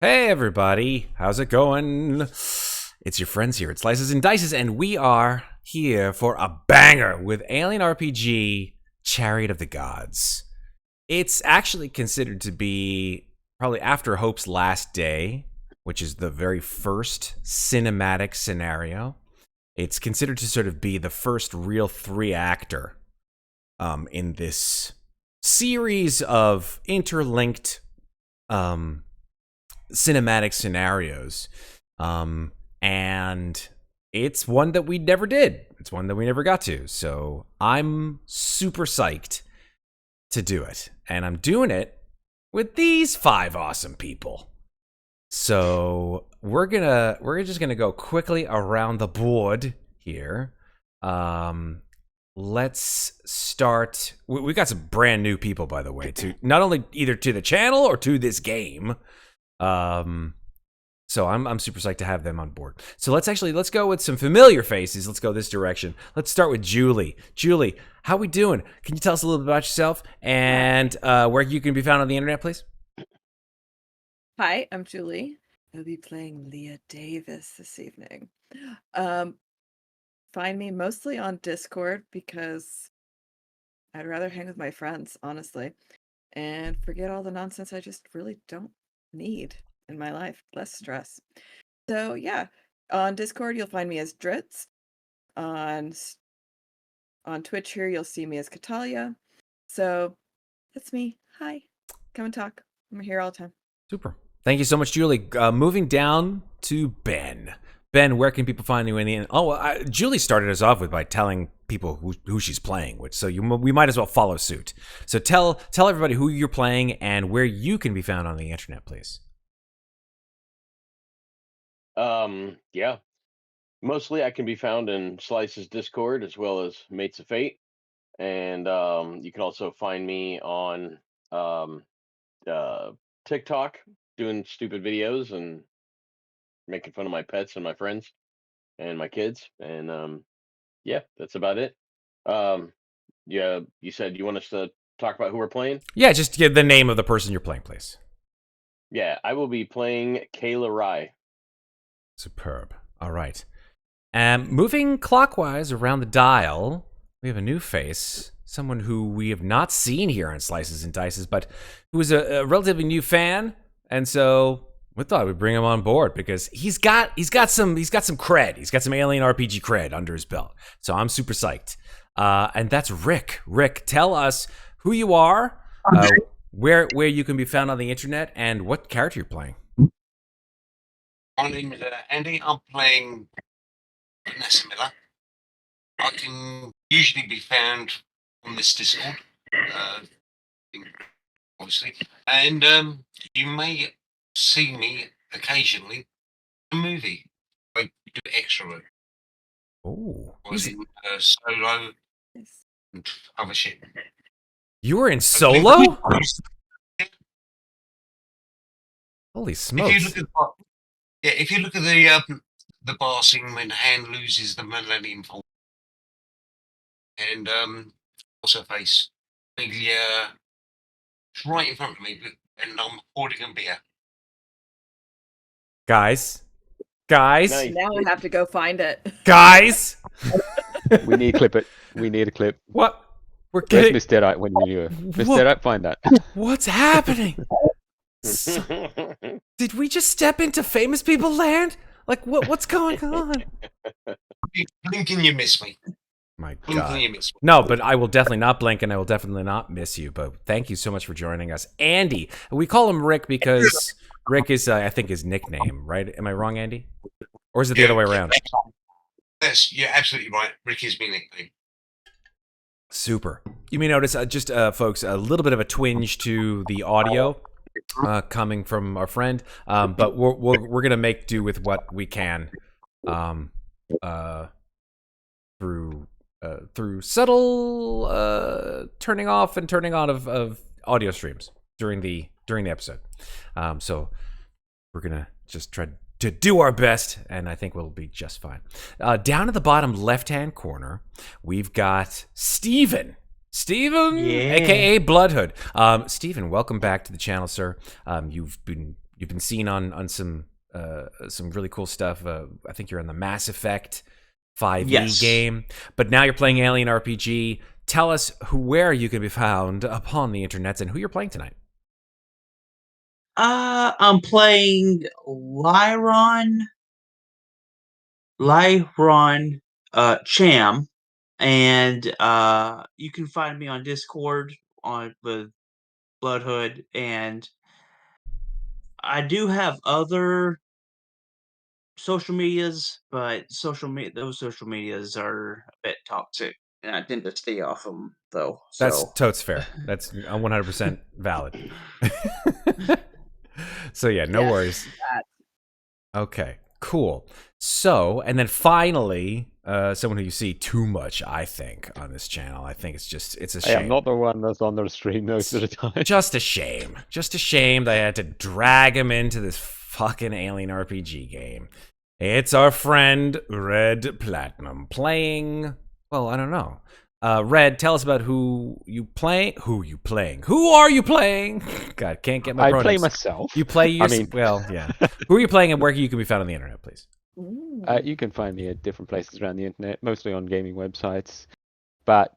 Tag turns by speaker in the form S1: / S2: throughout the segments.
S1: Hey everybody, how's it going? It's your friends here at Slices and Dices, and we are here for a banger with Alien RPG Chariot of the Gods. It's actually considered to be probably after Hope's Last Day, which is the very first cinematic scenario. It's considered to sort of be the first real three-actor in this series of interlinked cinematic scenarios. And it's one that we never did. It's one that we never got to. So I'm super psyched to do it. And I'm doing it with these five awesome people. So we're just gonna go quickly around the board here. Let's start. We got some brand new people, by the way, to not only either to the channel or to this game. So I'm super psyched to have them on board. So let's go with some familiar faces. Let's go this direction. Let's start with Julie. Julie, how we doing? Can you tell us a little bit about yourself and where you can be found on the internet, please?
S2: Hi, I'm Julie. I'll be playing Leah Davis this evening. Find me mostly on Discord because I'd rather hang with my friends, honestly, and forget all the nonsense I just really don't need in my life. Less stress. So yeah, on Discord you'll find me as Dritz. On on Twitch here you'll see me as Catalia. So that's me. Hi, come and talk. I'm here all the time.
S1: Super. Thank you so much, Julie. Moving down to Ben. Ben, where can people find you in the end? Oh, Julie started us off with by telling people who she's playing, which we might as well follow suit. So tell everybody who you're playing and where you can be found on the internet, please.
S3: Yeah. Mostly I can be found in Slice's Discord as well as Mates of Fate. And you can also find me on um TikTok doing stupid videos and making fun of my pets and my friends and my kids. And yeah, that's about it. Um yeah, you said you want us to talk about who we're playing?
S1: Yeah, just give the name of the person you're playing, please.
S3: Yeah, I will be playing Kayla Rye.
S1: Superb. All right. Moving clockwise around the dial, we have a new face, someone who we have not seen here on Slices and Dices, but who is a relatively new fan, and so we thought we'd bring him on board because he's got some cred. He's got some Alien RPG cred under his belt. So I'm super psyched. And that's Rick. Rick, tell us who you are, where you can be found on the internet, and what character you're playing.
S4: My name is Andy. I'm playing Vanessa Miller. I can usually be found on this Discord, obviously, and you may see me occasionally in a movie. I do extra work.
S1: Oh,
S4: I was in Solo
S2: Yes.
S4: and other shit.
S1: you were in Solo? Holy
S4: If
S1: smokes!
S4: you look at if you look at the bar scene when Han loses the Millennium Falcon, and what's her face? Amelia, it's right in front of me, and I'm holding a beer.
S1: Guys,
S3: Nice.
S2: Now we have to go find it.
S1: guys,
S5: We need to clip it. We need a clip.
S1: what? We're
S5: Where's
S1: getting.
S5: Miss Deadite when you knew her? Miss
S1: What?
S5: Deadite, find that.
S1: What's happening? Did we just step into famous people land? Like what's going on?
S4: You blink and you miss me.
S1: My
S4: Blink
S1: God.
S4: and you miss me.
S1: No, but I will definitely not blink and I will definitely not miss you. But thank you so much for joining us. Andy, we call him Rick because Rick is, I think, his nickname, right? Am I wrong, Andy? Or is it the other way around?
S4: Yes, you're absolutely right. Rick is my nickname.
S1: Super. You may notice, folks, a little bit of a twinge to the audio coming from our friend, but we're gonna make do with what we can through subtle turning off and turning on of audio streams during the episode. So we're gonna just try to do our best, and I think we'll be just fine. Down at the bottom left-hand corner, we've got Steven. Steven,
S6: Yeah.
S1: aka Bloodhood. Steven, welcome back to the channel, sir. You've been seen on some really cool stuff. I think you're in the Mass Effect 5e
S6: Yes.
S1: game, but now you're playing Alien RPG. Tell us where you can be found upon the internets and who you're playing tonight.
S6: I'm playing Lyron, Cham, and you can find me on Discord with Bloodhood, and I do have other social medias, but those social medias are a bit toxic, and I tend to stay off them though.
S1: That's
S6: So
S1: totes fair. That's 100% valid. So yeah, no
S2: Yes,
S1: worries.
S2: that.
S1: Okay, cool. So, and then finally, someone who you see too much, I think, on this channel. I think it's a
S5: Hey,
S1: shame.
S5: I'm not the one that's on the stream most of the time.
S1: Just a shame. Just a shame that I had to drag him into this fucking Alien RPG game. It's our friend Red Platinum playing. Well, I don't know. Red, tell us about who you playing. Who you playing? Who are you playing? God, can't get my
S5: I
S1: pronouns.
S5: play myself.
S1: You play your.
S5: I mean,
S1: well, yeah. Who are you playing and where you can be found on the internet, please?
S2: Ooh.
S5: you can find me at different places around the internet, mostly on gaming websites. But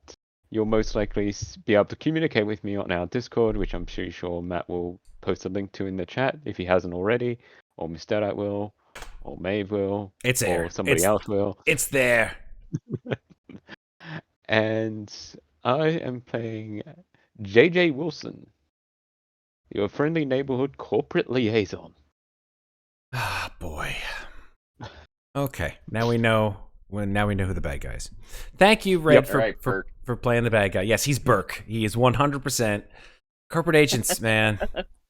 S5: you'll most likely be able to communicate with me on our Discord, which I'm pretty sure Matt will post a link to in the chat if he hasn't already, or Mr. will, or Maeve will,
S1: It's there.
S5: or somebody else will.
S1: It's there.
S5: And I am playing JJ Wilson, your friendly neighborhood corporate liaison.
S1: Ah, boy. Okay, now we know who the bad guy is. Thank you, Red,
S5: Yep.
S1: for playing the bad guy. Yes, he's Burke. He is 100% corporate agents, man.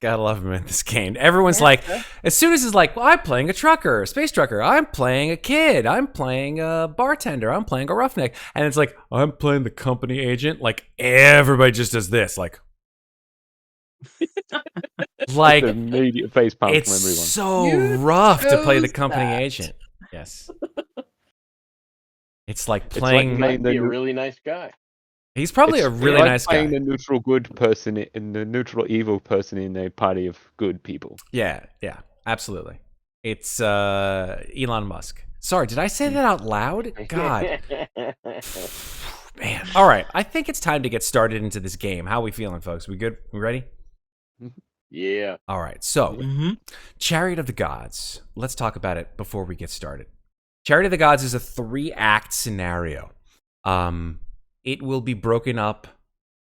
S1: Gotta love him in this game. Everyone's like, as soon as it's like, well, I'm playing a trucker, a space trucker. I'm playing a kid. I'm playing a bartender. I'm playing a roughneck. And it's like, I'm playing the company agent. Like, everybody just does this. Like
S5: The immediate face palm from
S1: it's
S5: everyone.
S1: so
S2: You
S1: rough to play the
S2: chose
S1: company
S2: that.
S1: agent. Yes. It's like
S5: It's like
S1: playing.
S3: He might be a really nice guy.
S1: He's probably a
S5: It's
S1: really
S5: like
S1: nice guy.
S5: playing the neutral good person and the neutral evil person in a party of good people.
S1: Yeah, absolutely. It's Elon Musk. Sorry, did I say that out loud? God, man. All right, I think it's time to get started into this game. How are we feeling, folks? We good? We ready?
S3: Yeah.
S1: All right, so
S6: mm-hmm.
S1: Chariot of the Gods. Let's talk about it before we get started. Chariot of the Gods is a 3-act scenario. It will be broken up,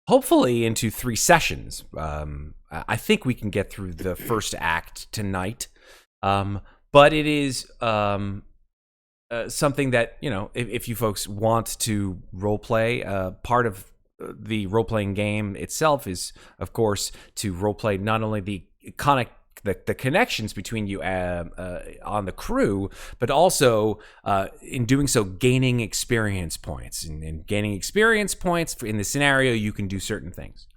S1: hopefully, into 3 sessions. I think we can get through the first act tonight. But it is something that, you know, if you folks want to roleplay, part of the role-playing game itself is, of course, to roleplay not only the connections between you on the crew, but also in doing so, gaining experience points. And gaining experience points in the scenario, you can do certain things.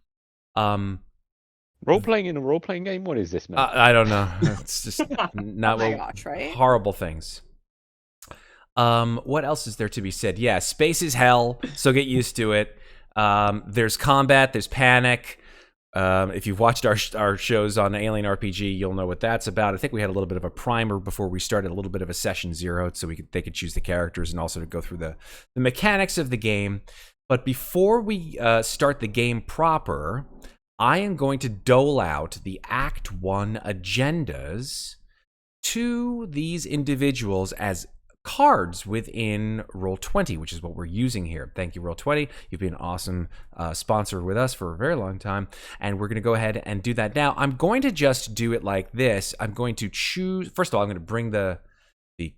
S5: Role-playing in a role-playing game? What is this, man?
S1: I don't know. It's just not
S2: Oh my gosh, right?
S1: horrible things. What else is there to be said? Yeah, space is hell, so get used to it. There's combat, there's panic. If you've watched our shows on Alien RPG, you'll know what that's about. I think we had a little bit of a primer before we started, a little bit of a session 0, so they could choose the characters and also to go through the mechanics of the game. But before we start the game proper, I am going to dole out the Act 1 agendas to these individuals as cards within Roll20, which is what we're using here. Thank you, Roll20. You've been an awesome sponsor with us for a very long time, and we're going to go ahead and do that now. I'm going to just do it like this. I'm going to choose. First of all, I'm going to bring the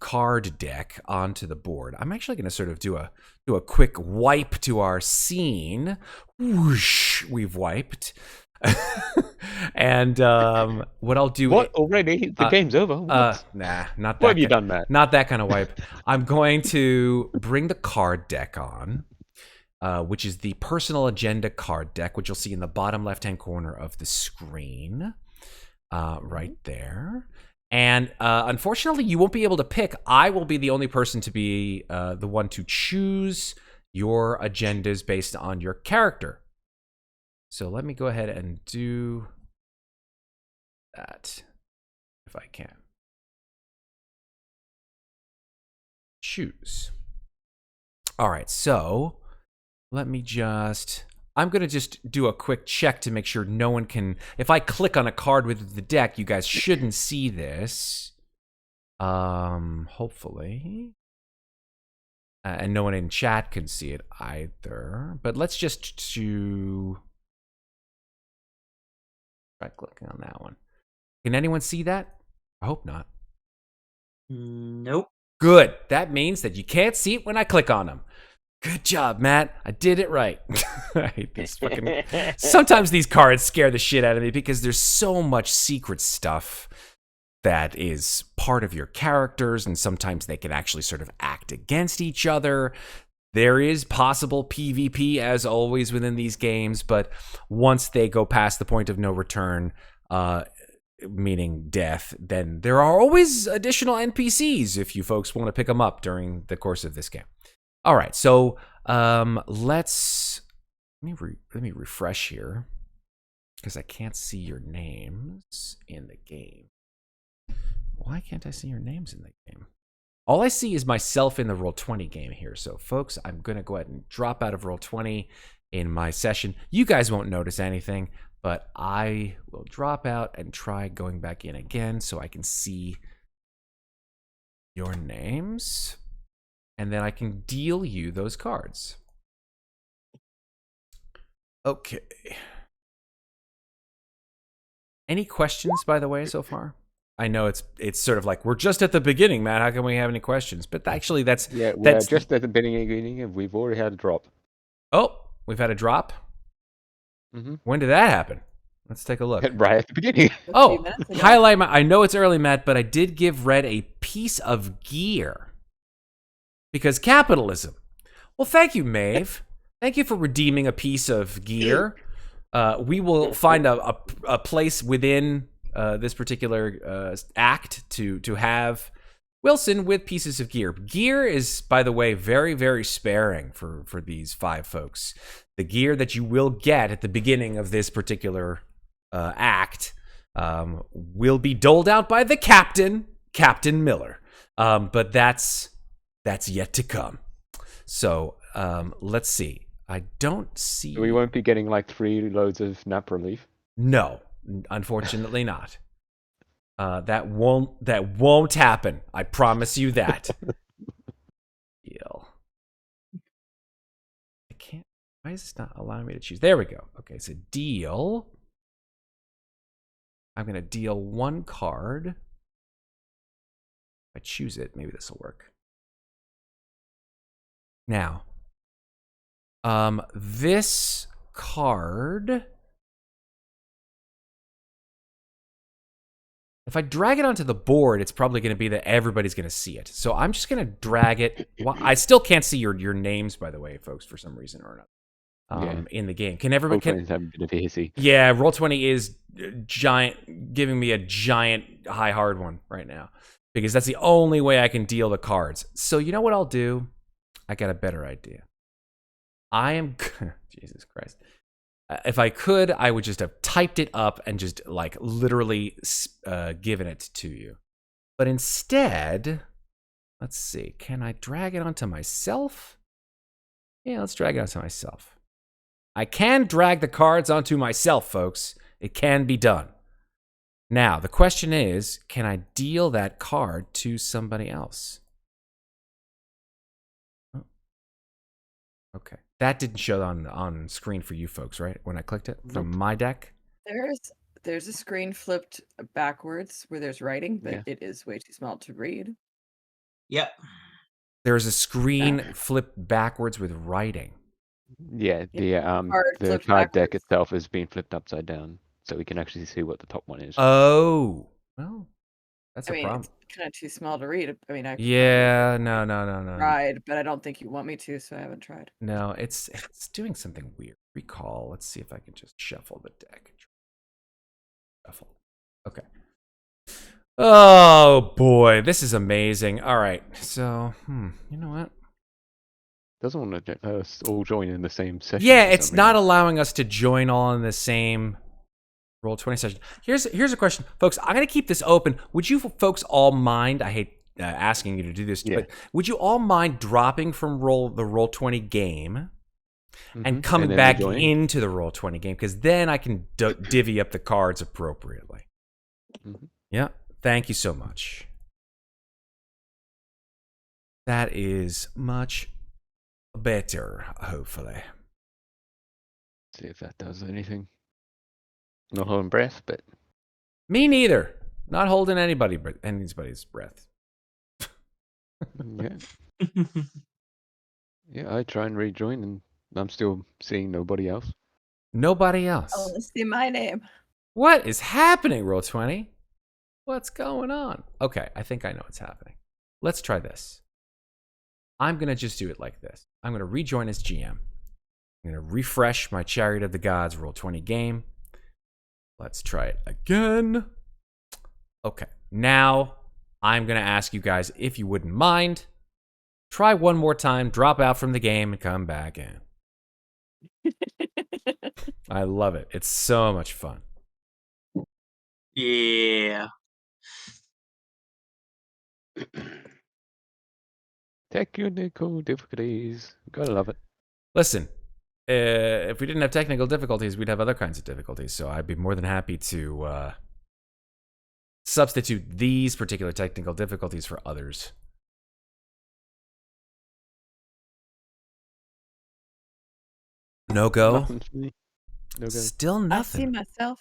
S1: card deck onto the board. I'm actually going to sort of do a quick wipe to our scene. Whoosh, we've wiped. And what I'll do.
S5: What? Already? The game's over? What?
S1: Nah, not that.
S5: What have you done, Matt?
S1: Not that kind of wipe. I'm going to bring the card deck on, which is the personal agenda card deck, which you'll see in the bottom left-hand corner of the screen, right there. And unfortunately, you won't be able to pick. I will be the only person to be the one to choose your agendas based on your character. So let me go ahead and do that if I can. Choose. All right, so let me I'm going to just do a quick check to make sure no one can... If I click on a card within the deck, you guys shouldn't see this. Hopefully. And no one in chat can see it either. But let's just try clicking on that one. Can anyone see that? I hope not.
S6: Nope.
S1: Good. That means that you can't see it when I click on them. Good job, Matt. I did it right. I hate this fucking... Sometimes these cards scare the shit out of me because there's so much secret stuff that is part of your characters, and sometimes they can actually sort of act against each other. There is possible PvP, as always, within these games, but once they go past the point of no return, meaning death, then there are always additional NPCs if you folks want to pick them up during the course of this game. All right, so let me refresh here because I can't see your names in the game. Why can't I see your names in the game? All I see is myself in the Roll20 game here. So, folks, I'm going to go ahead and drop out of Roll20 in my session. You guys won't notice anything, but I will drop out and try going back in again so I can see your names. And then I can deal you those cards. Okay. Any questions, by the way, so far? I know it's sort of like, we're just at the beginning, Matt. How can we have any questions? But actually, that's...
S5: Yeah, we're
S1: that's
S5: just at the beginning, and we've already had a drop.
S1: Oh, we've had a drop?
S5: Mm-hmm.
S1: When did that happen? Let's take a look.
S5: Right at the beginning.
S1: Oh, highlight my... I know it's early, Matt, but I did give Red a piece of gear. Because capitalism. Well, thank you, Maeve. Thank you for redeeming a piece of gear. We will find a place within this particular act to have Wilson with pieces of gear. Gear is, by the way, very, very sparing for these 5 folks. The gear that you will get at the beginning of this particular act will be doled out by the captain, Captain Miller. But that's yet to come. So let's see. I don't see...
S5: We won't be getting like 3 loads of nap relief.
S1: No, unfortunately not. That won't happen. I promise you that. Deal. I can't... Why is this not allowing me to choose? There we go. Okay, so deal. I'm going to deal 1 card. If I choose it, maybe this will work. Now, this card, if I drag it onto the board, it's probably going to be that everybody's going to see it. So I'm just going to drag it. Well, I still can't see your names, by the way, folks, for some reason or another. In the game. Can everybody...
S5: Roll20's having a bit of a hissy.
S1: Yeah, Roll20 is giant, giving me a giant high hard one right now. Because that's the only way I can deal the cards. So you know what I'll do? I got a better idea. I am... Jesus Christ. If I could, I would just have typed it up and just, like, literally given it to you. But instead, let's see. Can I drag it onto myself? Yeah, let's drag it onto myself. I can drag the cards onto myself, folks. It can be done. Now, the question is, can I deal that card to somebody else? Oh. Okay. That didn't show on screen for you folks, right? When I clicked it from my deck?
S2: There's a screen flipped backwards where there's writing, but it is way too small to read.
S6: Yep.
S2: There's
S1: a screen flipped backwards with writing.
S5: Yeah, the card deck itself is being flipped upside down, so we can actually see what the top one is.
S1: Oh, well, that's a problem.
S2: It's kind of too small to read. I mean, I
S1: no.
S2: tried, but I don't think you want me to, so I haven't tried.
S1: No, it's doing something weird. Recall. Let's see if I can just shuffle the deck. Shuffle. Okay. Oh boy, this is amazing. All right, so you know what?
S5: doesn't want to let us all join in the same session.
S1: Yeah,
S5: for
S1: it's
S5: some
S1: not
S5: reason.
S1: allowing us to join all in the same Roll20 session. Here's a question, folks. I'm gonna keep this open. Would you folks all mind? I hate asking you to do this,
S5: Yeah.
S1: but would you all mind dropping from the Roll20 game and coming
S5: then
S1: back
S5: rejoining.
S1: into the Roll20 game? Because then I can divvy up the cards appropriately.
S5: Mhm.
S1: Yeah. Thank you so much. That is much better, hopefully.
S5: See if that does anything. Not holding breath, but
S1: Me neither. Not holding anybody's breath.
S5: yeah. Yeah, I try and rejoin, and I'm still seeing nobody else.
S1: Nobody else.
S2: Oh, let's see my name.
S1: What is happening, Roll20? What's going on? Okay, I think I know what's happening. Let's try this. I'm going to just do it like this. I'm going to rejoin as GM. I'm going to refresh my Chariot of the Gods Roll20 game. Let's try it again. Okay, now I'm going to ask you guys if you wouldn't mind. Try one more time, drop out from the game, and come back in. I love it. It's so much fun.
S6: Yeah.
S5: Technical difficulties. Gotta love it.
S1: Listen, if we didn't have technical difficulties, we'd have other kinds of difficulties. So I'd be more than happy to substitute these particular technical difficulties for others. No go?
S5: Nothing for me. No go.
S1: Still
S2: I see
S1: nothing.
S2: myself.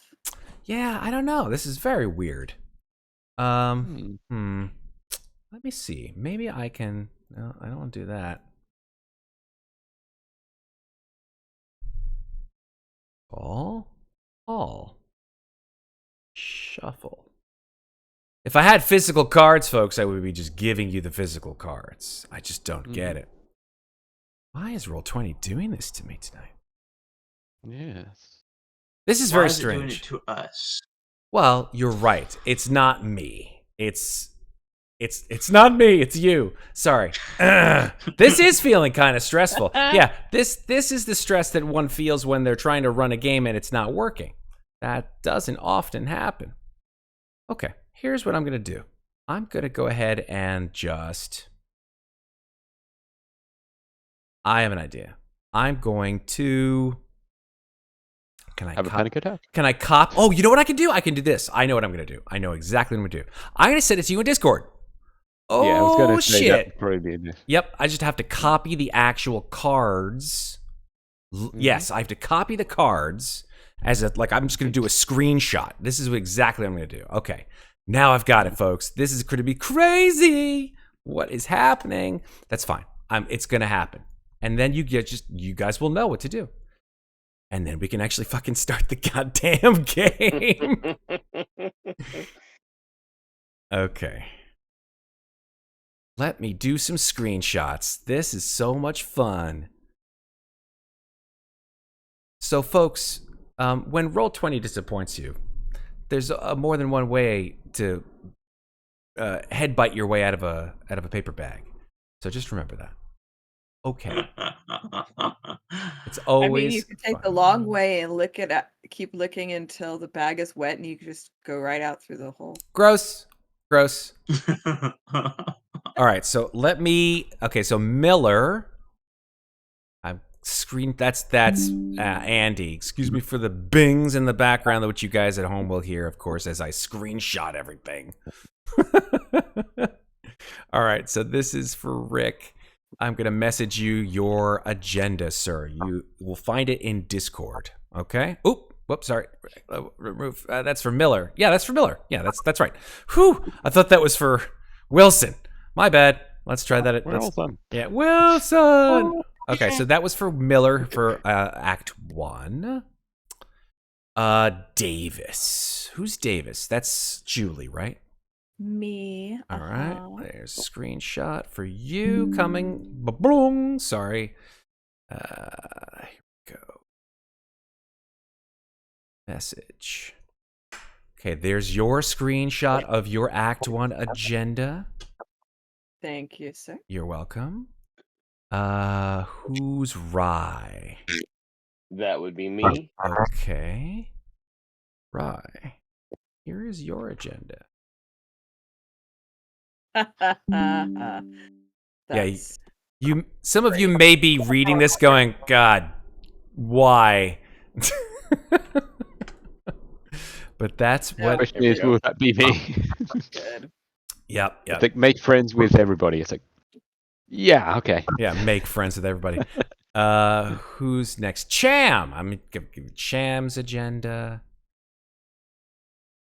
S1: Yeah, I don't know. This is very weird. Let me see. Maybe I can... No, I don't want to do that. All. Shuffle. If I had physical cards, folks, I would be just giving you the physical cards. I just don't get it. Why is Roll20 doing this to me tonight?
S5: Yes.
S1: This is
S6: Why
S1: very
S6: is it
S1: strange.
S6: doing it to us?
S1: Well, you're right. It's not me. It's not me. It's you. Sorry. This is feeling kind of stressful. Yeah, this is the stress that one feels when they're trying to run a game and it's not working. That doesn't often happen. Okay, here's what I'm going to do. I'm going to go ahead and just... I have an idea. I'm going to... Can I
S5: Have a panic attack?
S1: Can I cop? Oh, you know what I can do? I can do this. I know what I'm going to do. I know exactly what I'm going to do. I'm going to send it to you in Discord. Oh,
S5: Yeah, I was gonna say
S1: shit.
S5: that would probably be this.
S1: Yep, I just have to copy the actual cards. Yes, I have to copy the cards as a, like, I'm just going to do a screenshot. This is exactly what I'm going to do. Okay, now I've got it, folks. This is going to be crazy. What is happening? That's fine. It's going to happen. And then you guys will know what to do. And then we can actually fucking start the goddamn game. Okay. Let me do some screenshots. This is so much fun. So, folks, when Roll20 disappoints you, there's more than one way to headbutt your way out of a paper bag. So just remember that. Okay. It's always.
S2: I mean, you could take the long way and keep licking until the bag is wet, and you could just go right out through the hole.
S1: Gross. All right, so let me. Okay, so Miller. That's Andy. Excuse me for the bings in the background, which you guys at home will hear, of course, as I screenshot everything. All right, so this is for Rick. I'm gonna message you your agenda, sir. You will find it in Discord. Okay. Oop. Whoops. Sorry. Remove. That's for Miller. Yeah, that's for Miller. Yeah, that's right. Whew. I thought that was for Wilson. My bad. Let's try that.
S5: Wilson.
S1: Yeah, Wilson. Okay, so that was for Miller for Act 1. Davis. Who's Davis? That's Julie, right?
S2: Me.
S1: All right. There's a screenshot for you coming. Ba-boom. Sorry. Here we go. Message. Okay, there's your screenshot of your Act 1 agenda.
S2: Thank you, sir.
S1: You're welcome. Who's Rye?
S3: That would be me.
S1: Okay. Rye. Here is your agenda.
S2: That's
S1: Some of you may be reading this going, God, why? But that's
S2: Yeah.
S1: what.
S5: Question
S2: Here we
S5: is,
S2: go.
S5: will that be me?
S2: good.
S1: Yep.
S5: It's like make friends with everybody. It's like, yeah, okay.
S1: Yeah, make friends with everybody. Who's next? Cham. I'm gonna give Cham's agenda.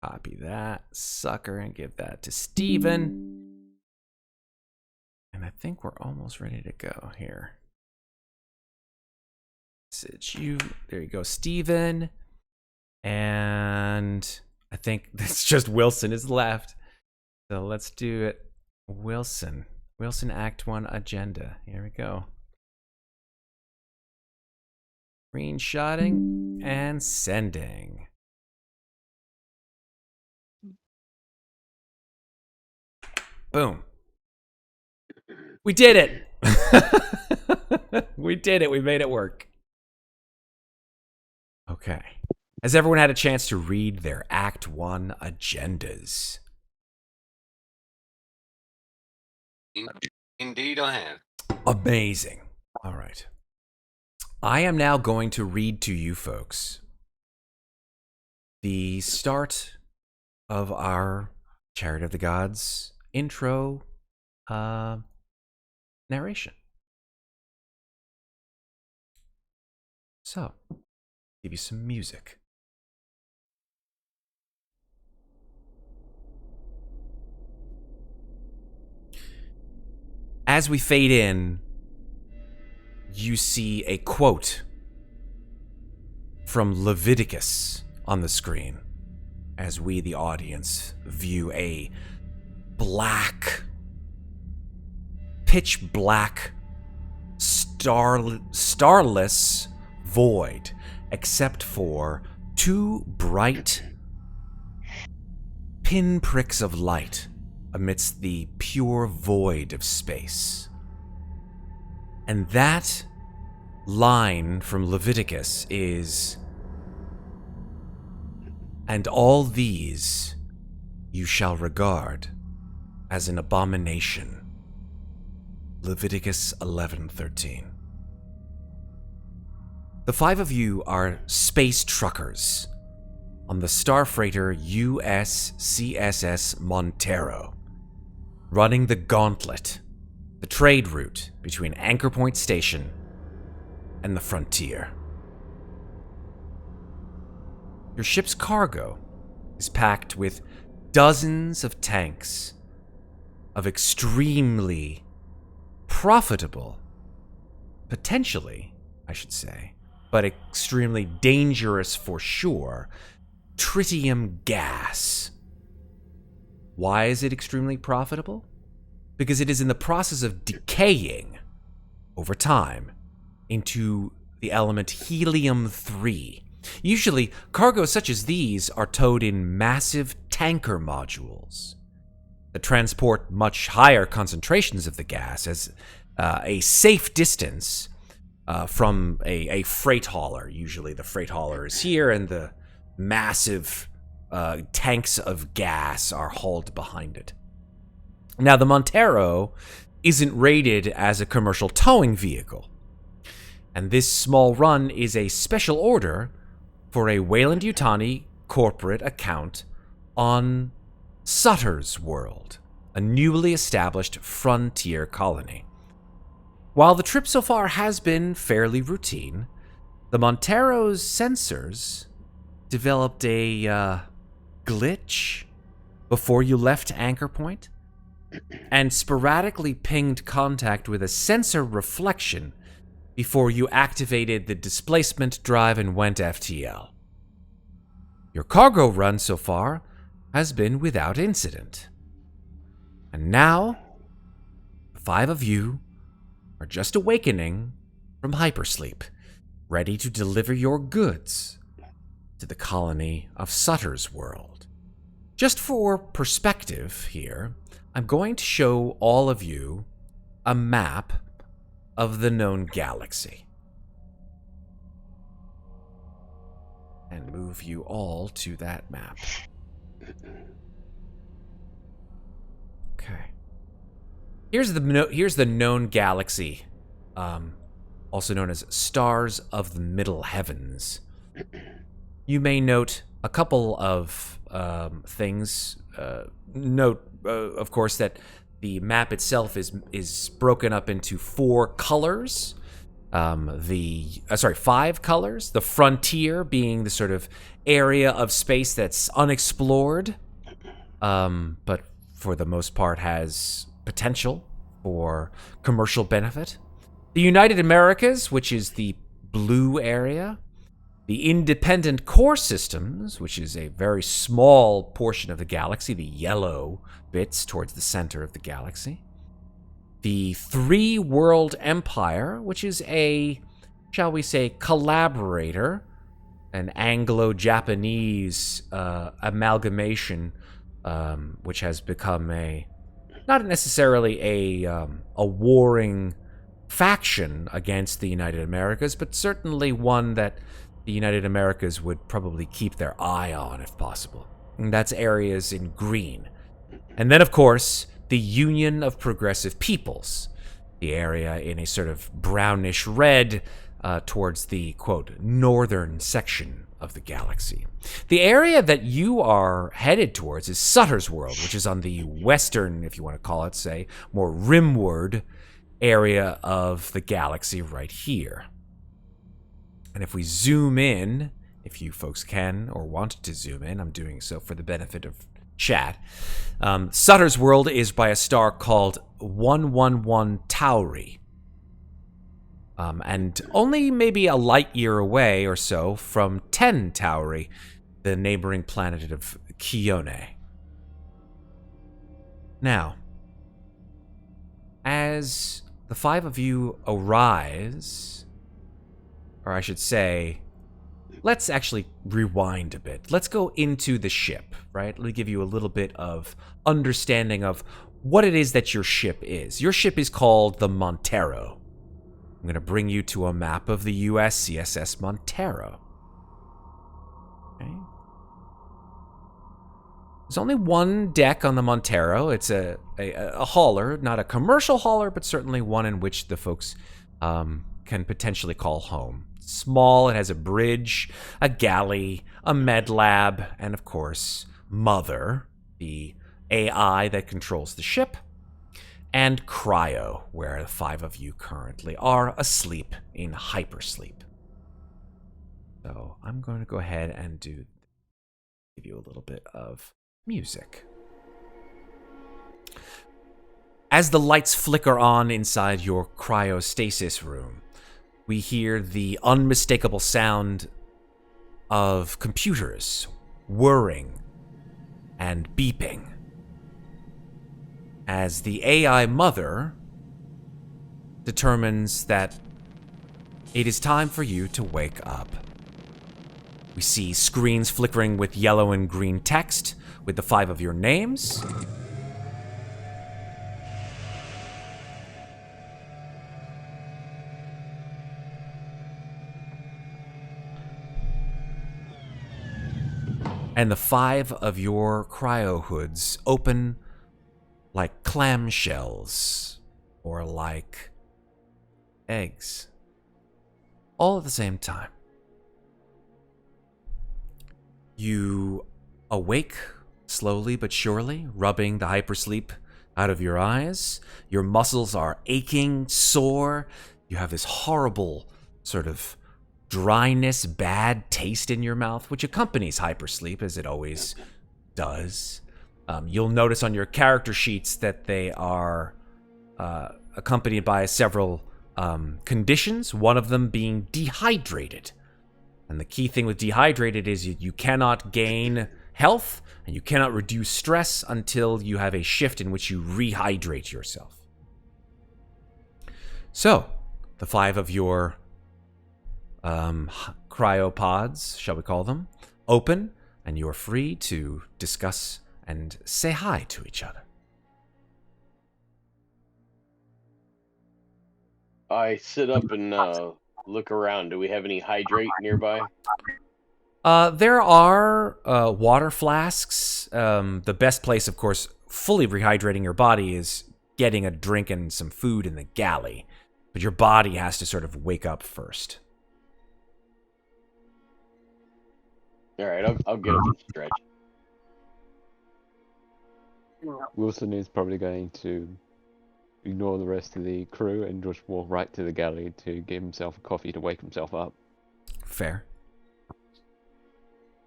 S1: Copy that sucker and give that to Steven. And I think we're almost ready to go here. Message you. There you go, Steven. And I think that's just Wilson is left. So let's do it. Wilson. Wilson Act 1 agenda. Here we go. Screenshotting and sending. Boom. We did it. We did it. We made it work. Okay. Has everyone had a chance to read their Act 1 agendas?
S4: Indeed, I have.
S1: Amazing. All right. I am now going to read to you folks the start of our Chariot of the Gods intro narration. So, give you some music. As we fade in, you see a quote from Leviticus on the screen as we, the audience, view a black, pitch black, starless void, except for two bright pinpricks of light amidst the pure void of space. And that line from Leviticus is, "And all these you shall regard as an abomination." Leviticus 11:13. The five of you are space truckers on the starfreighter USCSS Montero, running the gauntlet, the trade route between Anchor Point Station and the frontier. Your ship's cargo is packed with dozens of tanks of extremely profitable, potentially, I should say, but extremely dangerous for sure, tritium gas. Why is it extremely profitable? Because it is in the process of decaying over time into the element helium-3. Usually, cargo such as these are towed in massive tanker modules that transport much higher concentrations of the gas as a safe distance from a freight hauler. Usually the freight hauler is here and the massive tanks of gas are hauled behind it. Now, the Montero isn't rated as a commercial towing vehicle, and this small run is a special order for a Weyland-Yutani corporate account on Sutter's World, a newly established frontier colony. While the trip so far has been fairly routine, the Montero's sensors developed a glitch before you left Anchor Point and sporadically pinged contact with a sensor reflection before you activated the displacement drive and went FTL. Your cargo run so far has been without incident. And now, the five of you are just awakening from hypersleep, ready to deliver your goods to the colony of Sutter's World. Just for perspective here, I'm going to show all of you a map of the known galaxy. And move you all to that map. Okay. Here's the known galaxy, also known as stars of the middle heavens. You may note a couple of things. Note, of course, that the map itself is broken up into 4 colors. 5 colors. The frontier being the sort of area of space that's unexplored, but for the most part has potential for commercial benefit. The United Americas, which is the blue area. The independent core systems, which is a very small portion of the galaxy, the yellow bits towards the center of the galaxy. The 3-world empire, which is a, shall we say, collaborator, an Anglo-Japanese amalgamation, which has become not necessarily a warring faction against the United Americas, but certainly one that the United Americas would probably keep their eye on if possible. And that's areas in green. And then, of course, the Union of Progressive Peoples, the area in a sort of brownish red towards the, quote, northern section of the galaxy. The area that you are headed towards is Sutter's World, which is on the western, if you want to call it, say, more rimward area of the galaxy right here. And if we zoom in, if you folks can or want to zoom in, I'm doing so for the benefit of chat. Sutter's World is by a star called 111 Tauri. And only maybe a light year away or so from 10 Tauri, the neighboring planet of Kione. Now, as the 5 of you arise, or I should say, let's actually rewind a bit. Let's go into the ship, right? Let me give you a little bit of understanding of what it is that your ship is. Your ship is called the Montero. I'm going to bring you to a map of the U.S. CSS Montero. Okay. There's only one deck on the Montero. It's a hauler, not a commercial hauler, but certainly one in which the folks can potentially call home. Small, it has a bridge, a galley, a med lab, and of course, Mother, the AI that controls the ship, and Cryo, where the 5 of you currently are asleep in hypersleep. So I'm going to go ahead and give you a little bit of music. As the lights flicker on inside your cryostasis room, we hear the unmistakable sound of computers whirring and beeping as the AI Mother determines that it is time for you to wake up. We see screens flickering with yellow and green text with the 5 of your names. And the 5 of your cryo hoods open like clamshells or like eggs, all at the same time. You awake slowly but surely, rubbing the hypersleep out of your eyes. Your muscles are aching, sore. You have this horrible sort of dryness, bad taste in your mouth, which accompanies hypersleep, as it always does. You'll notice on your character sheets that they are accompanied by several conditions, one of them being dehydrated. And the key thing with dehydrated is you cannot gain health and you cannot reduce stress until you have a shift in which you rehydrate yourself. So, the 5 of your cryopods, shall we call them, open, and you are free to discuss and say hi to each other.
S3: I sit up and look around. Do we have any hydrate nearby?
S1: There are water flasks. The best place, of course, fully rehydrating your body is getting a drink and some food in the galley. But your body has to sort of wake up first.
S3: All right, I'll get up and stretch.
S5: Wilson is probably going to ignore the rest of the crew and just walk right to the galley to give himself a coffee to wake himself up.
S1: Fair.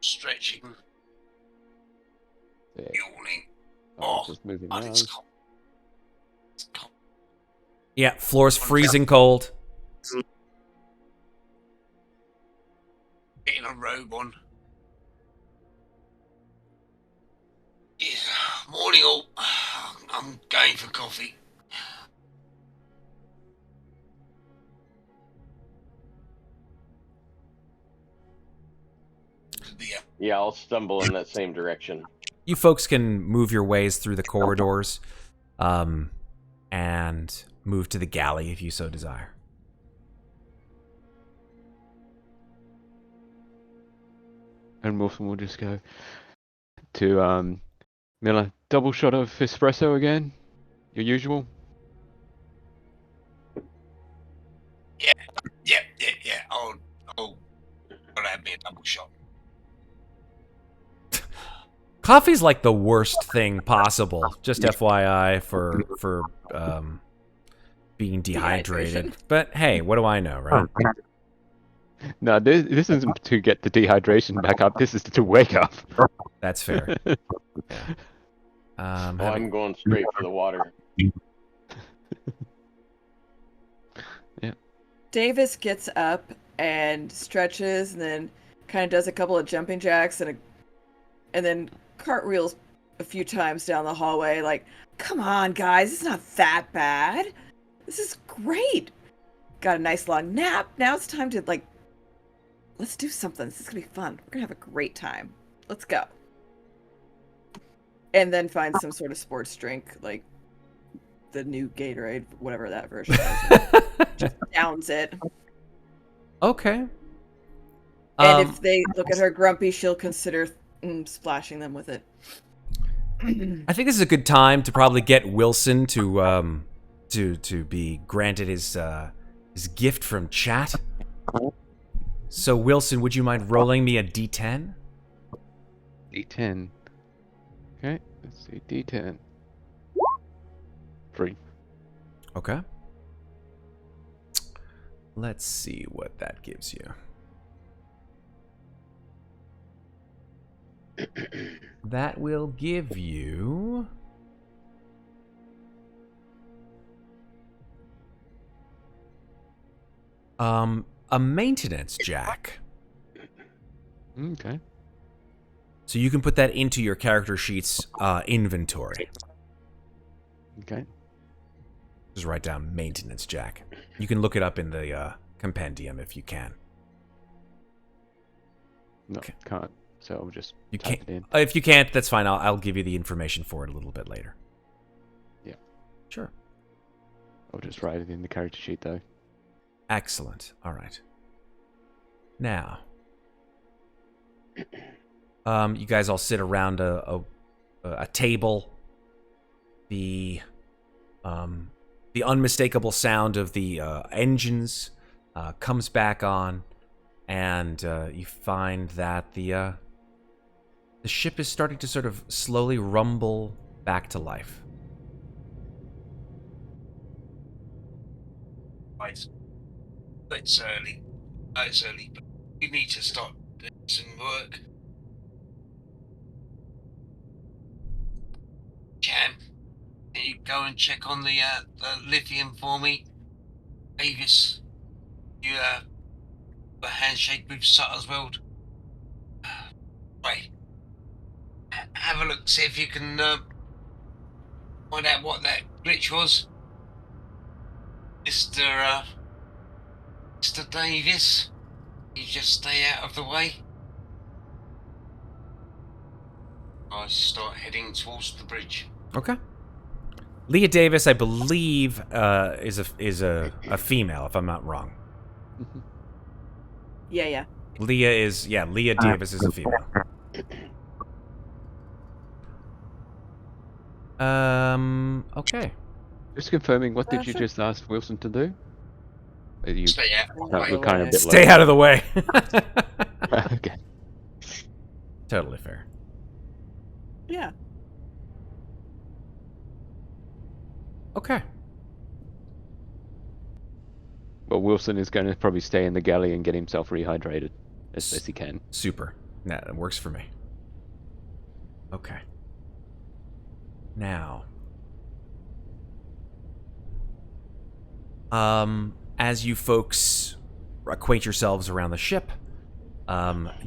S4: Stretching,
S5: Yeah.
S4: yawning.
S5: Just moving
S4: God,
S5: around.
S4: it's cold. It's cold.
S1: Yeah, floor's freezing cold.
S4: Getting a robe on. Yeah. Morning all. I'm going for coffee.
S3: Yeah, I'll stumble in that same direction.
S1: You folks can move your ways through the corridors and move to the galley if you so desire.
S5: And Wilson will just go to Miller, double shot of espresso again, your usual.
S4: Yeah. I'll have me a double shot.
S1: Coffee's like the worst thing possible. Just FYI for being dehydrated.
S2: Dehydration.
S1: But hey, what do I know, right?
S5: No, this isn't to get the dehydration back up. This is to wake up.
S1: That's fair.
S3: I'm going straight for the water.
S2: Davis gets up and stretches, and then kind of does a couple of jumping jacks and then cartwheels a few times down the hallway. Like, come on, guys, it's not that bad. This is great. Got a nice long nap. Now it's time to let's do something. This is gonna be fun. We're gonna have a great time. Let's go. And then find some sort of sports drink, like the new Gatorade, whatever that version is. Just downs it.
S1: Okay.
S2: And if they look at her grumpy, she'll consider splashing them with it.
S1: I think this is a good time to probably get Wilson to be granted his gift from chat. So Wilson, would you mind rolling me a D10?
S5: D10. Okay, let's see. D10. 3.
S1: Okay. Let's see what that gives you. That will give you a maintenance jack.
S5: Okay.
S1: So you can put that into your character sheet's inventory.
S5: Okay.
S1: Just write down maintenance jack. You can look it up in the compendium if you can.
S5: No,
S1: Okay.
S5: can't. So I'll just
S1: You
S5: type
S1: can't.
S5: it in.
S1: If you can't, that's fine. I'll give you the information for it a little bit later.
S5: Yeah.
S1: Sure.
S5: I'll just write it in the character sheet though.
S1: Excellent. All right. Now, you guys all sit around a table. The unmistakable sound of the engines comes back on, and you find that the ship is starting to sort of slowly rumble back to life.
S4: Right. It's early. It's early, but we need to start doing some work. Cham, can you go and check on the lithium for me? Avis, you a handshake with Sutter's World. Right. Have a look, see if you can find out what that glitch was. Mr. Davis, you just stay out of the way. I start heading towards the bridge.
S1: Okay. Leah Davis, I believe, is a female, if I'm not wrong.
S2: Yeah.
S1: Leah Davis is a female. Okay.
S5: Just confirming, what did you
S2: Sure.
S5: just ask Wilson to do? You,
S4: Stay out.
S5: we're kind of a bit
S1: Stay
S5: late.
S1: out of the way.
S5: Okay.
S1: Totally fair.
S2: Yeah.
S1: Okay.
S5: Well, Wilson is going to probably stay in the galley and get himself rehydrated as best he can.
S1: Super. Nah, that works for me. Okay. Now, as you folks acquaint yourselves around the ship,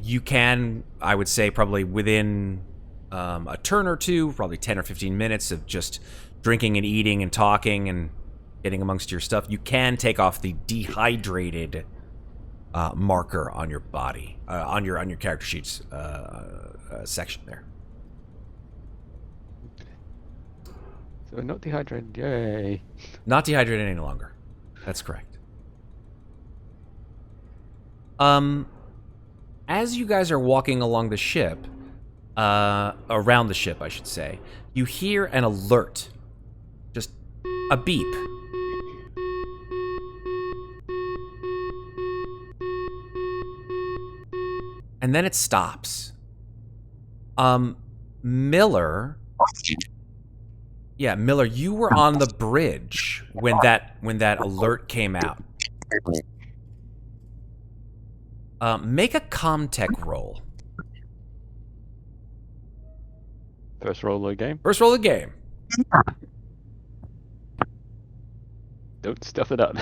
S1: you can, I would say, probably within a turn or two, probably 10 or 15 minutes of just drinking and eating and talking and getting amongst your stuff, you can take off the dehydrated marker on your body, on your character sheets section there.
S5: So we're not dehydrated, yay.
S1: Not dehydrated any longer. That's correct. As you guys are walking along the ship, around the ship, I should say, you hear an alert. Just a beep. And then it stops. Miller. Yeah, Miller, you were on the bridge when that alert came out. Make a Comtech roll.
S5: First roll of the game.
S1: First roll of the game.
S5: Don't stuff it up.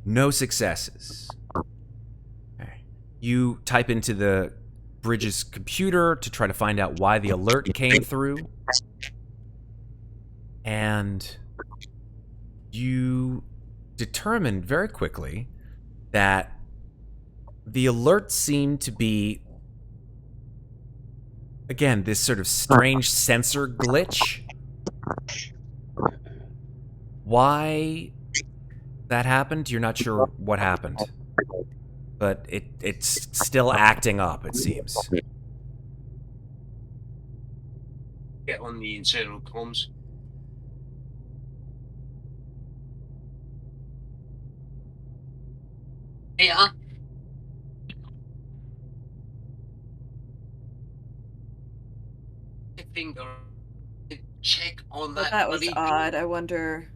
S1: No successes. Okay. You type into the bridge's computer to try to find out why the alert came through. And you determine very quickly that the alert seemed to be, again, this sort of strange sensor glitch. Why that happened, you're not sure what happened. But it's still acting up, it seems.
S4: Get on the internal comms. Yeah. Finger. Check on
S2: Well,
S4: that.
S2: that was
S4: bloody
S2: odd. I wonder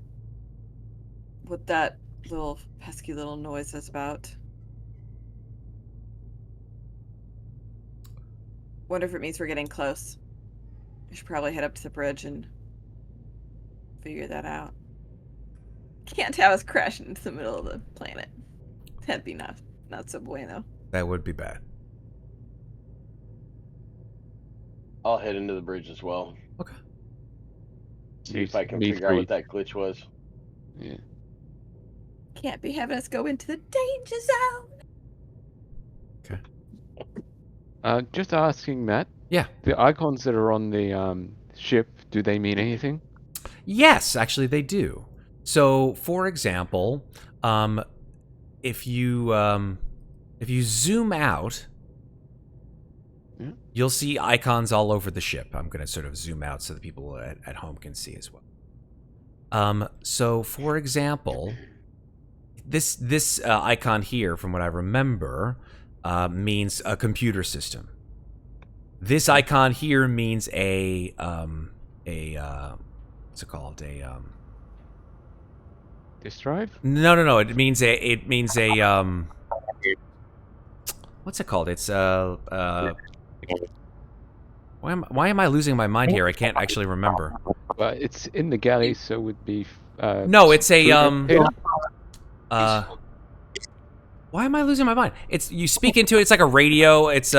S2: what that little pesky little noise is about. Wonder if it means we're getting close. We should probably head up to the bridge and figure that out. Can't have us crashing into the middle of the planet. That'd be not so bueno.
S1: That would be bad.
S3: I'll head into the bridge as well.
S1: Okay.
S3: See if I can
S5: Me
S3: figure out
S5: three.
S3: what that glitch was.
S5: Yeah.
S2: Can't be having us go into the danger zone.
S1: Okay.
S5: Just asking, Matt.
S1: Yeah.
S5: The icons that are on the ship, do they mean anything?
S1: Yes, actually they do. So, for example, if you zoom out,
S5: Yeah.
S1: you'll see icons all over the ship. I'm going to sort of zoom out so that people at home can see as well. So, for example, this icon here, from what I remember, means a computer system. This icon here means a what's it called?
S5: Disk drive?
S1: No. It means a what's it called? It's why am I losing my mind here? I can't actually remember.
S5: Well, it's in the galley, so it would be.
S1: No, it's a
S5: Here.
S1: why am I losing my mind? It's you speak into it. It's like a radio. It's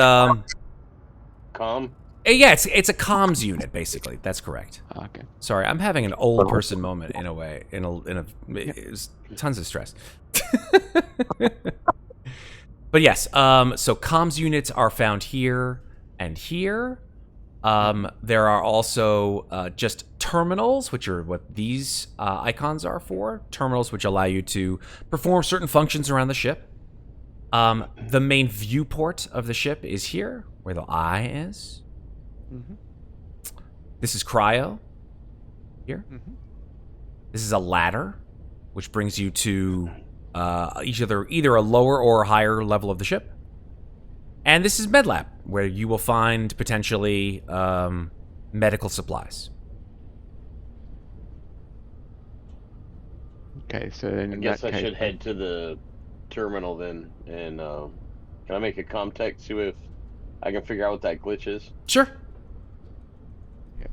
S3: Calm.
S1: yeah. It's a comms unit basically. That's correct.
S5: Okay.
S1: Sorry, I'm having an old person moment in a way. It's tons of stress. But yes, so comms units are found here and here. There are also just terminals, which are what these icons are for. Terminals which allow you to perform certain functions around the ship. The main viewport of the ship is here, where the eye is.
S5: Mm-hmm.
S1: This is cryo. Here.
S5: Mm-hmm.
S1: This is a ladder, which brings you to either a lower or higher level of the ship. And this is MedLab, where you will find potentially medical supplies.
S5: Okay, so then
S3: I
S5: in
S3: guess
S5: that
S3: I
S5: case,
S3: should head to the terminal then, and can I make a contact, see if I can figure out what that glitch is?
S1: Sure.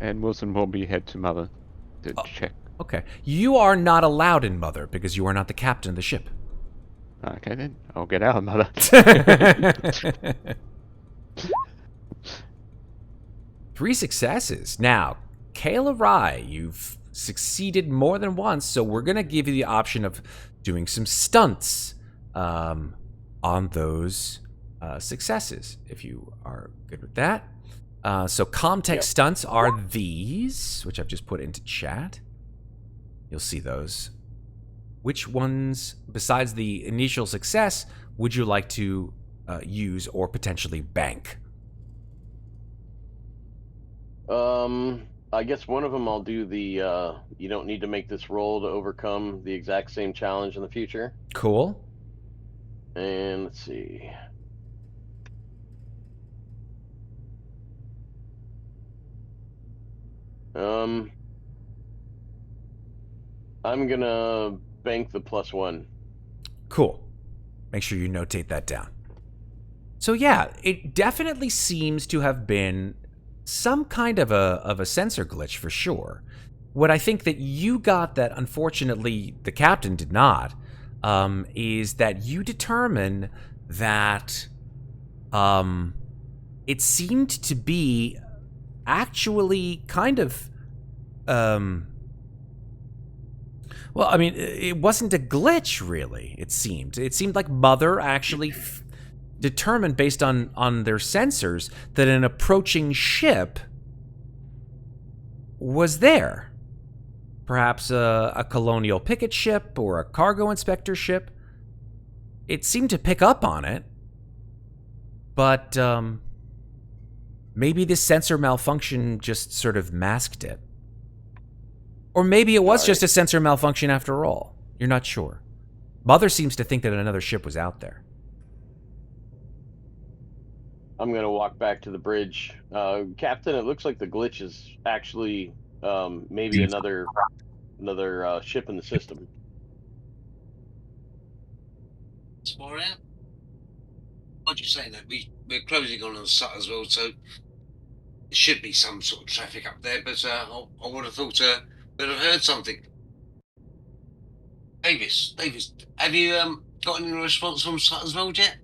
S5: and Wilson will be head to Mother to check.
S1: Okay. You are not allowed in Mother because you are not the captain of the ship.
S5: Okay then, I'll get out of Mother.
S1: 3 successes. Now, Kayla Rye, you've succeeded more than once, so we're going to give you the option of doing some stunts on those successes, if you are good with that. So Comtech stunts are these, which I've just put into chat. You'll see those. Which ones, besides the initial success, would you like to use or potentially bank?
S3: I guess one of them I'll do the you don't need to make this roll to overcome the exact same challenge in the future.
S1: Cool.
S3: And let's see. I'm gonna bank the +1.
S1: Cool. Make sure you notate that down. So yeah, it definitely seems to have been some kind of a sensor glitch for sure. What I think that you got that unfortunately the captain did not, is that you determine that it seemed to be actually kind of well, I mean, it wasn't a glitch, really, it seemed. It seemed like Mother actually determined, based on their sensors, that an approaching ship was there. Perhaps a colonial picket ship or a cargo inspector ship. It seemed to pick up on it. But maybe this sensor malfunction just sort of masked it. Or maybe it was just a sensor malfunction after all. You're not sure. Mother seems to think that another ship was out there.
S3: I'm gonna walk back to the bridge. Captain, it looks like the glitch is actually maybe another ship in the system.
S4: Explore out. Why'd you say that? We're closing on the site as well, so there should be some sort of traffic up there, but I would have thought we'd have heard something. Davis, have you got any response from Sutter's Road yet?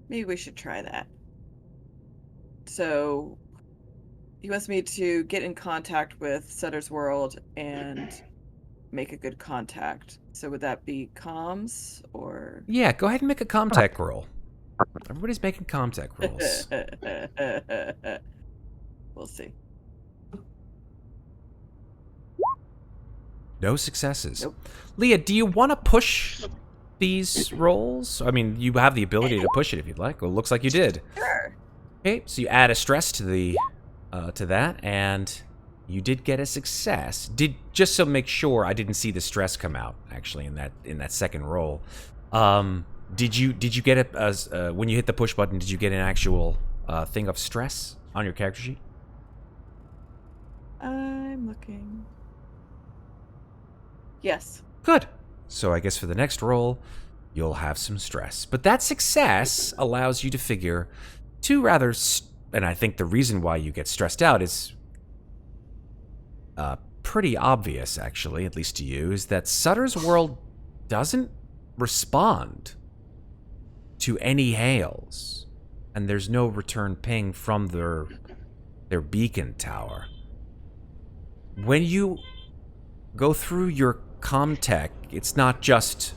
S2: Maybe we should try that. So he wants me to get in contact with Sutter's World and make a good contact. So would that be comms or?
S1: Yeah, go ahead and make a Comtech roll. Everybody's making Comtech rolls.
S2: We'll see.
S1: No successes.
S2: Nope.
S1: Leah, do you want to push these rolls? I mean, you have the ability to push it if you'd like. Well, it looks like you did.
S2: Sure.
S1: Okay, so you add a stress to the to that, and you did get a success. Just so make sure I didn't see the stress come out actually in that second roll. Did you get it as when you hit the push button? Did you get an actual thing of stress on your character sheet?
S2: I'm looking. Yes.
S1: Good. So I guess for the next roll, you'll have some stress. But that success allows you to figure two rather, and I think the reason why you get stressed out is pretty obvious, actually, at least to you, is that Sutter's World doesn't respond to any hails, and there's no return ping from their beacon tower. When you go through your Comtech, it's not just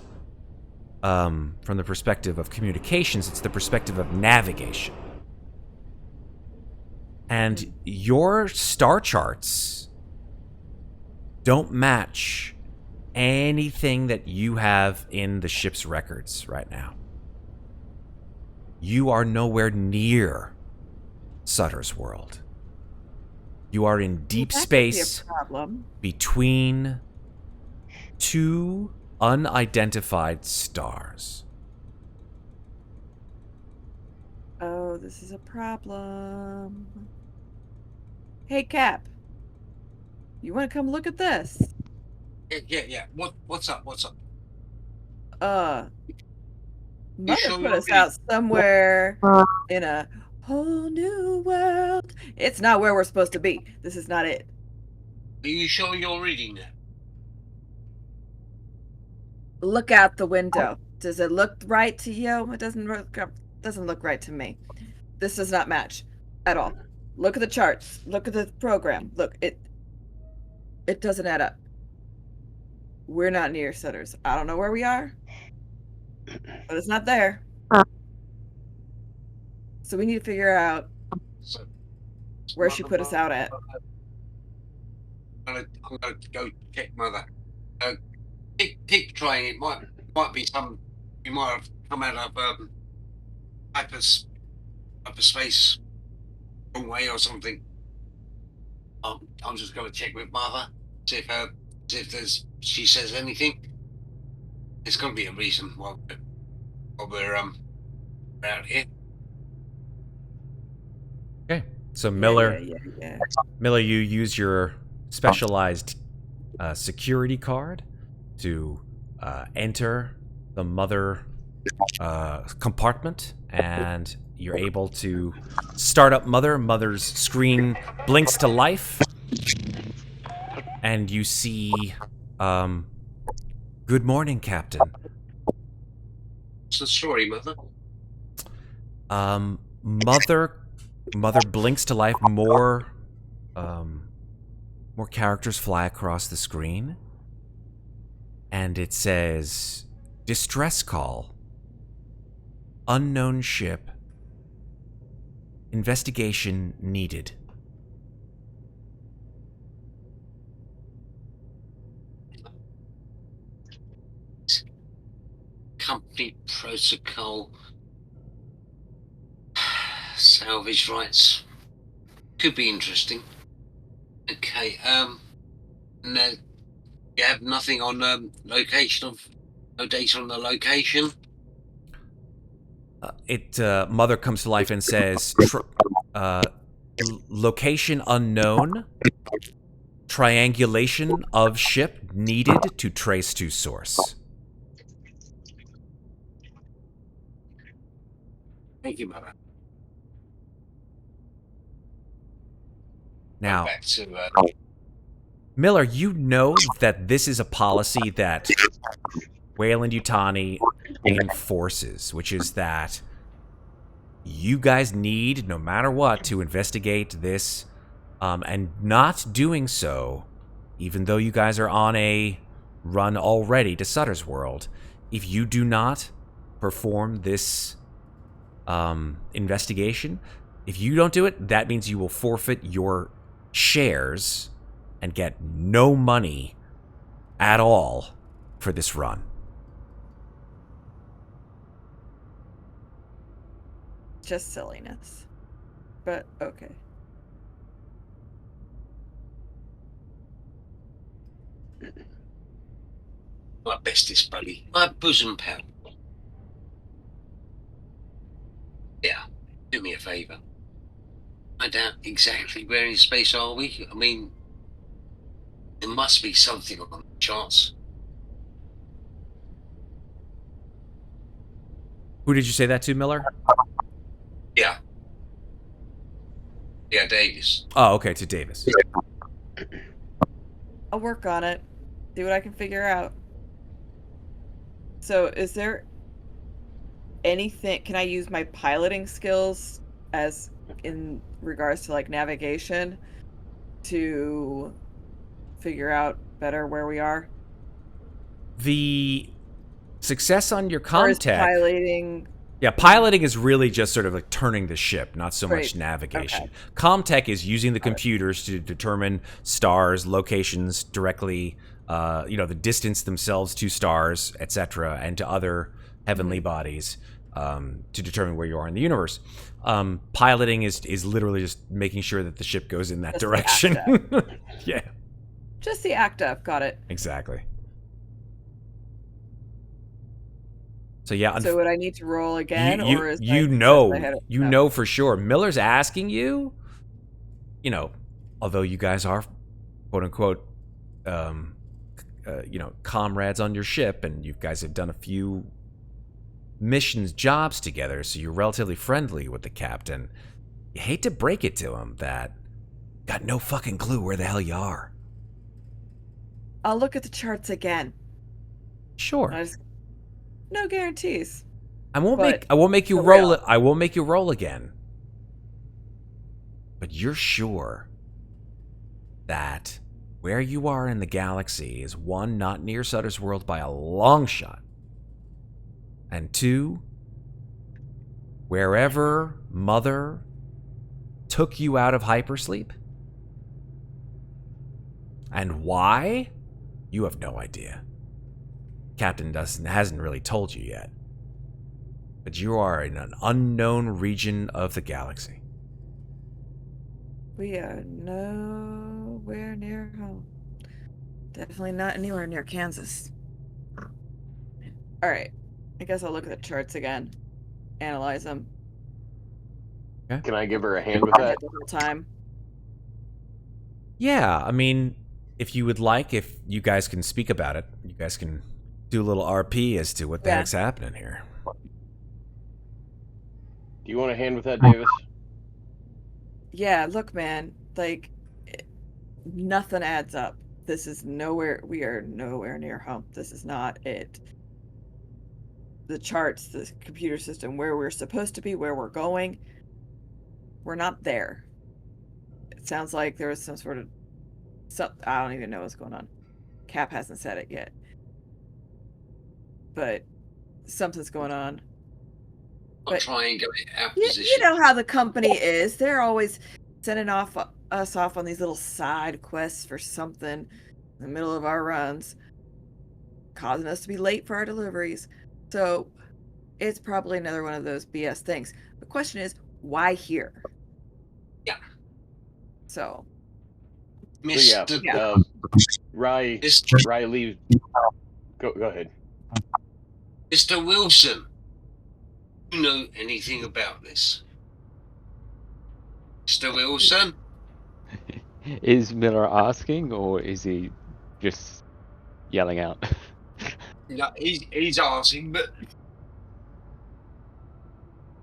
S1: from the perspective of communications, it's the perspective of navigation. And your star charts don't match anything that you have in the ship's records right now. You are nowhere near Sutter's world. You are in deep
S2: Well, that could be a
S1: space
S2: problem.
S1: between two unidentified stars.
S2: Oh, this is a problem. Hey, Cap. You want to come look at this?
S4: Yeah. What's up? What's up?
S2: Mother
S4: sure
S2: put
S4: you're
S2: us
S4: ready?
S2: out somewhere in a whole new world. It's not where we're supposed to be. This is not it.
S4: Are you sure you're reading that?
S2: Look out the window. Does it look right to you? It doesn't look right to me. This does not match at all. Look at the charts. Look at the program. Look, it doesn't add up. We're not near Sutter's. I don't know where we are, but it's not there. So we need to figure out
S4: So,
S2: where she put us out at.
S4: I'm gonna go check Mother. Keep trying. It might be some. You might have come out of hyperspace wrong way or something. I'm just gonna check with Mother. See if she says anything. There's gonna be a reason why we're out here.
S1: Okay. So Miller,
S2: Yeah.
S1: Miller, you use your specialized security card to enter the mother compartment, and you're able to start up Mother. Mother's screen blinks to life, and you see, "Good morning, Captain."
S4: What's the story, Mother?
S1: Mother blinks to life. More characters fly across the screen, and it says, "Distress call. Unknown ship. Investigation needed."
S4: Company protocol. Salvage rights. Could be interesting. Okay. No, you have nothing on location of. No data on the location.
S1: Mother comes to life and says, "Location unknown. Triangulation of ship needed to trace to source."
S4: Thank you, Mother.
S1: Now,
S4: Back to
S1: Miller, you know that this is a policy that Wayland Yutani enforces, which is that you guys need, no matter what, to investigate this, and not doing so, even though you guys are on a run already to Sutter's World, if you do not perform this investigation, if you don't do it, that means you will forfeit your shares and get no money at all for this run.
S2: Just silliness. But okay.
S4: my bestest buddy, my bosom pal. Yeah, do me a favour. Find out exactly where in space are we. I mean, there must be something on the charts.
S1: Who did you say that to, Miller?
S4: Yeah. Yeah, Davis.
S1: Oh, okay, to Davis.
S2: I'll work on it. See what I can figure out. So, is there anything? Can I use my piloting skills as in regards to like navigation to figure out better where we are?
S1: The success on your
S2: Or is
S1: contact.
S2: piloting
S1: Yeah, piloting is really just sort of like turning the ship, not so much
S2: Right.
S1: navigation.
S2: Okay.
S1: Comtech is using the computers to determine stars, locations directly, the distance themselves to stars, etc., and to other heavenly bodies to determine where you are in the universe. Piloting is literally just making sure that the ship goes in that
S2: Just the
S1: direction.
S2: act
S1: Yeah,
S2: Just the act of. Got it.
S1: exactly. So yeah,
S2: So would I need to roll again,
S1: you
S2: or is my
S1: you
S2: success I
S1: know
S2: had?
S1: you know for sure Miller's asking you, although you guys are quote unquote comrades on your ship, and you guys have done a few missions jobs together, so you're relatively friendly with the captain. You hate to break it to him that got no fucking clue where the hell you are.
S2: I'll look at the charts again.
S1: Sure.
S2: No guarantees.
S1: I won't
S2: But
S1: make you
S2: for
S1: roll
S2: real.
S1: it. I won't make you roll again. But you're sure that where you are in the galaxy is one, not near Sutter's World by a long shot, and two, wherever Mother took you out of hypersleep, and why, you have no idea. Captain hasn't really told you yet, but you are in an unknown region of the galaxy.
S2: We are nowhere near home. Definitely not anywhere near Kansas. All right. I guess I'll look at the charts again. Analyze them.
S3: Can I give her a hand with that?
S2: The whole time.
S1: Yeah, I mean, if you would like, if you guys can speak about it, you guys can do a little RP as to what the heck's happening here.
S3: Do you want a hand with that, Davis?
S2: Yeah, look, man. Nothing adds up. This is nowhere. We are nowhere near home. This is not it. The charts, the computer system, where we're supposed to be, where we're going, we're not there. It sounds like there was some sort of I don't even know what's going on. Cap hasn't said it yet, but something's going on.
S4: I'll
S2: But
S4: try and get it out of
S2: you
S4: position.
S2: know how the company is. They're always sending us off on these little side quests for something in the middle of our runs, causing us to be late for our deliveries. So it's probably another one of those BS things. The question is, why here?
S4: Yeah.
S2: So
S4: Mr.
S3: Rye
S4: Mr.
S3: leaves. Go ahead.
S4: Mr. Wilson, do you know anything about this? Mr. Wilson?
S5: Is Miller asking, or is he just yelling out?
S4: No, he's asking, but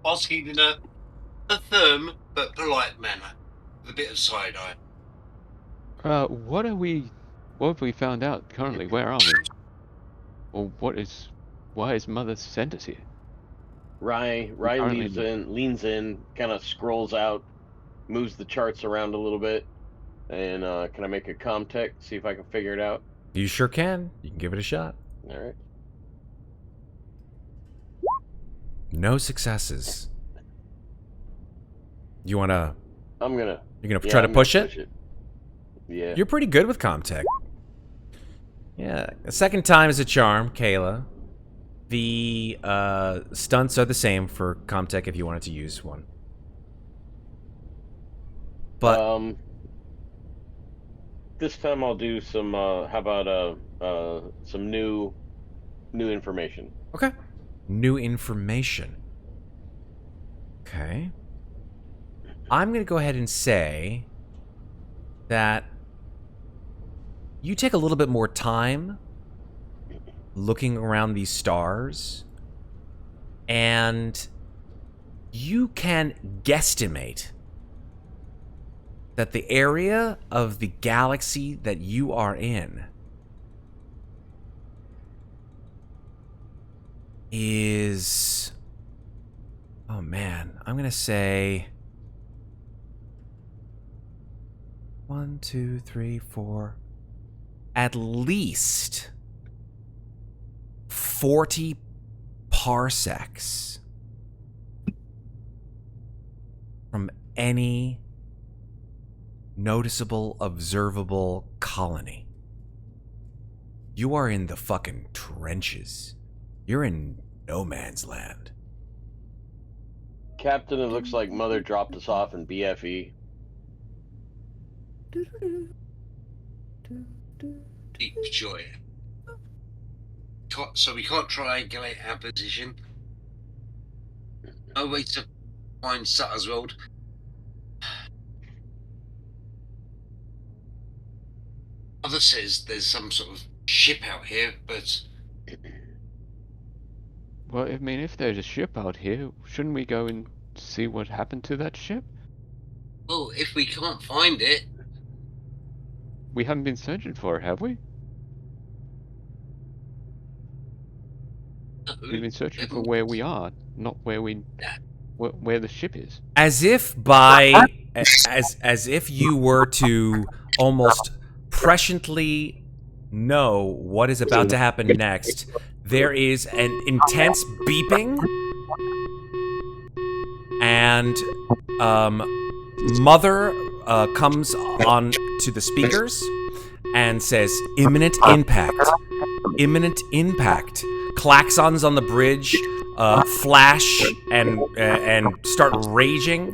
S4: asking in a firm but polite manner, with a bit of side eye.
S5: What have we found out currently? Where are we? Or why has Mother sent us here?
S3: Rye leans in, kind of scrolls out, moves the charts around a little bit, and can I make a comtech, see if I can figure it out?
S1: You sure can. You can give it a shot.
S3: All right.
S1: No successes. You wanna?
S3: You're
S1: gonna try to push it?
S3: Yeah.
S1: You're pretty good with Comtech. Yeah. A second time is a charm, Kayla. The stunts are the same for Comtech if you wanted to use one. But
S3: this time I'll do some. How about some new information?
S1: okay. New information. Okay. I'm gonna go ahead and say that you take a little bit more time looking around these stars, and you can guesstimate that the area of the galaxy that you are in is... oh man, I'm gonna say 1, 2, 3, 4, at least 40 parsecs from any noticeable, observable colony. You are in the fucking trenches. You're in no man's land.
S3: Captain, it looks like Mother dropped us off in BFE.
S4: Deep joy. So we can't triangulate our position. No way to find Sutter's World. Mother says there's some sort of ship out here, but
S5: Well, I mean, if there's a ship out here, shouldn't we go and see what happened to that ship?
S4: well, if we can't find it,
S5: We haven't been searching for it, have we?
S4: no,
S5: We've been searching for
S4: haven't-
S5: where we are, not where where the ship is.
S1: As if as if you were to almost presciently know what is about to happen next, there is an intense beeping, and Mother comes on to the speakers and says, "Imminent impact. Imminent impact." Klaxons on the bridge flash and start raging,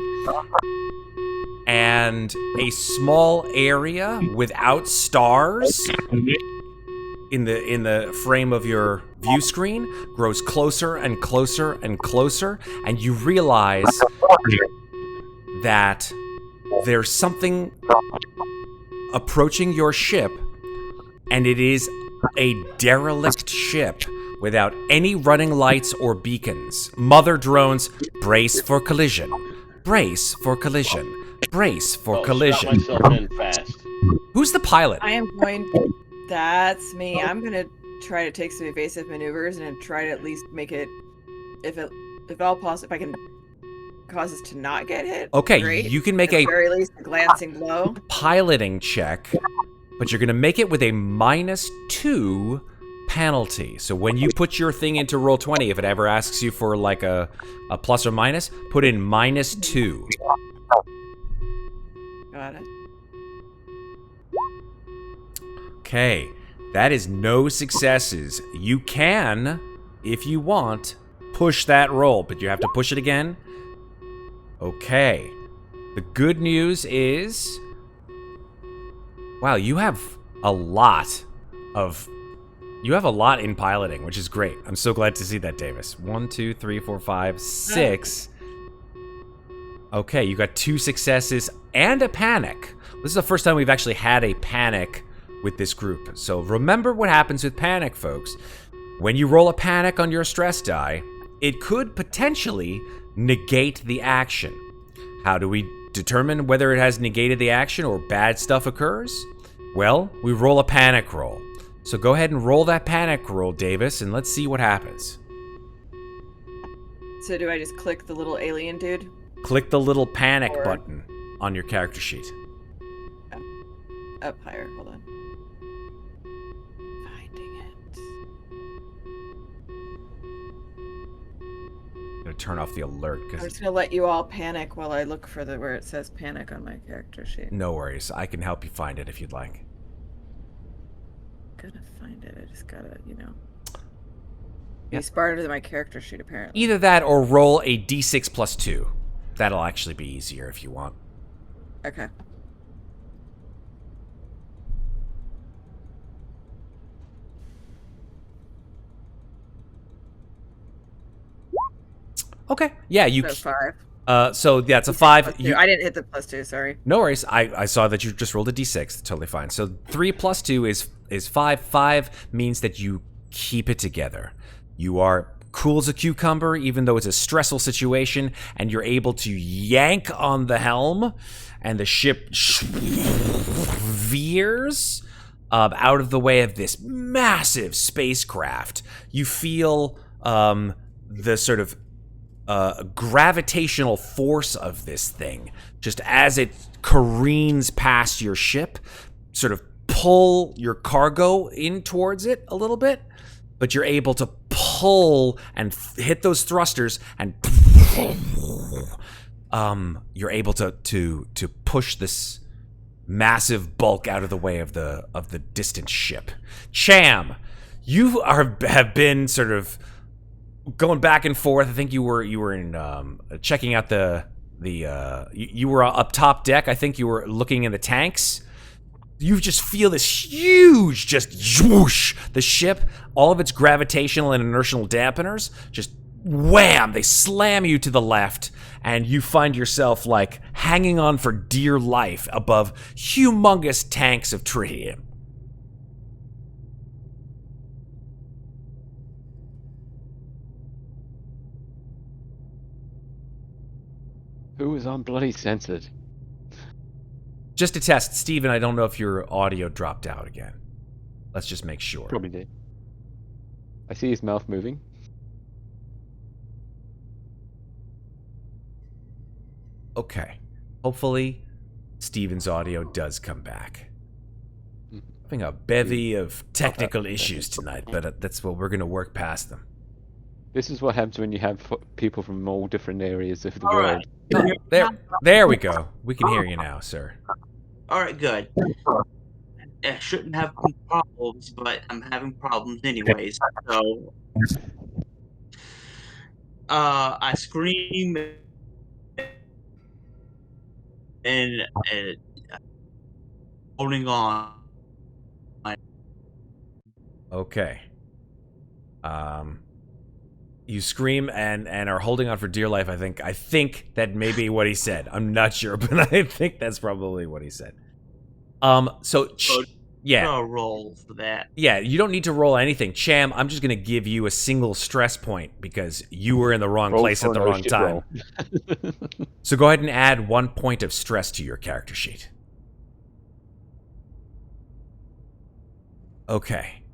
S1: and a small area without stars in the frame of your view screen grows closer and closer and closer, and you realize that there's something approaching your ship, and it is a derelict ship without any running lights or beacons. Mother drones, brace for collision. Brace for collision. Brace for collision.
S3: Shot myself in fast.
S1: Who's the pilot?
S2: I am going. That's me. I'm gonna try to take some evasive maneuvers and try to at least make it, if at all possible, if I can cause us to not get hit.
S1: Okay,
S2: great.
S1: you can make
S2: At
S1: a
S2: the very least a glancing blow.
S1: piloting check, but you're going to make it with a -2 penalty. So when you put your thing into roll 20, if it ever asks you for like a plus or minus, put in -2.
S2: Got it.
S1: Okay, that is no successes. You can, if you want, push that roll, but you have to push it again. Okay. The good news is, wow, you have a lot in piloting, which is great. I'm so glad to see that, Davis. 1, 2, 3, 4, 5, 6. Okay, you got 2 successes and a panic. This is the first time we've actually had a panic with this group. So remember what happens with panic, folks. When you roll a panic on your stress die, it could potentially negate the action. How do we determine whether it has negated the action or bad stuff occurs? Well, we roll a panic roll. So go ahead and roll that panic roll, Davis, and let's see what happens.
S2: So do I just click the little alien dude?
S1: Click the little panic
S2: Or-
S1: button on your character sheet.
S2: Up higher. Hold on. Finding it.
S1: I'm gonna turn off the alert
S2: I'm
S1: because
S2: just gonna let you all panic while I look for where it says panic on my character sheet.
S1: no worries. I can help you find it if you'd like.
S2: Gonna find it. I just gotta,
S1: Yep.
S2: be smarter than my character sheet apparently.
S1: Either that or roll a d6 plus 2. That'll actually be easier if you want.
S2: Okay.
S1: Okay. Yeah, you.
S2: So 5.
S1: So yeah, it's a 5.
S2: Plus 2.
S1: You,
S2: I didn't hit the +2. Sorry.
S1: no worries. I saw that you just rolled a d6. Totally fine. So 3 plus 2 is 5. 5 means that you keep it together. You are cool as a cucumber, even though it's a stressful situation, and you're able to yank on the helm, and the ship veers out of the way of this massive spacecraft. You feel the sort of gravitational force of this thing, just as it careens past your ship, sort of pull your cargo in towards it a little bit, but you're able to pull and hit those thrusters and you're able to push this massive bulk out of the way of the distant ship. Cham, you have been sort of going back and forth. I think you were in checking out you were up top deck. I think you were looking in the tanks. You just feel this huge, just whoosh, the ship, all of its gravitational and inertial dampeners, just wham, they slam you to the left, and you find yourself like hanging on for dear life above humongous tanks of tritium.
S5: Who was on bloody censored?
S1: Just to test, Steven, I don't know if your audio dropped out again. Let's just make sure.
S5: Probably did. I see his mouth moving.
S1: Okay. Hopefully, Steven's audio does come back. Having a bevy of technical issues tonight, but that's what we're going to work past them.
S5: This is what happens when you have people from all different areas of the
S6: All
S5: world.
S6: right.
S1: There we go. We can hear you now, sir.
S6: All right, good. I shouldn't have problems, but I'm having problems anyways. So, I scream and holding on.
S1: Okay. You scream and are holding on for dear life. I think that may be what he said. I'm not sure, but I think that's probably what he said. Yeah.
S6: No roll for that.
S1: Yeah, you don't need to roll anything. Cham, I'm just going to give you a single stress point because you were in the wrong
S5: Roll
S1: place
S5: for
S1: at the
S5: an
S1: wrong
S5: O-shit
S1: time.
S5: roll.
S1: So go ahead and add 1 point of stress to your character sheet. Okay.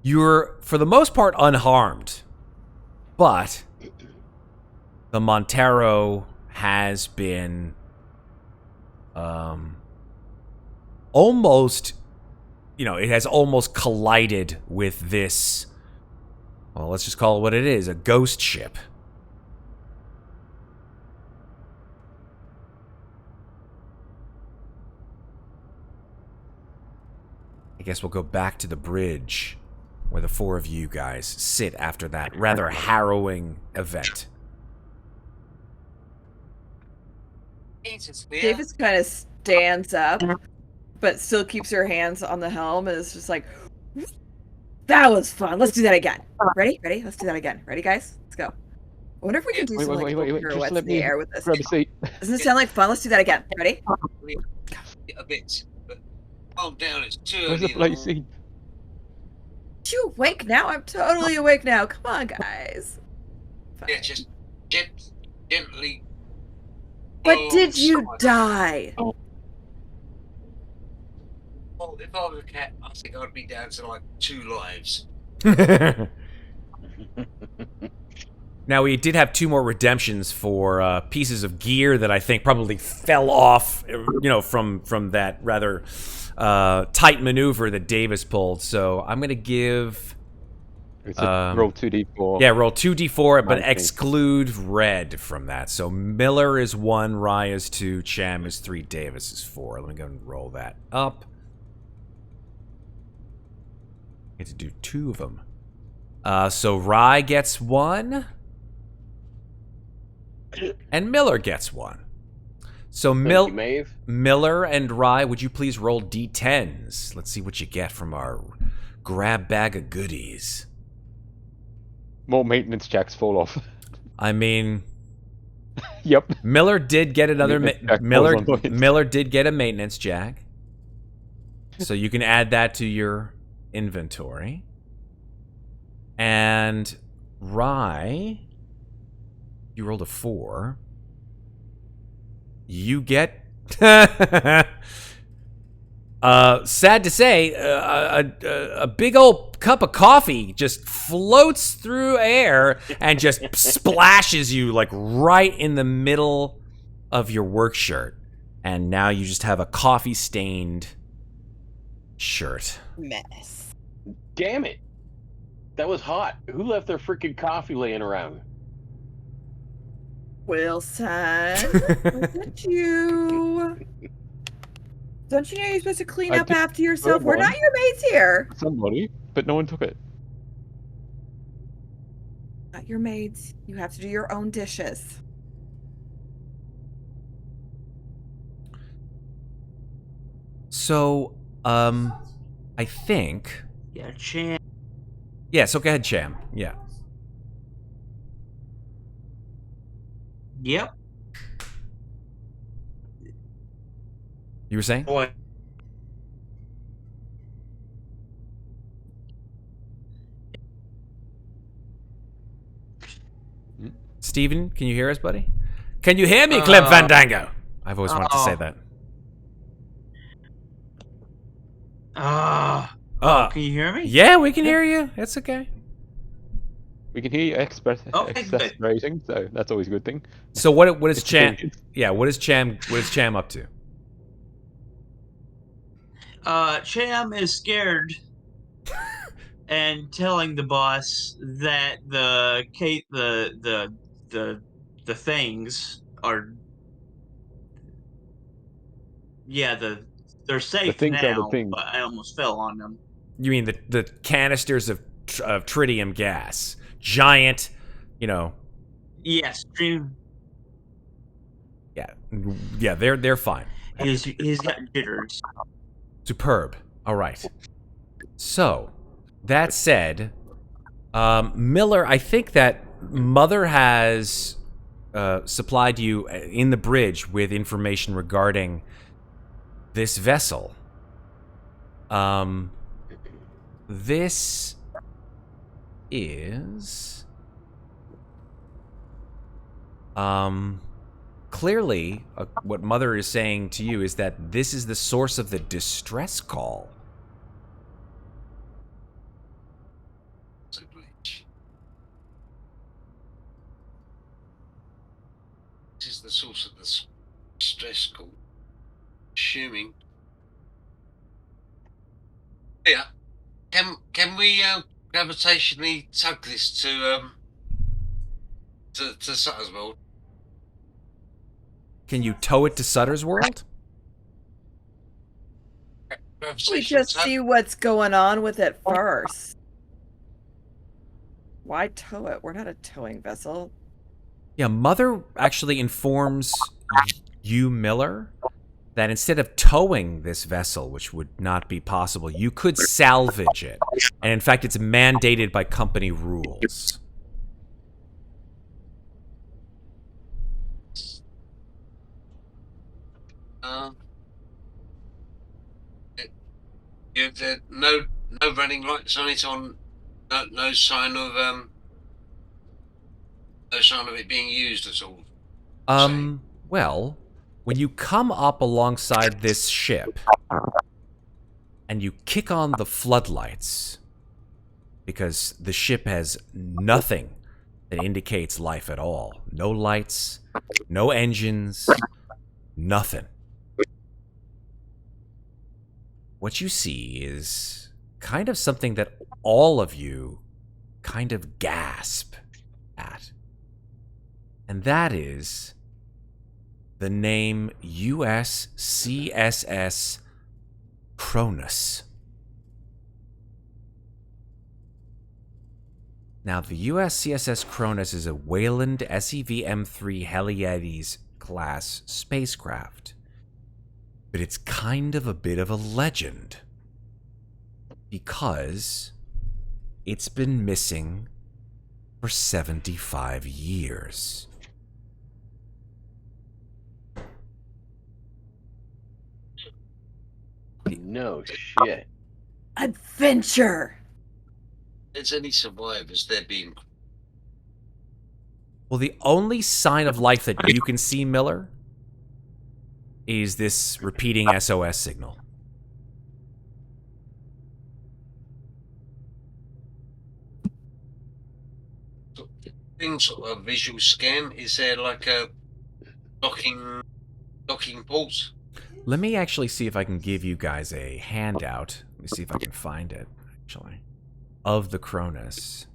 S1: You're, for the most part, unharmed. But the Montero has been almost, it has almost collided with this, well, let's just call it what it is, a ghost ship. I guess we'll go back to the bridge where the four of you guys sit after that rather harrowing event.
S2: Davis kind of stands up, but still keeps her hands on the helm and is just like, that was fun. Let's do that again. Ready? Ready? Let's do that again. Ready, guys? Let's go. I wonder if we can do
S5: Wait,
S2: some
S5: wait,
S2: like
S5: just
S2: pirouettes
S5: let
S2: in the
S5: me
S2: air with this.
S5: grab a seat.
S2: Doesn't it sound like fun? Let's do that again. Ready?
S4: A bit, but calm down. It's too
S5: Where's the
S4: early.
S5: bloody seat?
S2: You awake now? I'm totally awake now. Come on, guys.
S4: Yeah, just gently.
S2: But
S4: blow
S2: did you
S4: aside.
S2: die?
S4: Well, if I was a cat, I think I'd be down to like 2 lives.
S1: Now, we did have 2 more redemptions for pieces of gear that I think probably fell off, from that rather tight maneuver that Davis pulled. So I'm going to give...
S5: It's a roll 2d4.
S1: Yeah, roll 2d4, but
S5: Okay.
S1: exclude red from that. So Miller is 1, Rye is 2, Cham is 3, Davis is 4. Let me go and roll that up. Get to do 2 of them. So Rye gets 1. And Miller gets 1. So
S3: Thank you, Maeve.
S1: Miller and Rye, would you please roll d10s? Let's see what you get from our grab bag of goodies.
S5: More maintenance jacks fall off.
S1: I mean,
S5: Yep.
S1: Miller did get another
S5: Maintenance jack
S1: Miller
S5: falls on points.
S1: Miller did get a maintenance jack. So you can add that to your inventory. And Rye, you rolled a 4. You get sad to say, a big old cup of coffee just floats through air and just splashes you like right in the middle of your work shirt. And now you just have a coffee-stained shirt.
S2: Mess.
S3: Damn it. That was hot. Who left their freaking coffee laying around?
S2: Wilson, look at you. Don't you know you're supposed to clean
S5: I
S2: up
S5: did
S2: after yourself? We're
S5: one.
S2: not your mates here.
S5: Somebody, but no one took it.
S2: Not your maids. You have to do your own dishes.
S1: So, I think.
S6: Yeah, Cham.
S1: Yeah, so go ahead, Cham. Yeah.
S6: Yep.
S1: You were saying?
S6: Boy.
S1: Steven, can you hear us, buddy? Can you hear me, Clip Fandango? I've always wanted to say that.
S6: Can you hear me?
S1: Yeah, we can hear you. It's okay.
S5: We can hear you
S6: Okay, good.
S5: exasperating, so that's always a good thing.
S1: So what is
S5: It's
S1: Cham?
S5: convenient.
S1: Yeah, what is Cham up to?
S6: Cham is scared and telling the boss that the things are they're safe
S5: things are the
S6: now,
S5: things.
S6: but I almost fell on them.
S1: You mean the canisters of tritium gas, giant, you know?
S6: Yes, Dream.
S1: Yeah, they're fine.
S6: He's got jitters.
S1: Superb. All right. So, that said, Miller, I think that Mother has supplied you in the bridge with information regarding this vessel. This is clearly what Mother is saying to you is that this is the source of the distress call.
S4: This is the source of the stress call. Assuming. Yeah. Can we gravitationally tug this to Sutter's World?
S1: Can you tow it to Sutter's World?
S2: We just see what's going on with it first. Why tow it? We're not a towing vessel.
S1: Yeah, Mother actually informs you, Miller, that instead of towing this vessel, which would not be possible, you could salvage it. And in fact, it's mandated by company rules.
S4: There no running lights on it. No sign of it being used at all.
S1: Well, when you come up alongside this ship and you kick on the floodlights, because the ship has nothing that indicates life at all. No lights, no engines, nothing. What you see is kind of something that all of you kind of gasp at. And that is the name USCSS Cronus. Now, the USCSS Cronus is a Wayland SEV-M3 Heliades class spacecraft. But it's kind of a bit of a legend. Because it's been missing for 75 years.
S3: No shit.
S2: Adventure!
S4: There's any survivors there being.
S1: Well, the only sign of life that you can see, Miller, is this repeating SOS signal.
S4: Thing sort of a visual scan. Is there like a docking port?
S1: Let me actually see if I can give you guys a handout. Let me see if I can find it, actually, of the Cronus.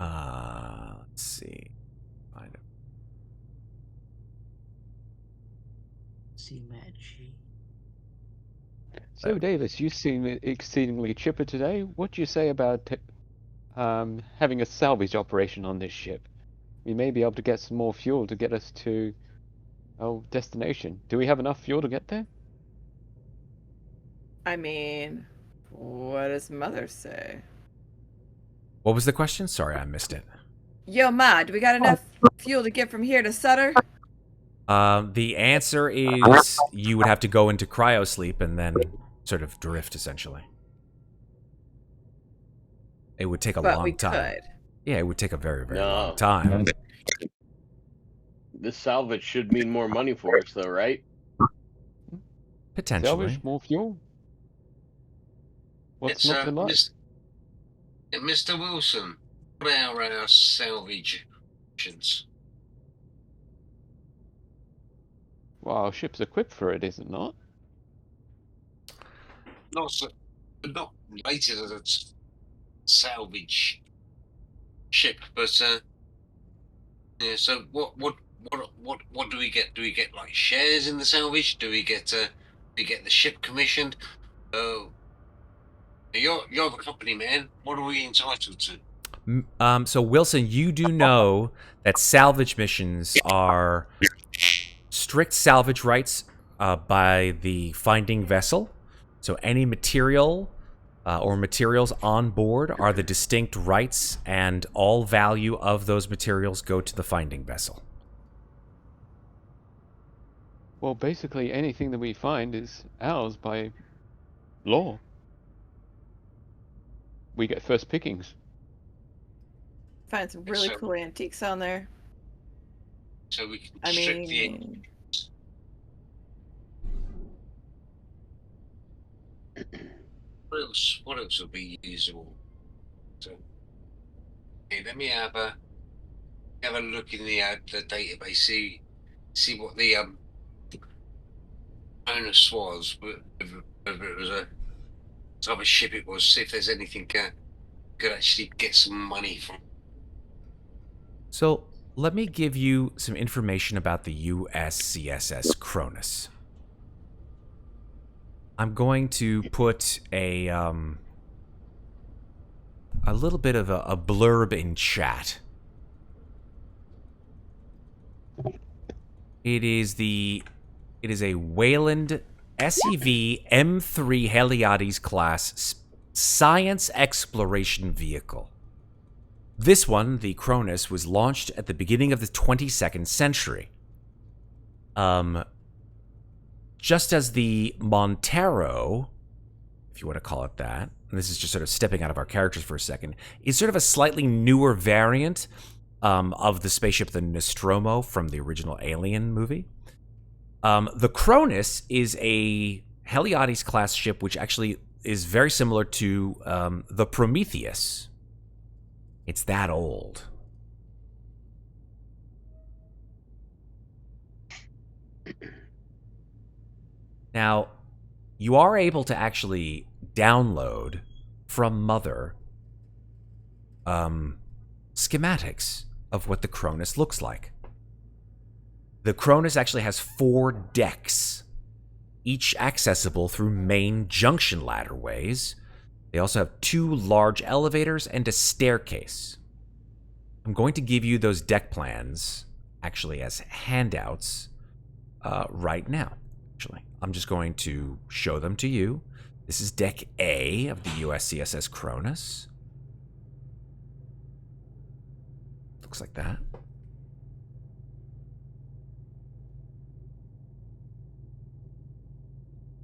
S1: Let's see. Find it.
S6: See Matt G.
S5: So, Davis, you seem exceedingly chipper today. What do you say about having a salvage operation on this ship? We may be able to get some more fuel to get us to our destination. Do we have enough fuel to get there?
S2: I mean, what does Mother say?
S1: What was the question? Sorry, I missed it.
S2: Yo, Ma, do we got enough fuel to get from here to Sutter?
S1: The answer is you would have to go into cryosleep and then sort of drift, essentially. It would take a
S2: But
S1: long
S2: we
S1: time.
S2: could.
S1: Yeah, it would take a very, very
S3: No.
S1: long time.
S3: This salvage should mean more money for us, though, right?
S1: Potentially.
S5: Salvage more fuel? What's
S4: It's
S5: not to like?
S4: Mr. Wilson. What are our salvage options?
S5: Well, our ship's equipped for it, is it not?
S4: Not rated as a salvage ship, but yeah. So what do we get? Do we get like shares in the salvage? Do we get the ship commissioned? You're the company man. What are we entitled to?
S1: So Wilson, you do know that salvage missions are strict salvage rights by the finding vessel. So any material or materials on board are the distinct rights, and all value of those materials go to the finding vessel.
S5: Well, basically anything that we find is ours by law. We get first pickings.
S2: Find some really
S4: So-
S2: cool antiques on there.
S4: So we can
S2: I
S4: strip the
S2: mean,
S4: What else would be usable? So, okay, let me have a look in the database. See what the Cronus was, whether it was a type of ship it was. See if there's anything could actually get some money from.
S1: So let me give you some information about the USCSS Cronus. I'm going to put a little bit of a blurb in chat. It is a Wayland SEV M3 Heliades class science exploration vehicle. This one, the Cronus, was launched at the beginning of the 22nd century. Just as the Montero, if you want to call it that, and this is just sort of stepping out of our characters for a second, is sort of a slightly newer variant of the spaceship, the Nostromo, from the original Alien movie. The Cronus is a Heliades class ship, which actually is very similar to the Prometheus. It's that old. Now, you are able to actually download from Mother schematics of what the Cronus looks like. The Cronus actually has 4 decks, each accessible through main junction ladderways. They also have 2 large elevators and a staircase. I'm going to give you those deck plans actually as handouts right now. Actually, I'm just going to show them to you. This is Deck A of the USCSS Cronus. Looks like that.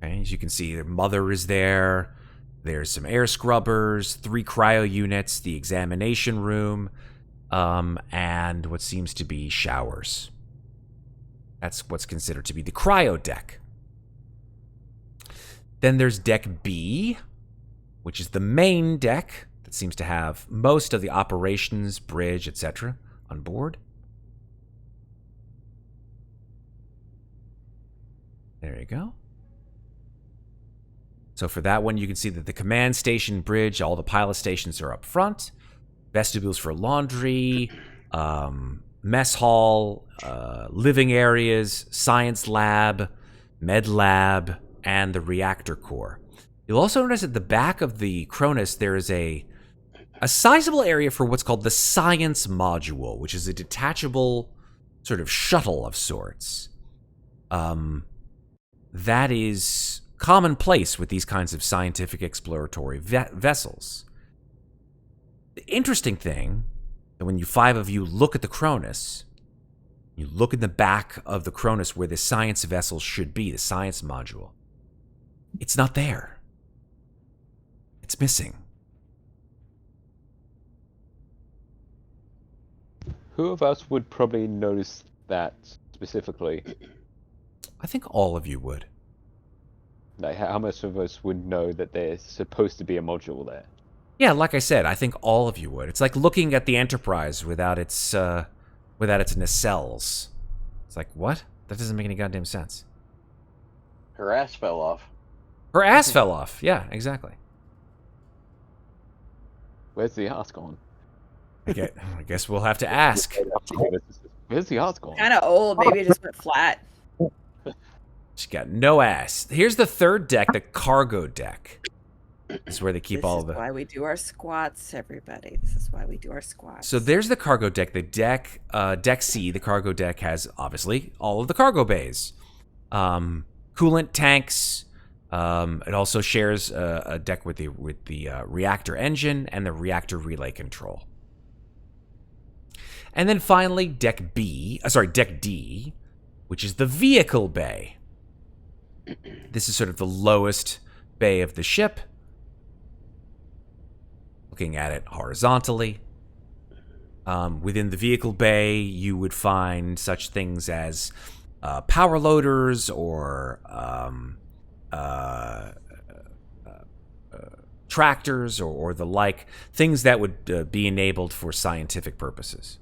S1: Okay, as you can see, their Mother is there. There's some air scrubbers, 3 cryo units, the examination room, and what seems to be showers. That's what's considered to be the cryo deck. Then there's Deck B, which is the main deck that seems to have most of the operations, bridge, etc. on board. There you go. So for that one, you can see that the command station, bridge, all the pilot stations are up front. vestibules for laundry, mess hall, living areas, science lab, med lab, and the reactor core. You'll also notice at the back of the Cronus there is a sizable area for what's called the science module, which is a detachable sort of shuttle of sorts. That is commonplace with these kinds of scientific exploratory vessels. The interesting thing, that when you 5 of you look at the Cronus, you look in the back of the Cronus where the science vessel should be, the science module. It's not there. It's missing.
S5: Who of us would probably notice that specifically?
S1: I think all of you would.
S5: Like, how much of us would know that there's supposed to be a module there?
S1: Yeah, like I said, I think all of you would. It's like looking at the Enterprise without its nacelles. It's like, what? That doesn't make any goddamn sense.
S3: Her ass fell off.
S1: Her ass fell off. Yeah, exactly.
S5: Where's the ass gone?
S1: I guess we'll have to ask.
S5: Where's the ass gone?
S2: Kind of old. Maybe it just went flat.
S1: She got no ass. Here's the third deck, the cargo deck. This is where they keep all of
S2: This
S1: the...
S2: is why we do our squats, everybody. This is why we do our squats.
S1: So there's the cargo deck. The deck, deck C, the cargo deck has obviously all of the cargo bays. Coolant tanks. It also shares a deck with the reactor engine and the reactor relay control. And then finally, deck D, which is the vehicle bay. This is sort of the lowest bay of the ship. Looking at it horizontally. Within the vehicle bay, you would find such things as power loaders or tractors or the like, things that would be enabled for scientific purposes.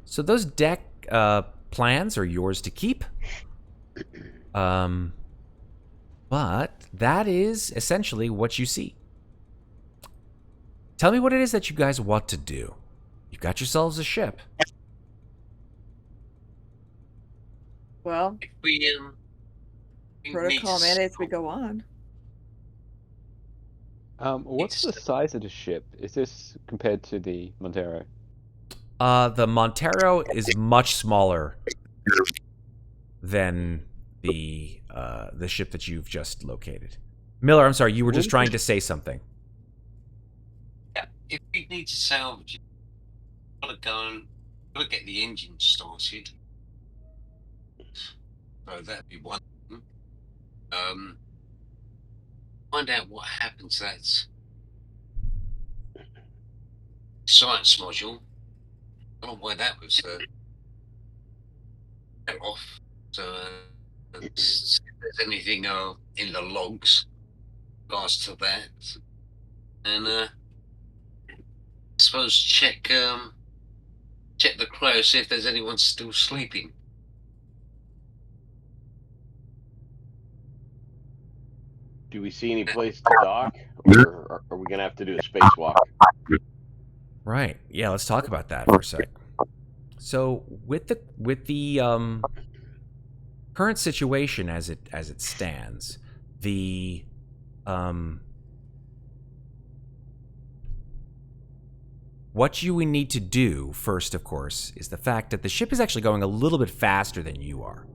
S1: So those deck plans are yours to keep. But that is essentially what you see. Tell me what it is that you guys want to do. You've got yourselves a ship.
S2: Well,
S4: If we
S2: protocol mandates we go on.
S5: What's the size of the ship? Is this compared to the Montero?
S1: The Montero is much smaller than the ship that you've just located. Miller, I'm sorry, you were just trying to say something.
S4: Yeah, if we need to salvage it, gotta get the engine started. So that'd be one. Find out what happened to that science module. I don't know why that was off. So see if there's anything in the logs regards to that, and I suppose check the crow, see if there's anyone still sleeping.
S3: Do we see any place to dock, or are we gonna have to do a spacewalk?
S1: Right. Yeah, let's talk about that for a sec. So with the current situation as it stands, the what you would need to do first, of course, is the fact that the ship is actually going a little bit faster than you are.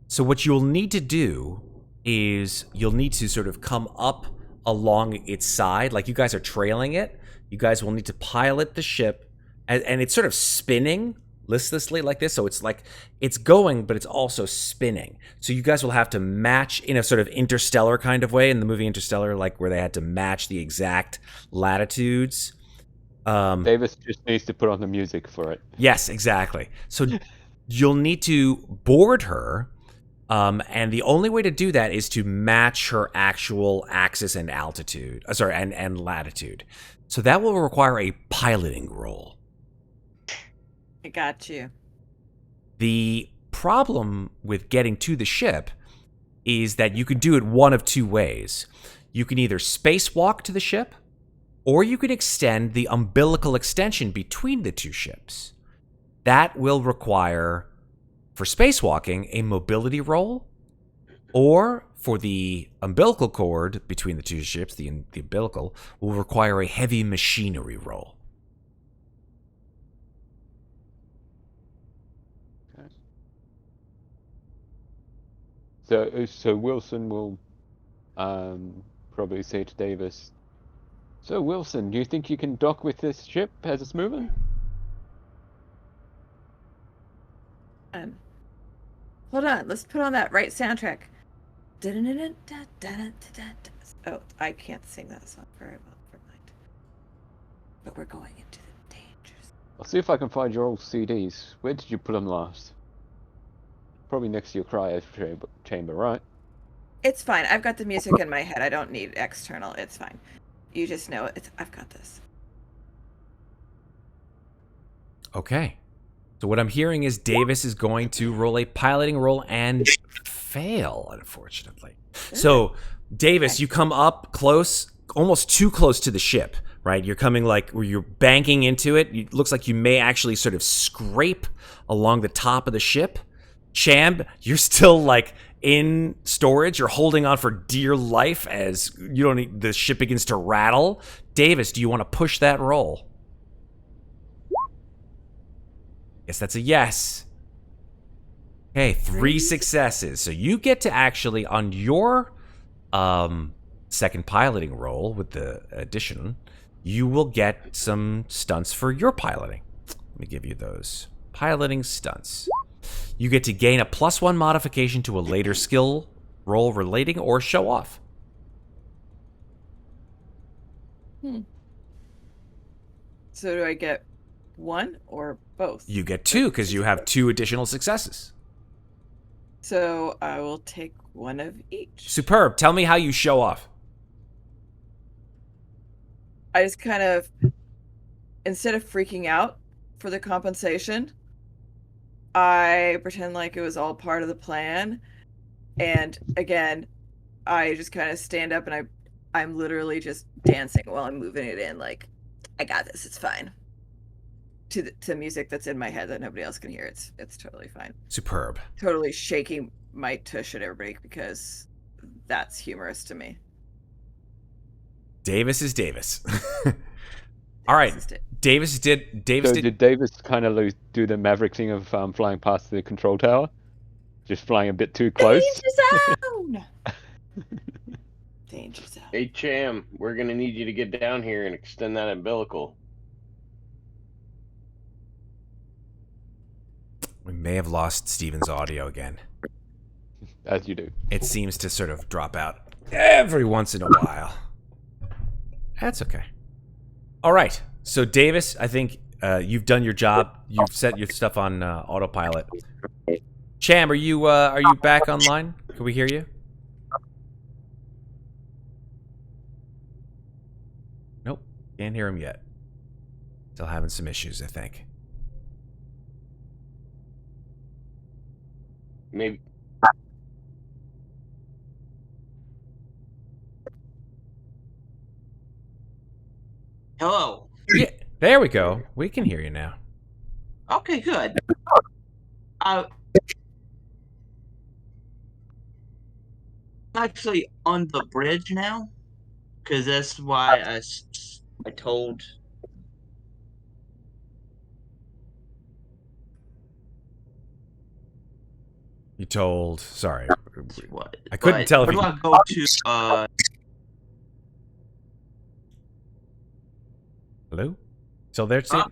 S1: So what you'll need to do is you'll need to sort of come up along its side, like you guys are trailing it. You guys will need to pilot the ship, and it's sort of spinning listlessly like this. So it's like it's going, but it's also spinning. So you guys will have to match in a sort of interstellar kind of way in the movie Interstellar, like where they had to match the exact latitudes.
S5: Davis just needs to put on the music for it.
S1: Yes, exactly. So you'll need to board her. And the only way to do that is to match her actual axis and altitude, and latitude. So that will require a piloting roll.
S2: I got you.
S1: The problem with getting to the ship is that you can do it one of two ways. You can either spacewalk to the ship, or you can extend the umbilical extension between the two ships. That will require, for spacewalking, a mobility roll, or for the umbilical cord between the two ships, the umbilical, will require a heavy machinery roll.
S5: So Wilson will probably say to Davis, "So Wilson, do you think you can dock with this ship as it's moving?"
S2: Hold on, let's put on that right soundtrack. Oh, I can't sing that song very well. Never mind. But we're going into the dangers.
S5: I'll see if I can find your old CDs. Where did you put them last? Probably next to your cryo chamber, right?
S2: It's fine. I've got the music in my head. I don't need external. It's fine. You just know it. I've got this.
S1: Okay. So what I'm hearing is Davis is going to roll a piloting roll and fail, unfortunately. So, Davis, you come up close, almost too close to the ship, right? You're coming like where you're banking into it. It looks like you may actually sort of scrape along the top of the ship. Cham, you're still like in storage. You're holding on for dear life as the ship begins to rattle. Davis, do you want to push that roll? Yes, that's a yes. Okay, 3 successes. So you get to actually, on your second piloting roll with the addition, you will get some stunts for your piloting. Let me give you those. Piloting stunts. You get to gain a +1 modification to a later skill roll relating or show off.
S2: So do I get one or both?
S1: You get 2 because you have 2 additional successes.
S2: So I will take one of each.
S1: Superb. Tell me how you show off.
S2: I just kind of, instead of freaking out for the compensation, I pretend like it was all part of the plan. And again, I just kind of stand up and I'm literally just dancing while I'm moving it in. Like, I got this. It's fine. To music that's in my head that nobody else can hear. It's totally fine.
S1: Superb.
S2: Totally shaking my tush at everybody because that's humorous to me.
S1: Davis is Davis. All right. Davis did.
S5: Did Davis kind of do the Maverick thing of flying past the control tower? Just flying a bit too close?
S2: Danger zone! Danger zone.
S3: Hey, Cham, we're going to need you to get down here and extend that umbilical.
S1: We may have lost Steven's audio again.
S5: As you do.
S1: It seems to sort of drop out every once in a while. That's okay. All right. So, Davis, I think you've done your job. You've set your stuff on autopilot. Cham, are you back online? Can we hear you? Nope. Can't hear him yet. Still having some issues, I think.
S3: Maybe.
S6: Hello.
S1: Yeah, there we go. We can hear you now.
S6: Okay, good. I'm actually on the bridge now, because that's why I told.
S1: You told. Sorry.
S6: What?
S1: I couldn't tell if
S6: where
S1: you.
S6: do I go to?
S1: Hello? Still there, Steve?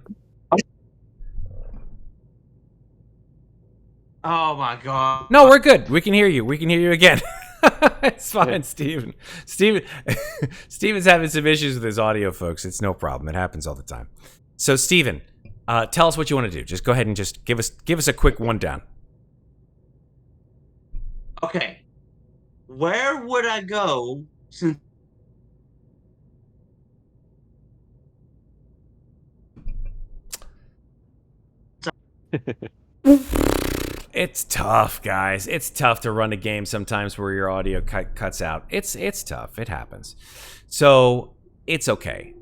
S6: Oh my god.
S1: No, we're good. We can hear you. We can hear you again. It's fine, Steven. Steven's having some issues with his audio, folks. It's no problem. It happens all the time. So, Steven, tell us what you want to do. Just go ahead and just give us a quick rundown.
S6: Okay. Where would I go since
S1: It's tough, guys. It's tough to run a game sometimes where your audio cuts out. It's tough. It happens. So it's okay.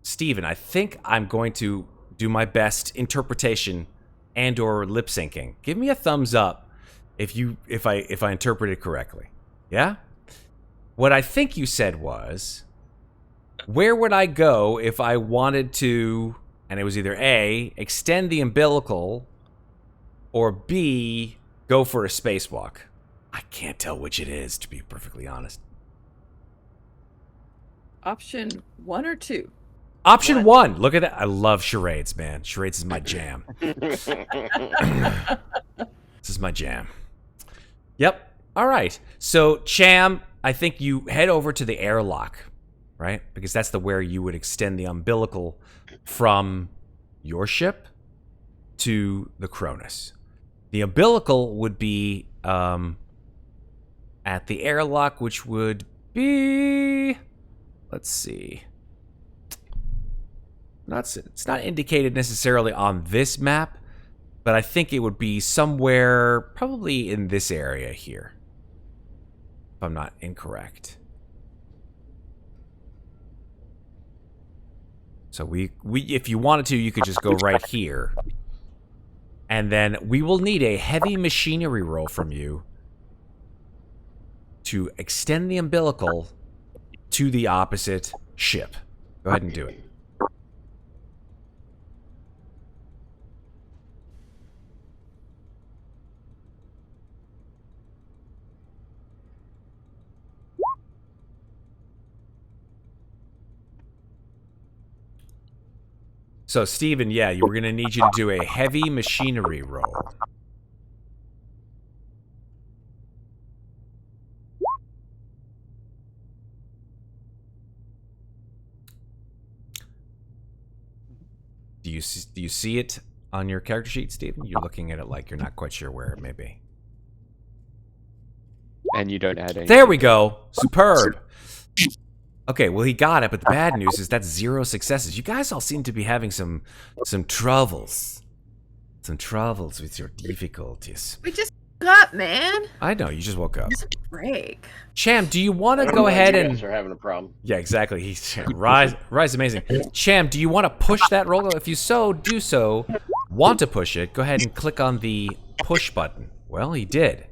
S1: Steven, I think I'm going to do my best interpretation and or lip syncing. Give me a thumbs up if I interpret it correctly. Yeah? What I think you said was, where would I go if I wanted to, and it was either A, extend the umbilical, or B, go for a spacewalk. I can't tell which it is, to be perfectly honest.
S2: Option 1 or 2?
S1: Option 1. Look at that. I love charades, man. Charades is my jam. This is my jam. Yep. All right. So, Cham, I think you head over to the airlock, right? Because that's where you would extend the umbilical from your ship to the Cronus. The umbilical would be at the airlock, which would be... Let's see. It's not indicated necessarily on this map, but I think it would be somewhere probably in this area here, if I'm not incorrect. So we if you wanted to, you could just go right here. And then we will need a heavy machinery roll from you to extend the umbilical to the opposite ship. Go ahead and do it. So, Steven, yeah, we're going to need you to do a heavy machinery roll. Do you see it on your character sheet, Steven? You're looking at it like you're not quite sure where it may be.
S5: And you don't add any.
S1: There we go. Superb. Okay, well, he got it, but the bad news is that's 0 successes. You guys all seem to be having some troubles. Some troubles with your difficulties.
S2: We just got, man.
S1: I know, you just woke up.
S2: Just a break.
S1: Cham, do you want to go ahead
S3: You
S1: and...
S3: guys are having a problem.
S1: Yeah, exactly. Rise amazing. Cham, do you want to push that roll? If you do so, want to push it, go ahead and click on the push button. Well, he did.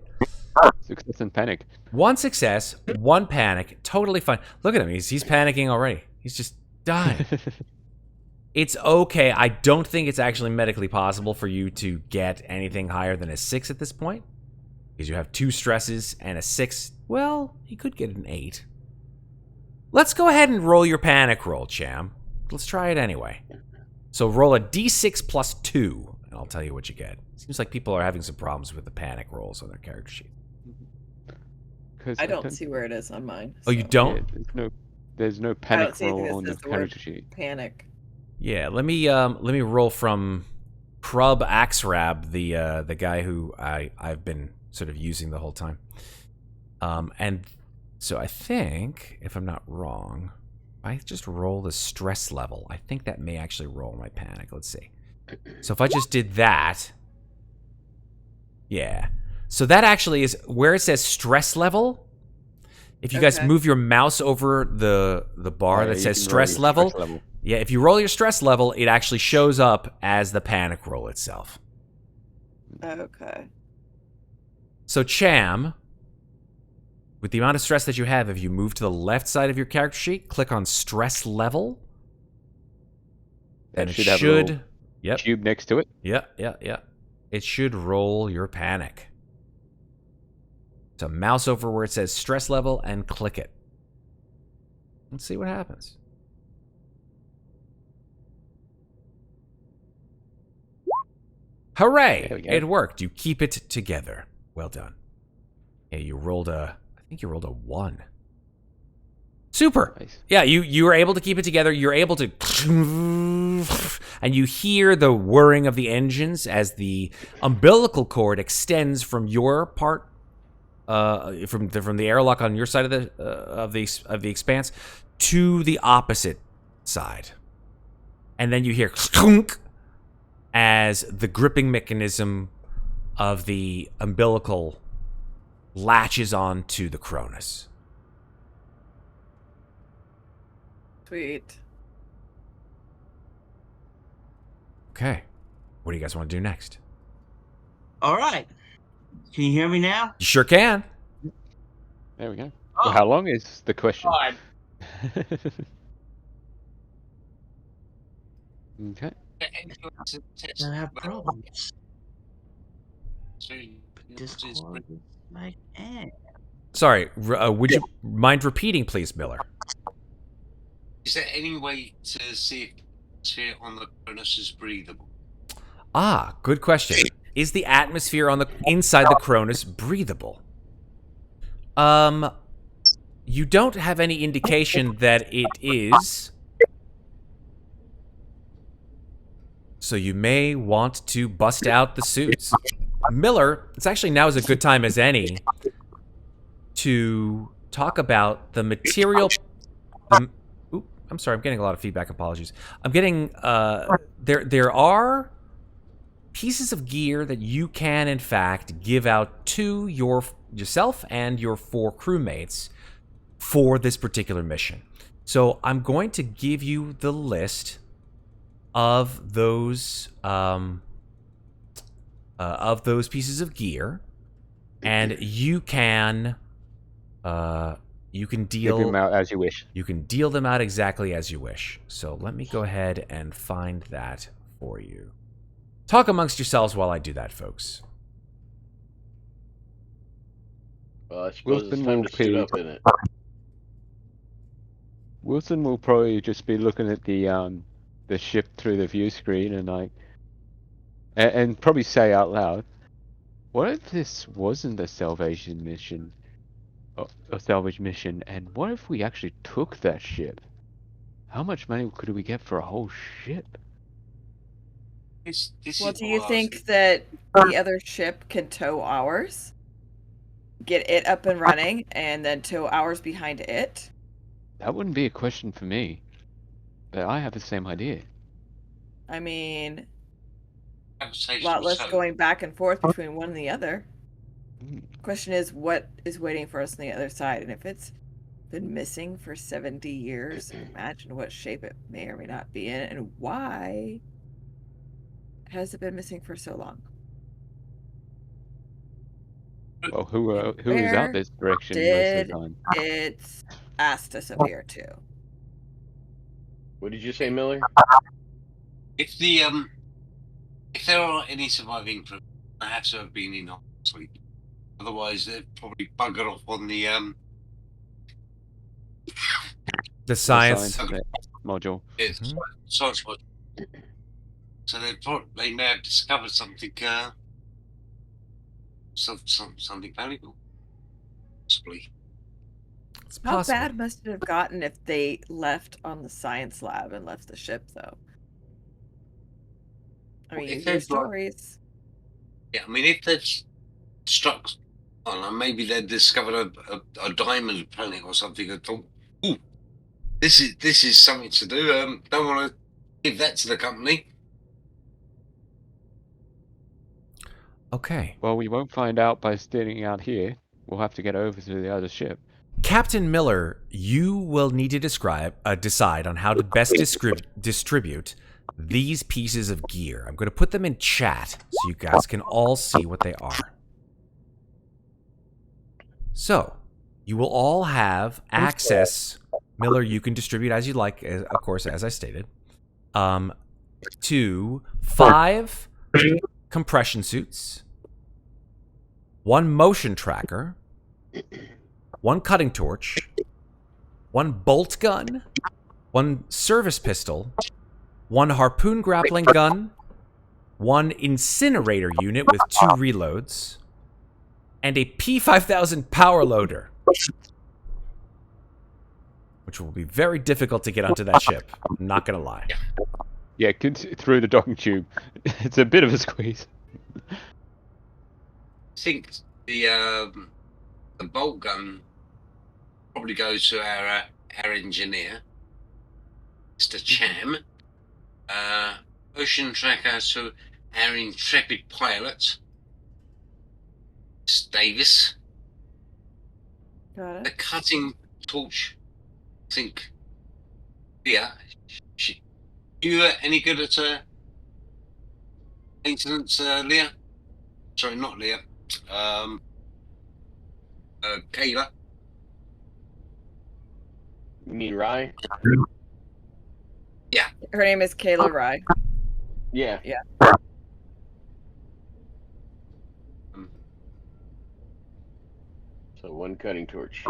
S5: Success and panic.
S1: 1 success, 1 panic, totally fine. Look at him, he's panicking already. He's just dying. It's okay. I don't think it's actually medically possible for you to get anything higher than a 6 at this point. Because you have 2 stresses and a 6. Well, he could get an 8. Let's go ahead and roll your panic roll, Cham. Let's try it anyway. So roll a d6 plus 2, and I'll tell you what you get. Seems like people are having some problems with the panic rolls on their character sheet.
S2: I don't see where it is on mine.
S1: Oh, you
S2: so-
S1: don't?
S5: Yeah, there's no
S2: I don't
S5: panic
S2: see anything
S5: roll
S2: that
S5: on the
S2: says the word
S5: character sheet.
S2: Panic.
S1: Yeah, let me roll from Krub Axrab, the guy who I've been sort of using the whole time. And so I think, if I'm not wrong, if I just roll the stress level, I think that may actually roll my panic. Let's see. So if I just did that, yeah. So that actually is where it says stress level. If you guys
S2: Okay.
S1: move your mouse over the bar
S5: Yeah,
S1: that
S5: you
S1: says
S5: can roll
S1: stress
S5: your
S1: level,
S5: stress level.
S1: yeah, if you roll your stress level, it actually shows up as the panic roll itself.
S2: Okay.
S1: So Cham, with the amount of stress that you have, if you move to the left side of your character sheet, click on stress level, and it
S5: should have a little
S1: should, yep,
S5: Cube next to it.
S1: yeah, it should roll your panic. So mouse over where it says stress level and click it. Let's see what happens. Hooray!
S5: There we go.
S1: It worked. You keep it together. Well done. Yeah, you rolled I think you rolled a 1. Super.
S5: Nice.
S1: Yeah, you were able to keep it together. You're able to, and you hear the whirring of the engines as the umbilical cord extends from your part, from the airlock on your side of the expanse to the opposite side, and then you hear clunk as the gripping mechanism of the umbilical latches onto the Cronus.
S2: Sweet.
S1: Okay. What do you guys want to do next?
S6: All right. Can you hear me now?
S1: You sure can.
S5: There we go.
S6: Oh,
S5: Well, how long is the question?
S6: God.
S5: Okay.
S6: I have problems. Discord is my end.
S1: Sorry, would you mind repeating, please, Miller?
S4: Is there any way to see if the atmosphere on the Cronus is breathable?
S1: Ah, good question. Is the atmosphere on the inside the Cronus breathable? You don't have any indication that it is. So you may want to bust out the suits. Miller, it's actually now is a good time as any to talk about the material. I'm sorry, I'm getting a lot of feedback. Apologies. I'm getting there are pieces of gear that you can in fact give out to yourself and your 4 crewmates for this particular mission. So I'm going to give you the list of those pieces of gear, and you can
S5: Give
S1: deal
S5: them out as you wish.
S1: You can deal them out exactly as you wish. So let me go ahead and find that for you. Talk amongst yourselves while I do that, folks.
S3: Well, I suppose
S5: Wilson
S3: it's time
S5: will
S3: to suit
S5: be-
S3: up in it.
S5: Wilson will probably just be looking at the ship through the view screen and probably say out loud, "What if this wasn't a salvation mission, a salvage mission, and what if we actually took that ship? How much money could we get for a whole ship?"
S4: This
S2: Well,
S4: is
S2: do
S4: what
S2: you
S4: I was
S2: think
S4: thinking.
S2: that the other ship can tow ours? Get it up and running and then tow ours behind it?
S5: That wouldn't be a question for me, but I have the same idea.
S2: I mean, a
S4: Conversation
S2: lot
S4: was
S2: less
S4: so.
S2: going back and forth between one and the other.
S5: Hmm.
S2: Question is, what is waiting for us on the other side? And if it's been missing for 70 years, imagine what shape it may or may not be in, and why has it been missing for so long?
S5: Well, who
S2: And
S5: is out
S2: where
S5: this direction most of
S2: did
S5: the time?
S2: it ask to appear to?
S3: What did you say, Miller?
S4: If there are any surviving crew, they have to have been in sleep. Otherwise, they'd probably bugger off on the
S1: The
S5: The
S1: science.
S5: module.
S1: Mhm.
S4: science module. So they may have discovered something, something valuable, possibly.
S1: It's
S2: How
S1: possible.
S2: bad must it have gotten if they left on the science lab and left the ship, though? I mean, you
S4: If
S2: hear
S4: they've got-
S2: stories.
S4: Yeah, I mean, if they've struck, I don't know, maybe they'd discovered a diamond planet or something and thought, "Ooh, this is something to do. Don't want to give that to the company."
S1: Okay.
S5: Well, we won't find out by standing out here. We'll have to get over to the other ship.
S1: Captain Miller, you will need to decide on how to best distribute these pieces of gear. I'm going to put them in chat so you guys can all see what they are. So, you will all have access. Miller, you can distribute as you like, of course, as I stated, to 5 compression suits, 1 motion tracker, 1 cutting torch, 1 bolt gun, 1 service pistol, 1 harpoon grappling gun, 1 incinerator unit with 2 reloads, and a P5000 power loader, which will be very difficult to get onto that ship. I'm not gonna lie.
S5: Yeah, through the docking tube. It's a bit of a squeeze.
S4: I think the bolt gun probably goes to our engineer, Mr. Cham. Ocean tracker to our intrepid pilot, Davis.
S2: Got
S4: The
S2: it.
S4: cutting torch. I think. Yeah. You any good at maintenance, Leah? Sorry, not Leah. Um, Kayla.
S3: You need rye?
S4: Yeah.
S2: Her name is Kayla Rye.
S3: Yeah.
S2: Yeah.
S3: So one cutting torch.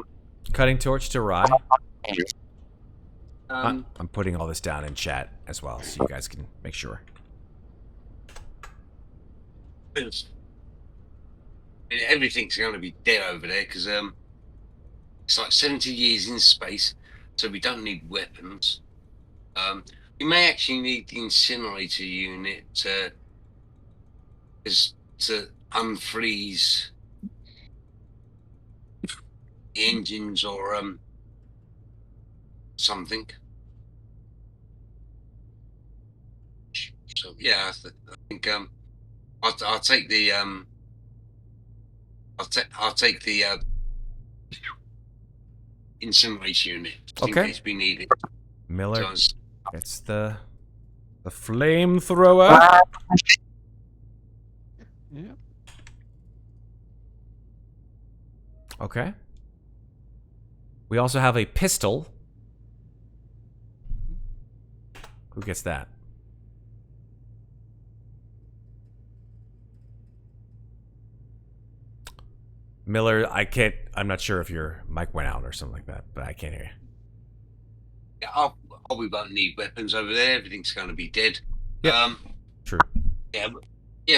S1: Cutting torch to Rye.
S4: Um,
S1: I'm putting all this down in chat as well, so you guys can make sure.
S4: everything's going to be dead over there because it's like 70 years in space, so we don't need weapons. We may actually need the incinerator unit to unfreeze the engines or something. So yeah, I think I'll take the I'll take the incinerator unit just in
S1: Okay.
S4: case we need it.
S1: Miller
S4: So
S1: gets the flamethrower.
S5: Yeah.
S1: Okay. We also have a pistol. Who gets that? Miller, I'm not sure if your mic went out or something like that, but I can't hear you.
S4: yeah, we won't need weapons over there. Everything's going to be dead.
S1: Yep. True.
S4: Yeah,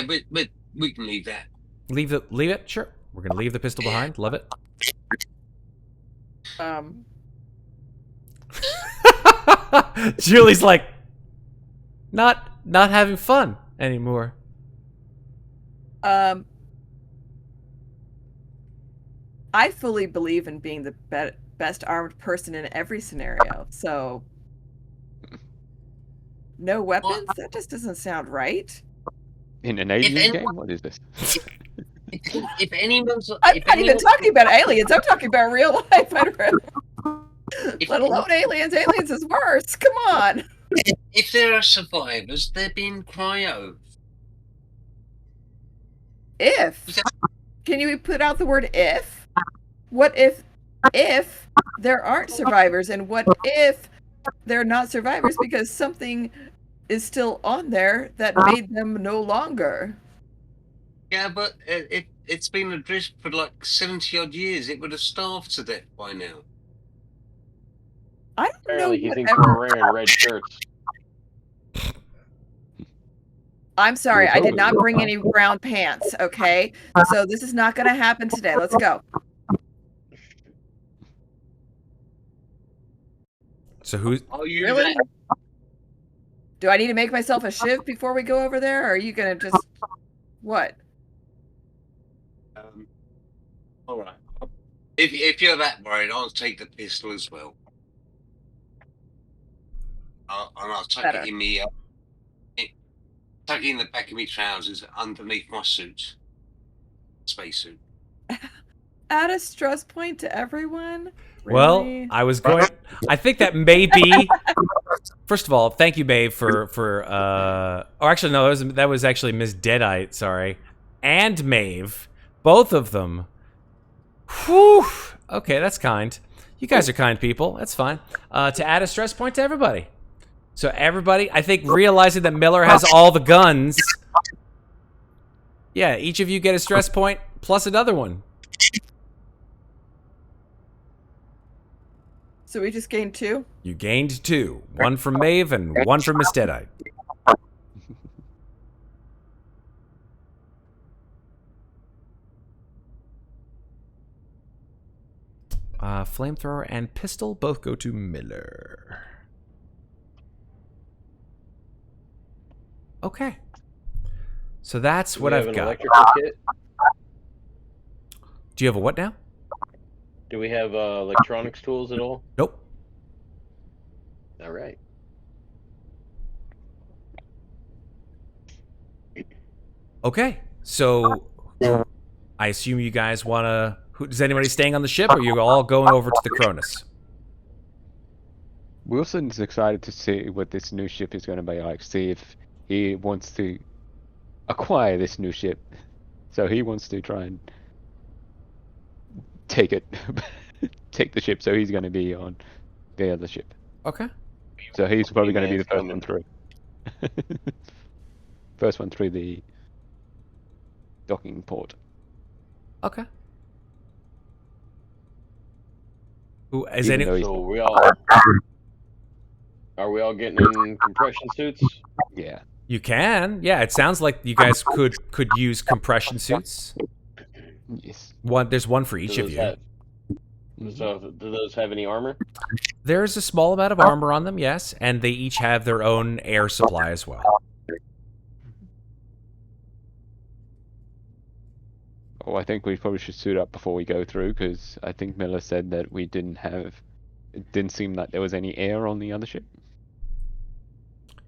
S4: but we can leave that.
S1: Leave it? Sure. We're gonna leave the pistol behind. Love it. Julie's like not having fun anymore.
S2: I fully believe in being the best armed person in every scenario. So, no weapons? That just doesn't sound right.
S5: In an alien game? What is this?
S4: If anyone's,
S2: I'm not even talking about aliens. I'm talking about real life. Let alone aliens. Aliens is worse. Come on.
S4: If there are survivors, they're being cryo.
S2: If. Can you put out the word if? What if there aren't survivors? And what if they're not survivors because something is still on there that made them no longer?
S4: Yeah, but it's been adrift for like 70 odd years. It would have starved to death by now.
S2: I don't
S3: Apparently,
S2: know
S3: he thinks we're wearing red shirts.
S2: I'm sorry,
S5: was
S2: I did
S5: hoping.
S2: not bring any brown pants, okay? So this is not going to happen today. Let's go.
S1: So who's
S4: Are you
S2: Really? Do I need to make myself a shiv before we go over there? Or are you going to just... What?
S4: All right. If you're that worried, I'll take the pistol as well. And I'll tuck
S2: Better.
S4: it in me. Tuck it in the back of my trousers underneath my suit. Spacesuit.
S2: Add a stress point to everyone?
S1: Well,
S2: Really?
S1: I think that may be. First of all, thank you, Babe, for or actually no, that was actually Miss Deadite, sorry. And Maeve. Both of them. Whew. Okay, that's kind. You guys are kind people. That's fine. To add a stress point to everybody. So everybody, I think realizing that Miller has all the guns. Yeah, each of you get a stress point plus another one.
S2: So we just gained 2?
S1: You gained 2. 1 from Maeve and 1 from Miss Deadite. Flamethrower and pistol both go to Miller. Okay. So that's what I've got.
S3: Electrical kit?
S1: Do you have a what now?
S3: Do we have electronics tools at all?
S1: Nope.
S3: All right.
S1: Okay. So I assume you guys want to... Is anybody staying on the ship, or are you all going over to the Cronus?
S5: Wilson's excited to see what this new ship is going to be like, see if he wants to acquire this new ship. So he wants to try and take it, take the ship, so he's going to be on the other ship.
S1: Okay.
S5: So he's probably going to be the first
S3: Coming.
S5: one through. First one through the docking port.
S1: Okay. Who is
S5: Even
S1: any?
S5: though he's
S3: So are we all getting in compression suits?
S5: yeah.
S1: You can. Yeah, it sounds like you guys could use compression suits.
S5: Yes.
S1: There's one for each
S3: Do
S1: of
S3: those
S1: you.
S3: have- So do those have any armor?
S1: There's a small amount of armor on them, yes, and they each have their own air supply as well.
S5: Oh, I think we probably should suit up before we go through, because I think Miller said that we didn't have. It didn't seem like there was any air on the other ship.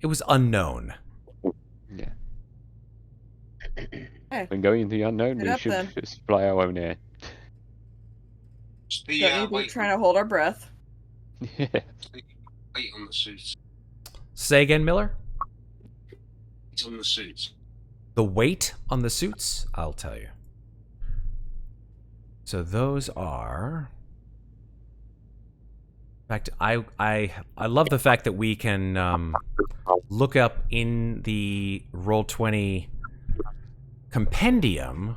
S1: It was unknown.
S5: Yeah.
S2: Hey,
S5: When going into the unknown,
S2: Suit
S5: we
S2: up,
S5: should
S2: then.
S5: supply our own air.
S4: Just be
S2: don't need to be
S4: wait,
S2: trying to hold our breath.
S5: Yeah.
S4: wait on the suits.
S1: Say again, Miller?
S4: Wait on the suits.
S1: The weight on the suits? I'll tell you. So those are... In fact, I love the fact that we can look up in the Roll20 compendium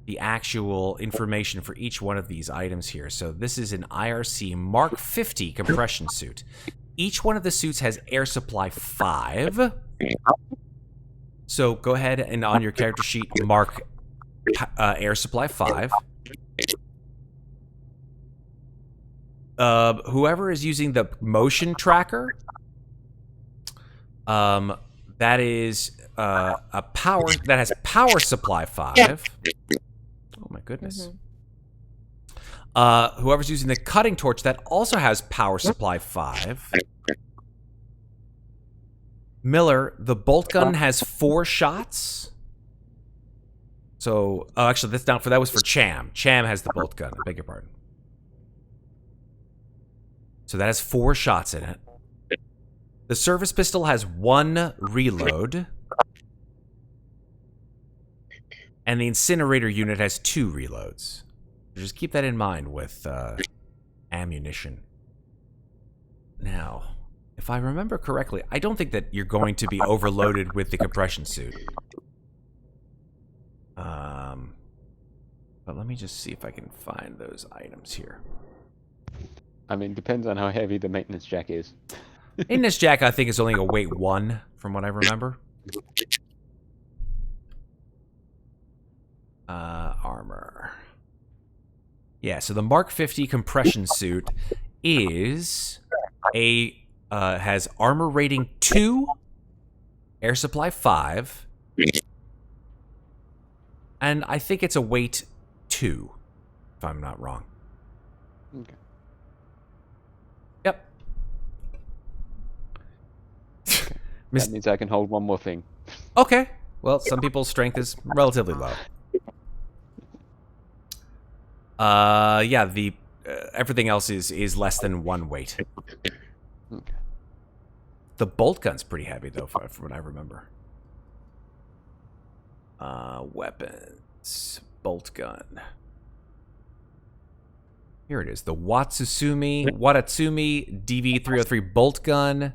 S1: the actual information for each one of these items here. So this is an IRC Mark 50 compression suit. Each one of the suits has air supply 5. So go ahead and on your character sheet mark air supply 5. Whoever is using the motion tracker, that is a power that has power supply 5. Oh my goodness. Whoever's using the cutting torch, that also has power supply 5. Miller, the bolt gun has 4 shots. So, actually, that's not for that was for Cham. Cham has the bolt gun. I beg your pardon. So that has 4 shots in it. The service pistol has 1 reload. And the incinerator unit has 2 reloads. So just keep that in mind with ammunition. Now, if I remember correctly, I don't think that you're going to be overloaded with the compression suit. But let me just see if I can find those items here.
S5: I mean, depends on how heavy the maintenance jack is.
S1: Maintenance jack, I think, is only a weight 1, from what I remember. Armor. Yeah, so the Mark 50 compression suit is has armor rating 2, air supply 5, and I think it's a weight 2, if I'm not wrong.
S5: Okay.
S1: Yep.
S5: That means I can hold one more thing.
S1: Okay. Well, some people's strength is relatively low. Yeah, the everything else is less than 1 weight.
S5: Okay.
S1: The bolt gun's pretty heavy, though, from what I remember. Weapons. Bolt gun. Here it is. The Watatsumi DV303 bolt gun.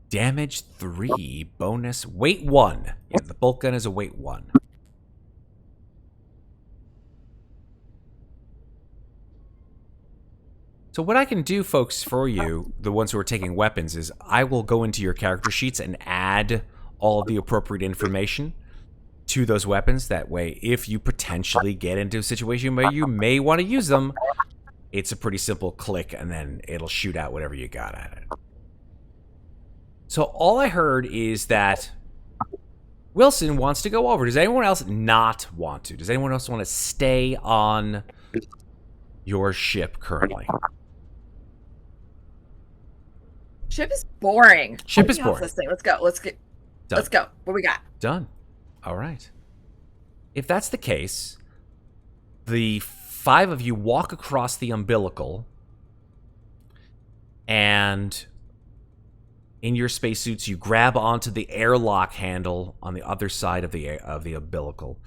S1: Damage 3, bonus, weight 1. Yeah, the bolt gun is a weight 1. So what I can do, folks, for you, the ones who are taking weapons, is I will go into your character sheets and add all of the appropriate information to those weapons. That way, if you potentially get into a situation where you may want to use them, it's a pretty simple click, and then it'll shoot out whatever you got at it. So all I heard is that Wilson wants to go over. Does anyone else not want to? Does anyone else want to stay on your ship currently?
S2: Ship is boring.
S1: Ship
S2: Get
S1: is
S2: me off
S1: boring.
S2: This thing. Let's go. Let's
S1: Done.
S2: go. What we got?
S1: Done. All right. If that's the case, the 5 of you walk across the umbilical, and in your spacesuits, you grab onto the airlock handle on the other side of the umbilical,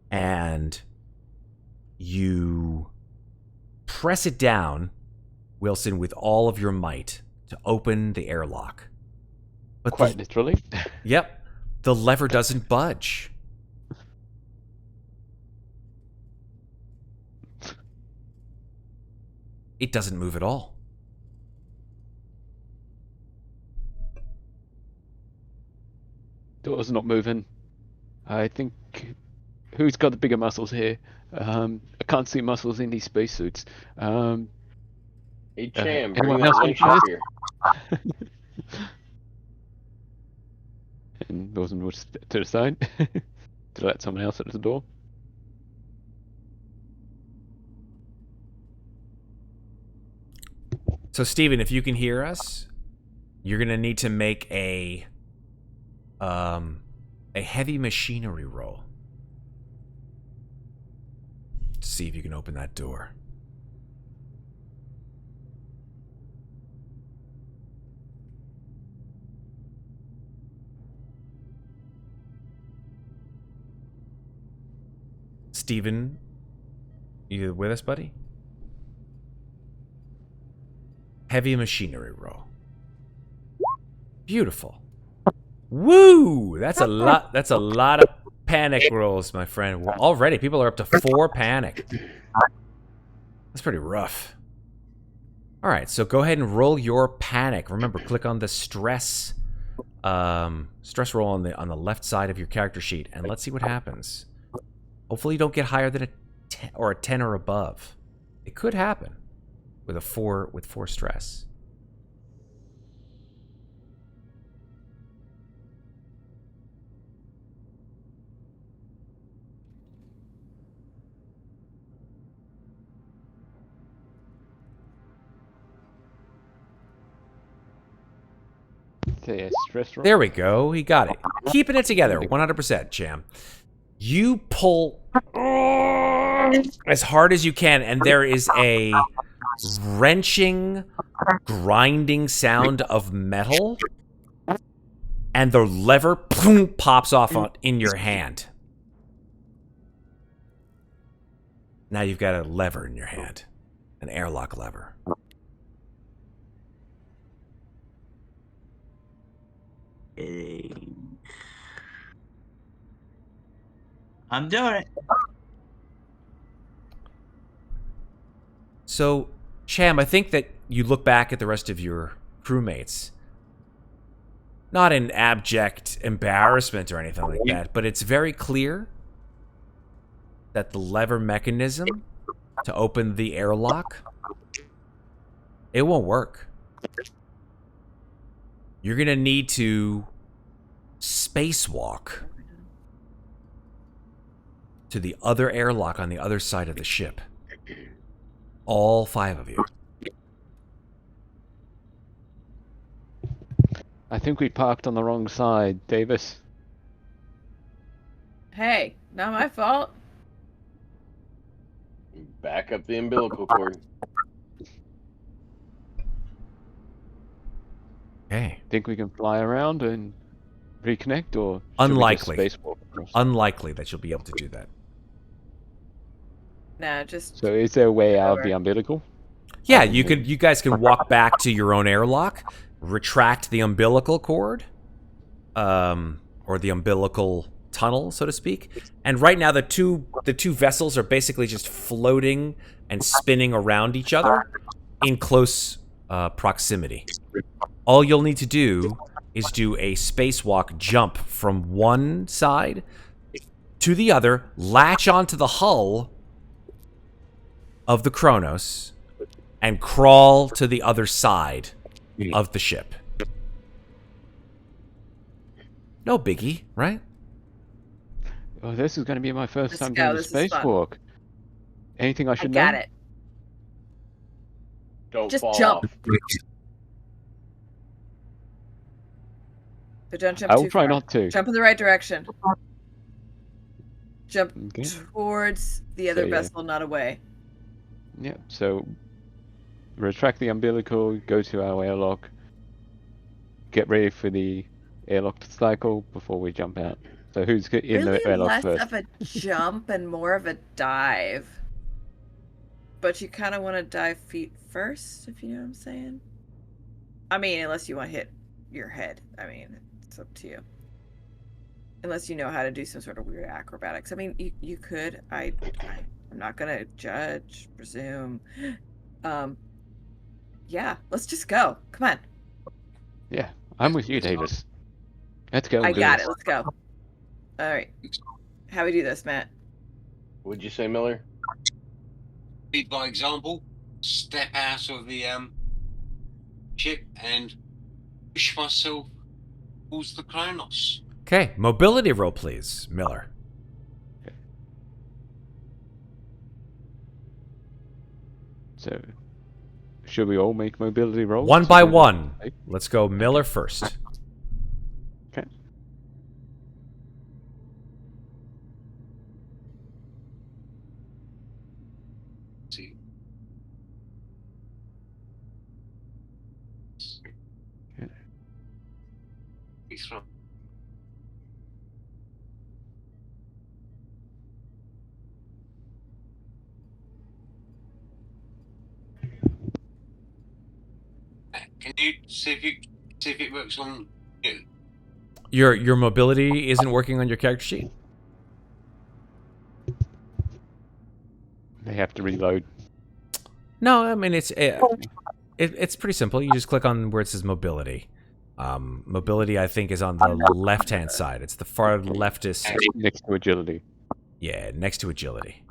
S1: and you press it down, Wilson, with all of your might to open the airlock. But
S5: Quite literally.
S1: Yep, the lever doesn't budge. It doesn't move at all.
S5: Door's not moving. I think who's got the bigger muscles here? I can't see muscles in these spacesuits.
S3: Hey, Cham, bring
S5: anyone
S3: that
S5: else
S3: winch
S5: want
S3: up
S5: to
S3: here.
S5: And Wilson would step to the side to let someone else at the door.
S1: So, Steven, if you can hear us, you're gonna need to make a heavy machinery roll to see if you can open that door. Steven, you with us, buddy? Heavy machinery roll. Beautiful. Woo! That's a lot. That's a lot of panic rolls, my friend. Well, already, people are up to 4 panic. That's pretty rough. All right, so go ahead and roll your panic. Remember, click on the stress roll on the left side of your character sheet, and let's see what happens. Hopefully, you don't get higher than a 10 or a 10 or above. It could happen with 4 stress.
S5: Say a stress roll.
S1: There we go. He got it. Keeping it together, 100%, Cham. You pull as hard as you can, and there is a wrenching, grinding sound of metal, and the lever pops off in your hand. Now you've got a lever in your hand, an airlock lever.
S6: I'm doing it.
S1: So, Cham, I think that you look back at the rest of your crewmates, not in abject embarrassment or anything like that, but it's very clear that the lever mechanism to open the airlock, it won't work. You're going to need to spacewalk to the other airlock on the other side of the ship. All 5 of you.
S5: I think we parked on the wrong side, Davis.
S2: Hey, not my fault.
S3: Back up the umbilical cord.
S1: Okay.
S5: Think we can fly around and reconnect, or should
S1: Unlikely.
S5: we just spacewalk across?
S1: Unlikely that you'll be able to do that.
S2: Nah, just
S5: So is there a way out of
S2: Over.
S5: the umbilical?
S1: Yeah, you guys can walk back to your own airlock, retract the umbilical cord, or the umbilical tunnel, so to speak. And right now, the two vessels are basically just floating and spinning around each other in close proximity. All you'll need to do is do a spacewalk jump from one side to the other, latch onto the hull of the Cronus, and crawl to the other side of the ship. No biggie, right?
S5: Oh, this is going to be my first
S2: Let's
S5: time
S2: go,
S5: doing a
S2: this is fun.
S5: spacewalk. Anything I
S2: I
S5: should
S2: got
S5: know?
S2: it.
S3: Don't
S2: Just
S3: fall
S2: jump.
S3: off.
S2: But don't jump
S5: I will
S2: too
S5: try
S2: far.
S5: not to.
S2: Jump in the right direction. Jump
S5: Okay.
S2: towards the other
S5: So, yeah.
S2: vessel, not away.
S5: Yeah, so retract the umbilical, go to our airlock, get ready for the airlock cycle before we jump out. So who's in the
S2: Really
S5: airlock
S2: less
S5: first?
S2: of a jump and more of a dive. But you kind of want to dive feet first, if you know what I'm saying. I mean, unless you want to hit your head. I mean, it's up to you. Unless you know how to do some sort of weird acrobatics. I mean, you could. I'm not gonna judge, presume. Yeah, let's just go. Come on.
S5: Yeah, I'm with you, Davis. Let's go
S2: I
S5: and do
S2: got
S5: this.
S2: it. Let's go. All right. How we do this, Matt?
S3: Would you say, Miller?
S4: Lead by example. Step out of the ship and push myself towards the Cronus.
S1: Okay, mobility roll, please, Miller.
S5: So, should we all make mobility rolls?
S1: One
S5: to
S1: by
S5: do this?
S1: one. Let's go Miller first.
S5: Okay.
S4: See.
S5: Okay.
S4: Can you see if it works on you?
S1: Your mobility isn't working on your character sheet?
S5: They have to reload.
S1: No, I mean it's pretty simple. You just click on where it says mobility. Mobility, I think, is on the left-hand side. It's the far leftist.
S5: Next to agility.
S1: Yeah, next to agility.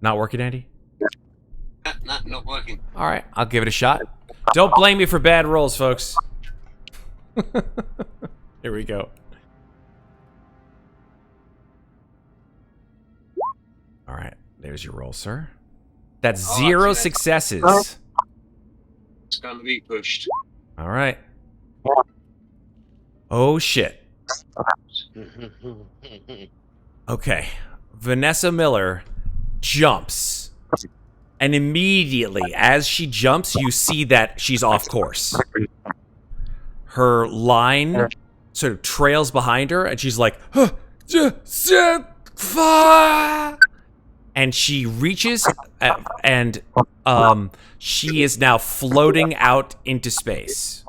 S1: Not working, Andy?
S4: Not working.
S1: All right, I'll give it a shot. Don't blame me for bad rolls, folks. Here we go. All right, there's your roll, sir. That's
S4: Oh,
S1: 0
S4: excellent.
S1: successes.
S4: It's going to be pushed.
S1: All right. Oh, shit. Okay. Vanessa Miller jumps. And immediately, as she jumps, you see that she's off course. Her line sort of trails behind her, and she's like, and she reaches, and she is now floating out into space.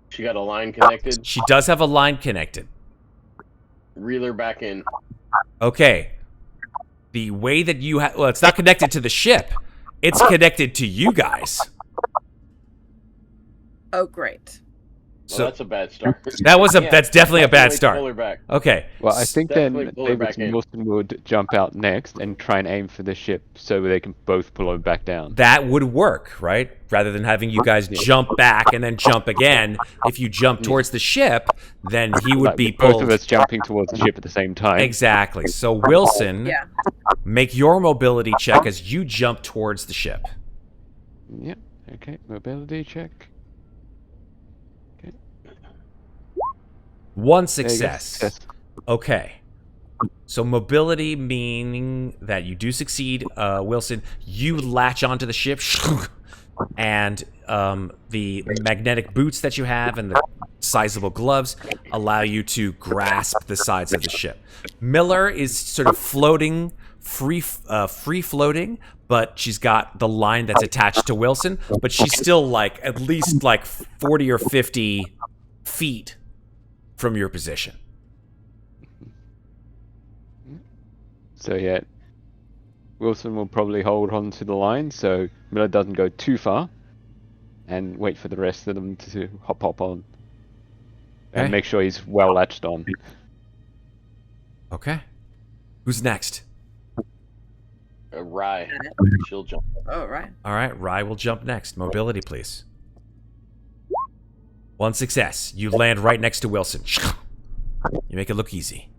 S3: She got a line connected.
S1: She does have a line connected.
S3: Reel her back in.
S1: Okay. The way that you have... Well, it's not connected to the ship. It's connected to you guys.
S2: Oh, great.
S3: Well,
S1: So
S3: that's a bad start.
S1: that's definitely a bad start.
S3: Pull her back.
S1: Okay.
S5: Well, I think then
S3: Definitely pull her
S5: Davis
S3: back in.
S5: and Wilson would jump out next and try and aim for the ship so they can both pull her back down.
S1: That would work, right? Rather than having you guys jump back and then jump again. If you jump towards the ship, then he would
S5: Like,
S1: be
S5: with both
S1: pulled.
S5: of us jumping towards the ship at the same time.
S1: Exactly. So Wilson,
S2: Yeah.
S1: make your mobility check as you jump towards the ship.
S5: Yep. Okay. Mobility check.
S1: One
S5: There you go.
S1: success.
S5: Success.
S1: Okay. So mobility meaning that you do succeed, Wilson. You latch onto the ship, and the magnetic boots that you have and the sizable gloves allow you to grasp the sides of the ship. Miller is sort of floating, free floating, but she's got the line that's attached to Wilson, but she's still like at least like 40 or 50 feet from your position.
S5: So yeah, Wilson will probably hold on to the line so Miller doesn't go too far, and wait for the rest of them to hop on, and
S1: Okay.
S5: make sure he's well latched on.
S1: Okay. Who's next?
S3: Rye. She'll jump.
S2: Oh, right.
S1: All right, Rye will jump next. Mobility, please. One success. You land right next to Wilson. You make it look easy.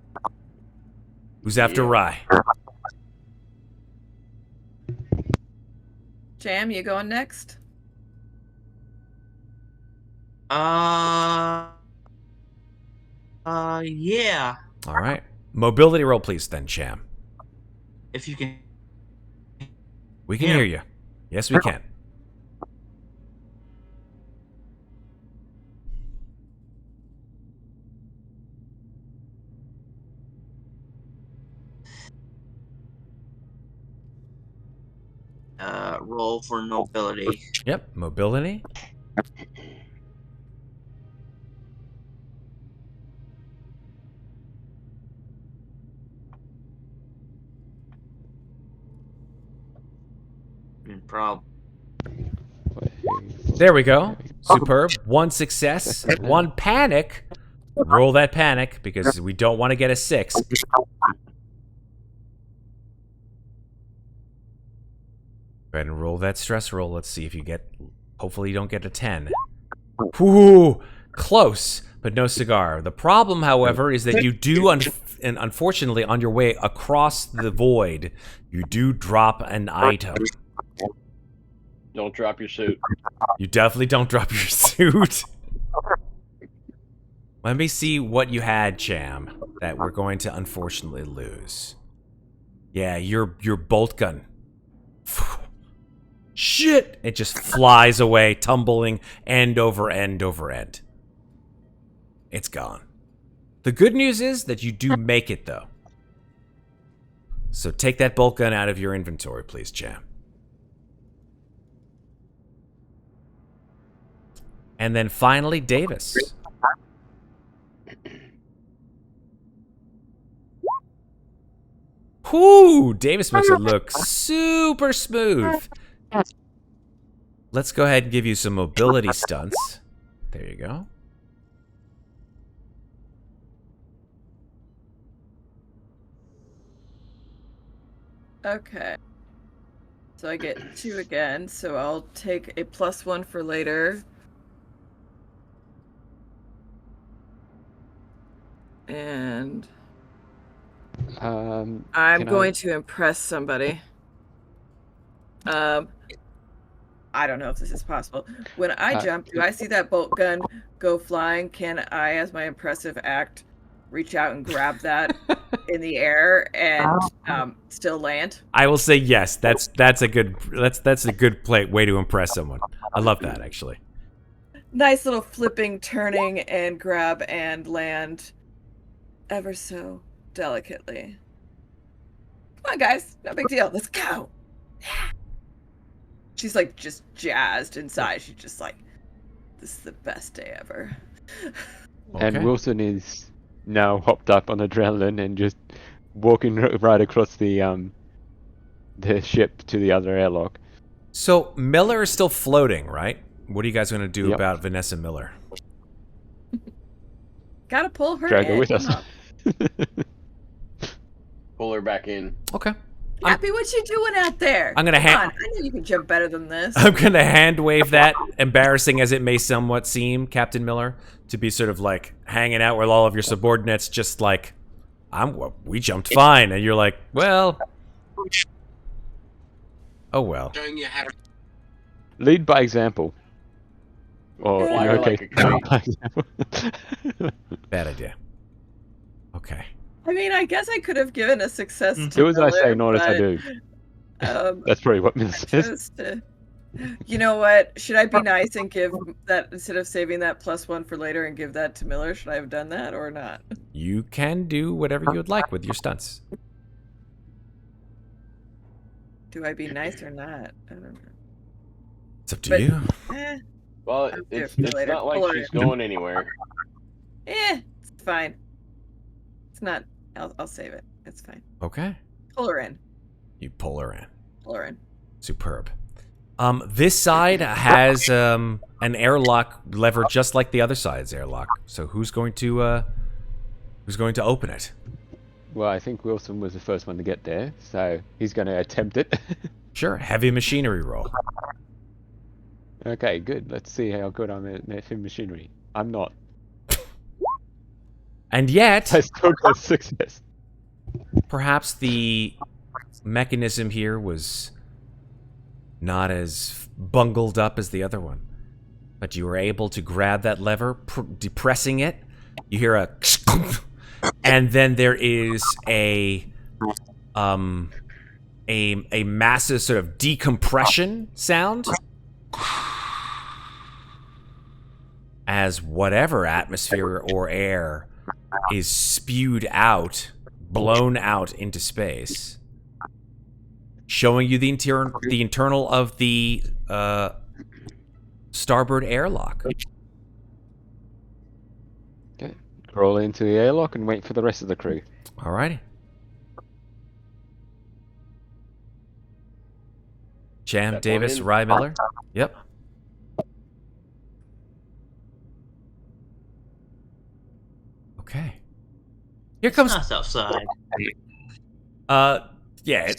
S1: Who's after
S3: Yeah.
S1: Rye?
S2: Cham, you going next?
S6: Uh, yeah.
S1: All right. Mobility roll, please, then, Cham.
S6: If you can
S1: We can
S6: hear
S1: hear
S6: me.
S1: you. Yes, we can.
S6: Roll for mobility.
S1: Yep, mobility.
S6: Prob.
S1: There we go. Superb. One success, one panic. Roll that panic because we don't want to get a 6. Go ahead and roll that stress roll. Let's see if you get. Hopefully, you don't get a 10. Whoo! Close, but no cigar. The problem, however, is that you do, and unfortunately, on your way across the void, you do drop an item.
S3: Don't drop your suit.
S1: You definitely don't drop your suit. Let me see what you had, Cham, that we're going to unfortunately lose. Yeah, your bolt gun. Shit! It just flies away, tumbling end over end over end. It's gone. The good news is that you do make it, though. So take that bolt gun out of your inventory, please, Cham. And then finally, Davis. Whoo! Davis makes it look super smooth. Let's go ahead and give you some mobility stunts. There you go.
S2: Okay. So I get 2 again, so I'll take a +1 for later. And I'm going to impress somebody. I don't know if this is possible. When I jump, do I see that bolt gun go flying? Can I, as my impressive act, reach out and grab that in the air and still land?
S1: I will say yes. That's a good way to impress someone. I love that, actually.
S2: Nice little flipping, turning, and grab and land ever so delicately. Come on, guys. No big deal. Let's go. She's like just jazzed inside. She's just like, this is the best day ever.
S5: And
S1: Okay.
S5: Wilson is now hopped up on adrenaline and just walking right across the ship to the other airlock.
S1: So Miller is still floating, right? What are you guys going to do
S5: Yep.
S1: about Vanessa Miller?
S2: Gotta pull her
S5: Drag her
S2: in.
S5: with us.
S2: Come on.
S3: Pull her back in.
S1: Okay.
S2: Happy, what you doing out there?
S1: I'm gonna
S2: Come
S1: hand-
S2: on, I know you can jump better than this.
S1: I'm going to hand wave that, embarrassing as it may somewhat seem, Captain Miller, to be sort of like hanging out with all of your subordinates, just like, we jumped fine. And you're like, well. Oh, well.
S4: Showing you how.
S5: Lead by example. Or
S3: Fly her like a kite.
S5: by example.
S1: Bad idea. Okay.
S2: I mean, I guess I could have given a success to
S5: Do as I say,
S2: Miller,
S5: not as I
S2: but,
S5: do. That's probably what Miller says.
S2: chose to... You know what? Should I be nice and give that, instead of saving that +1 for later and give that to Miller? Should I have done that or not?
S1: You can do whatever you would like with your stunts.
S2: Do I be nice or not? I don't know.
S1: It's up to
S2: But-
S1: you.
S2: Eh,
S3: Well,
S2: I'll do it
S3: it's
S2: for later.
S3: not like
S2: Pull her
S3: she's
S2: in.
S3: going anywhere.
S2: It's fine. It's not. I'll save it. It's fine.
S1: Okay.
S2: Pull her in.
S1: You pull her in.
S2: Pull her in.
S1: Superb. This side has an airlock lever just like the other side's airlock. So who's going to open it?
S5: Well, I think Wilson was the first one to get there, so he's going to attempt it.
S1: Sure. Heavy machinery roll.
S5: Okay, good. Let's see how good I'm at heavy machinery. I'm not.
S1: And yet,
S5: I still got success.
S1: perhaps the mechanism here was not as bungled up as the other one. but you were able to grab that lever, depressing it. You hear a and then there is a massive sort of decompression sound as whatever atmosphere or air is spewed out, blown out into space, showing you the internal of the starboard airlock.
S5: Okay. Crawl into the airlock and wait for the rest of the crew.
S1: Alrighty. Cham,
S3: Step on
S1: Davis,
S3: in.
S1: Rye Miller. Yep. Okay. Here
S6: It's
S1: comes.
S6: nice outside.
S1: Yeah.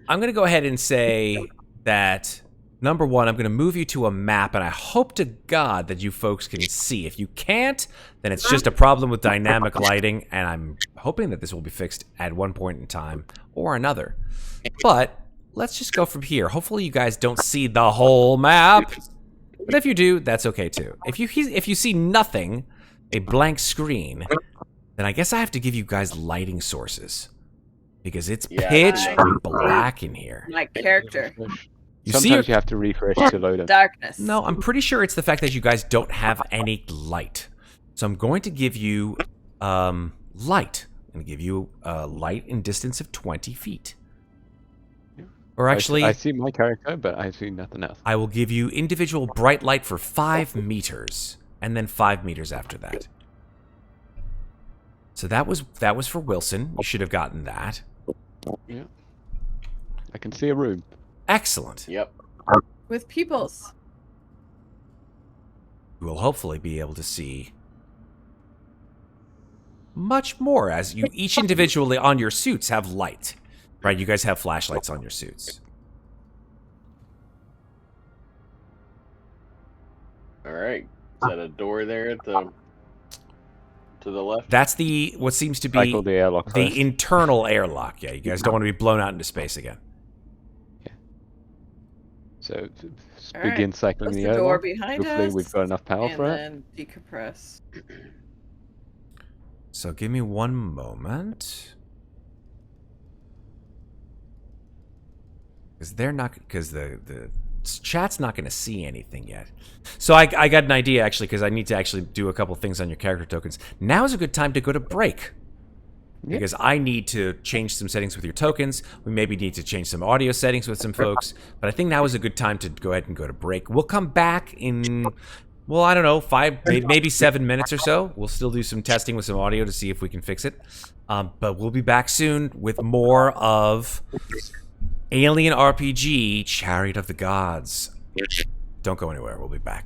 S1: I'm gonna go ahead and say that number one, I'm gonna move you to a map, and I hope to God that you folks can see. If you can't, then it's just a problem with dynamic lighting, and I'm hoping that this will be fixed at one point in time or another. But let's just go from here. Hopefully, you guys don't see the whole map. But if you do, that's okay too. If you see nothing, a blank screen, then I guess I have to give you guys lighting sources because it's
S3: Yeah,
S1: pitch
S2: I-
S1: black in here.
S2: My character.
S1: You see
S5: Sometimes you have to refresh to load them.
S2: Darkness.
S1: No, I'm pretty sure it's the fact that you guys don't have any light. So I'm going to give you light. I'm going to give you light in distance of 20 feet. Or actually,
S5: I see my character, but I see nothing else.
S1: I will give you individual bright light for 5 meters, and then 5 meters after that. So that was for Wilson. You should have gotten that.
S5: Yeah. I can see a room.
S1: Excellent.
S3: Yep.
S2: With peoples.
S1: You will hopefully be able to see much more as you each individually on your suits have light. Right? You guys have flashlights on your suits.
S3: All right. Is that a door there at the to the left?
S1: That's the what seems to be
S5: Cycle the airlock
S1: the
S5: first.
S1: internal airlock. Yeah, you guys don't want to be blown out into space again.
S5: So
S2: All
S5: begin
S2: right.
S5: cycling
S2: Close
S5: the
S2: the door
S5: airlock.
S2: behind
S5: Hopefully
S2: us.
S5: we've got enough power
S2: And
S5: for it.
S2: then decompress.
S1: So give me one moment. Because they're not, because the chat's not going to see anything yet. So I got an idea actually, because I need to actually do a couple things on your character tokens. Now is a good time to go to break.
S5: Yep.
S1: Because I need to change some settings with your tokens. We maybe need to change some audio settings with some folks. But I think now is a good time to go ahead and go to break. We'll come back in, well, I don't know, 5, maybe 7 minutes or so. We'll still do some testing with some audio to see if we can fix it. But we'll be back soon with more of Alien RPG Chariot of the Gods. Don't go anywhere. We'll be back.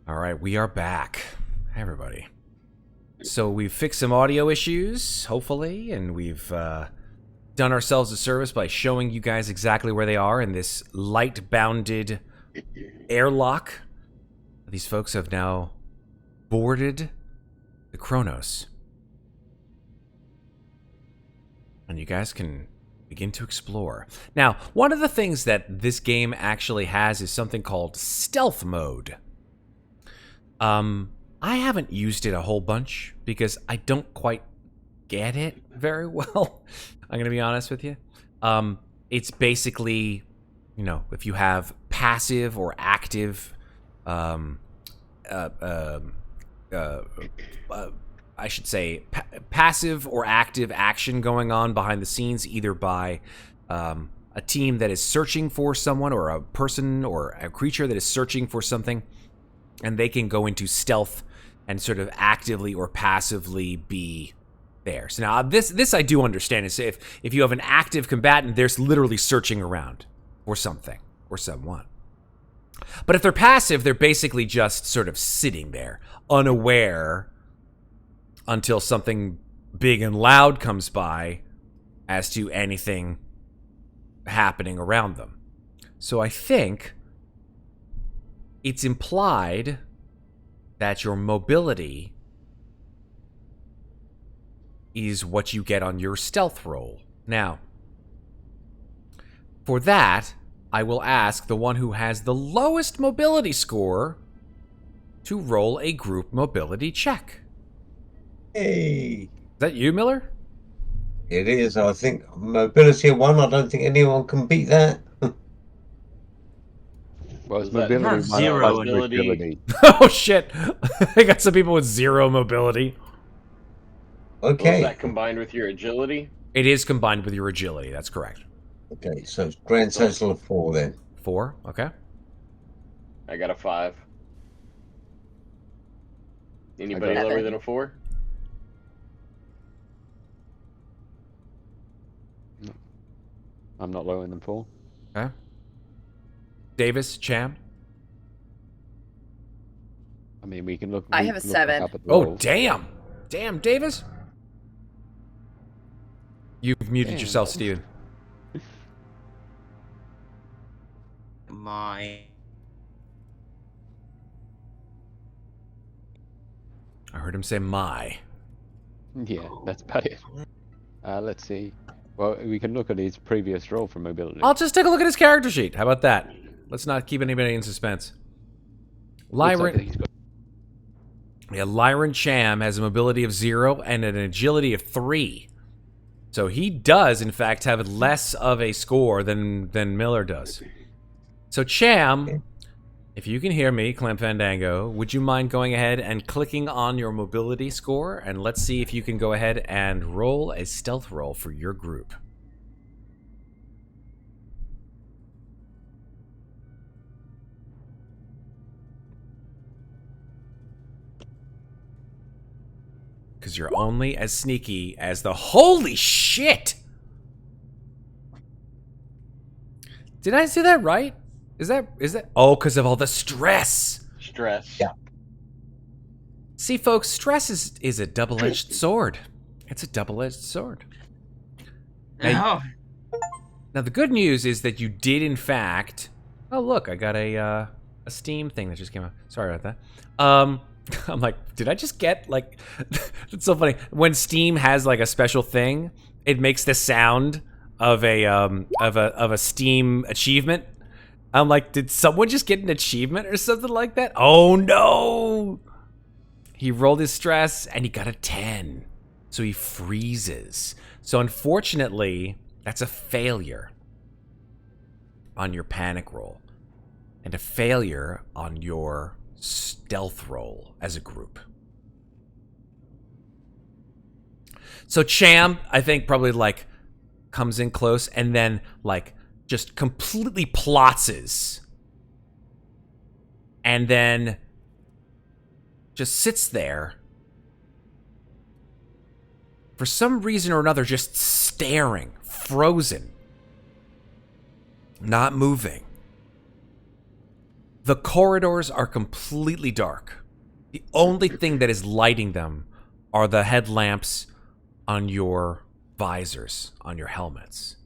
S1: All right, we are back. Hey, everybody. So we've fixed some audio issues, hopefully, and we've done ourselves a service by showing you guys exactly where they are in this light-bounded airlock. These folks have now boarded the Cronus. And you guys can begin to explore. Now, one of the things that this game actually has is something called stealth mode. I haven't used it a whole bunch because I don't quite get it very well. I'm going to be honest with you. It's basically, you know, if you have passive or active, I should say, passive or active action going on behind the scenes, either by a team that is searching for someone or a person or a creature that is searching for something, and they can go into stealth and sort of actively or passively be there. So now this I do understand. Is if you have an active combatant, they're literally searching around for something or someone. But if they're passive, they're basically just sort of sitting there, unaware, until something big and loud comes by as to anything happening around them. So I think it's implied that your mobility is what you get on your stealth roll. Now, for that, I will ask the one who has the lowest mobility score to roll a group mobility check.
S7: Hey,
S1: Is that you, Miller?
S7: it is. I think mobility of 1. I don't think anyone can beat that.
S5: Well, it's
S3: Is that-
S5: mobility
S6: I have
S5: 1
S6: zero
S5: plus
S3: agility.
S5: agility.
S1: Oh, shit. I got some people with 0 mobility.
S3: Was
S7: Okay.
S3: that combined with your agility?
S1: It is combined with your agility. That's correct.
S7: Okay, so it's grand total of 4 then.
S1: 4. Okay.
S3: I got a 5. Anybody
S5: got-
S3: lower
S2: Seven.
S3: than a 4?
S5: I'm not lower than 4.
S1: Okay. Davis, Cham.
S5: I mean, we can look.
S2: I
S5: we
S2: have a
S5: can look back
S2: 7.
S5: Up at the
S1: Oh,
S5: rolls.
S1: damn. Damn, Davis. You've muted
S5: Damn.
S1: yourself, Steven.
S6: My
S1: I heard him say my.
S5: Yeah, that's about it. Let's see. Well, we can look at his previous roll for mobility.
S1: I'll just take a look at his character sheet. How about that? Let's not keep anybody in suspense.
S5: Looks like
S1: Lyron,
S5: he's got-
S1: Lyron Cham has a mobility of 0 and an agility of 3. So he does, in fact, have less of a score than Miller does. So Cham, if you can hear me, Clem Fandango, would you mind going ahead and clicking on your mobility score? And let's see if you can go ahead and roll a stealth roll for your group. Because you're only as sneaky as the... Holy shit! Did I say that right? Is that... Oh, because of all the stress.
S3: Stress.
S7: Yeah.
S1: See, folks, stress is a double-edged sword. It's a double-edged sword. Now,
S6: oh,
S1: now, the good news is that you did, in fact... Oh, look, I got a Steam thing that just came out. Sorry about that. I'm like, did I just get, like... It's so funny. When Steam has, like, a special thing, it makes the sound of a Steam achievement. I'm like, did someone just get an achievement or something like that? Oh, no! He rolled his stress, and he got a 10. So he freezes. So unfortunately, that's a failure on your panic roll. And a failure on your stealth roll as a group. So Cham, I think, probably, like, comes in close and then, like, just completely plotzes. And then just sits there for some reason or another, just staring, frozen, not moving. The corridors are completely dark. The only thing that is lighting them are the headlamps on your visors, on your helmets.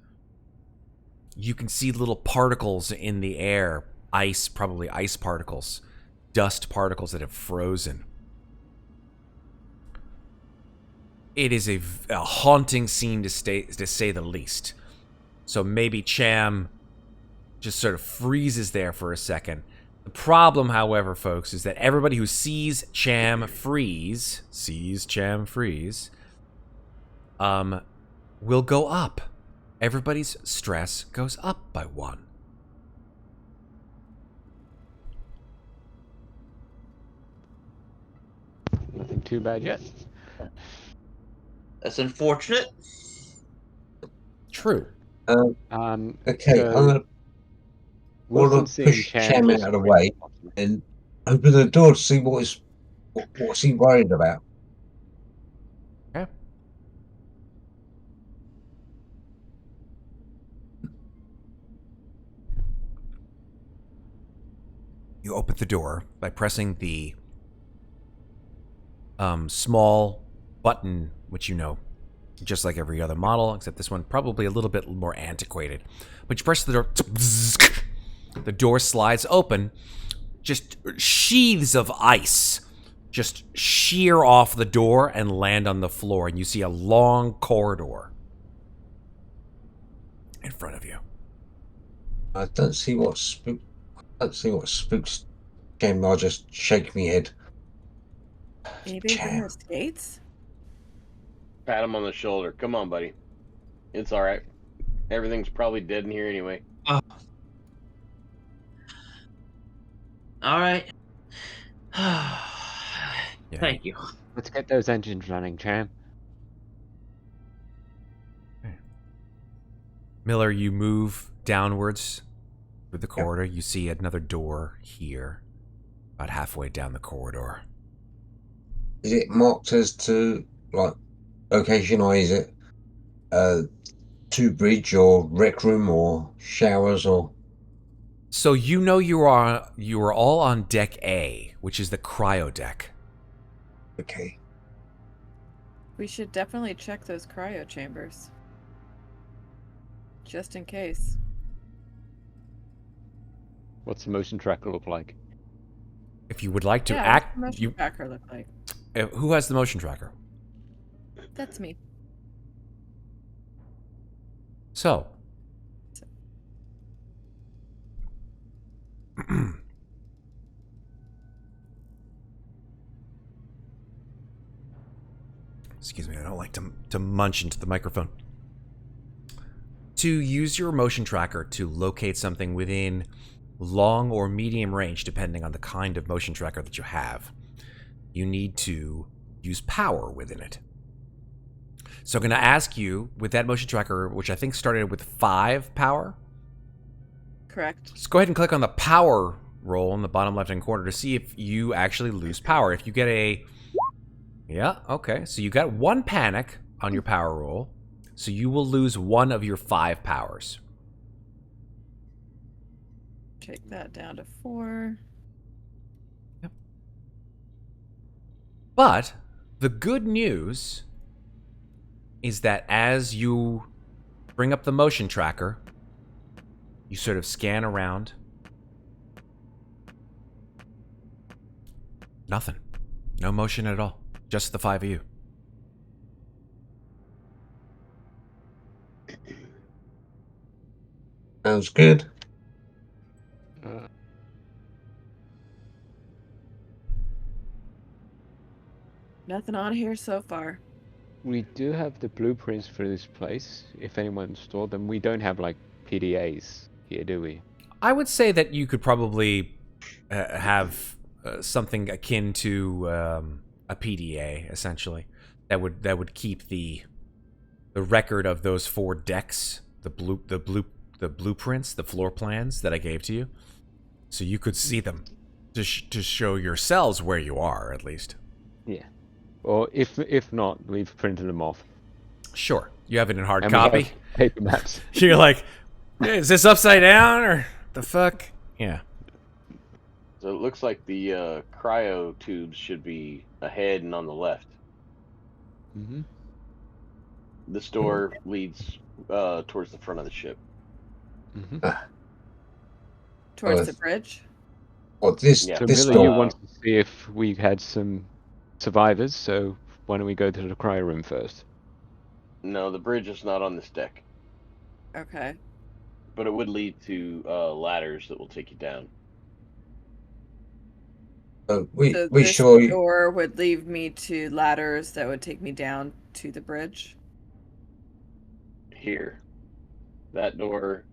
S1: You can see little particles in the air, ice, probably ice particles, dust particles that have frozen. It is a haunting scene to say the least. So maybe Cham just sort of freezes there for a second. The problem, however, folks, is that everybody who sees Cham freeze, will go up. Everybody's stress goes up by 1.
S5: Nothing too bad yet.
S6: that's unfortunate.
S1: True.
S7: Okay,
S5: so
S7: I'm going to
S5: Wilson seeing
S7: push Cham
S5: just
S7: out of the way and open the door to see what's he worried about.
S1: Okay. You open the door by pressing the small button, which you know, just like every other model, except this one probably a little bit more antiquated. But you press the door, the door slides open, just sheaths of ice just shear off the door and land on the floor, and you see a long corridor in front of you.
S7: I don't see what spooks Cham. I'll just shake my head.
S2: Anybody bring
S7: Cham.
S2: their skates?
S3: Pat him on the shoulder. Come on, buddy. It's all right. Everything's probably dead in here anyway.
S6: All right. Thank you.
S5: Let's get those engines running, Cham.
S1: Miller, you move downwards through the corridor. You see another door here, about halfway down the corridor.
S7: Is it marked as to like location, or is it to bridge or rec room or showers or?
S1: So you know you are all on deck A, which is the cryo deck.
S7: Okay.
S2: We should definitely check those cryo chambers. Just in case.
S5: What's the motion tracker look like?
S1: If you would like to
S2: Yeah,
S1: act,
S2: what's the motion tracker look like?
S1: Who has the motion tracker?
S2: That's me.
S1: So, excuse me, I don't like to munch into the microphone. To use your motion tracker to locate something within long or medium range, depending on the kind of motion tracker that you have, you need to use power within it. So I'm going to ask you, with that motion tracker, which I think started with 5 power,
S2: Correct.
S1: let's go ahead and click on the power roll in the bottom left-hand corner to see if you actually lose power. If you get a... Yeah, okay. So you got 1 panic on your power roll, so you will lose 1 of your 5 powers.
S2: Take that down to 4.
S1: Yep. But the good news is that as you bring up the motion tracker, you sort of scan around. Nothing. No motion at all. Just the 5 of you.
S7: Sounds good.
S2: Nothing on here so far.
S5: We do have the blueprints for this place. If anyone stored them, we don't have like PDAs here, do we?
S1: I would say that you could probably have something akin to a PDA, essentially, that would keep the record of those 4 decks, the blueprints, the floor plans that I gave to you, so you could see them to show yourselves where you are, at least.
S5: Yeah. Or if not, we've printed them off.
S1: Sure, you have it in hard
S5: And we
S1: copy.
S5: have paper maps.
S1: You're like, is this upside down or the fuck? Yeah.
S3: So it looks like the cryo tubes should be ahead and on the left.
S5: Mm-hmm.
S3: This door leads towards the front of the ship.
S5: Mm-hmm.
S2: Towards the bridge.
S7: Or this
S3: Yeah.
S5: So
S7: this
S5: Miller, you
S7: door.
S5: wanted to see if we had some survivors, so why don't we go to the cryo room first?
S3: No, the bridge is not on this deck,
S2: Okay.
S3: but it would lead to ladders that will take you down.
S7: We
S2: So
S7: we
S2: this
S7: sure
S2: door would lead me to ladders that would take me down to the bridge.
S3: Here, that door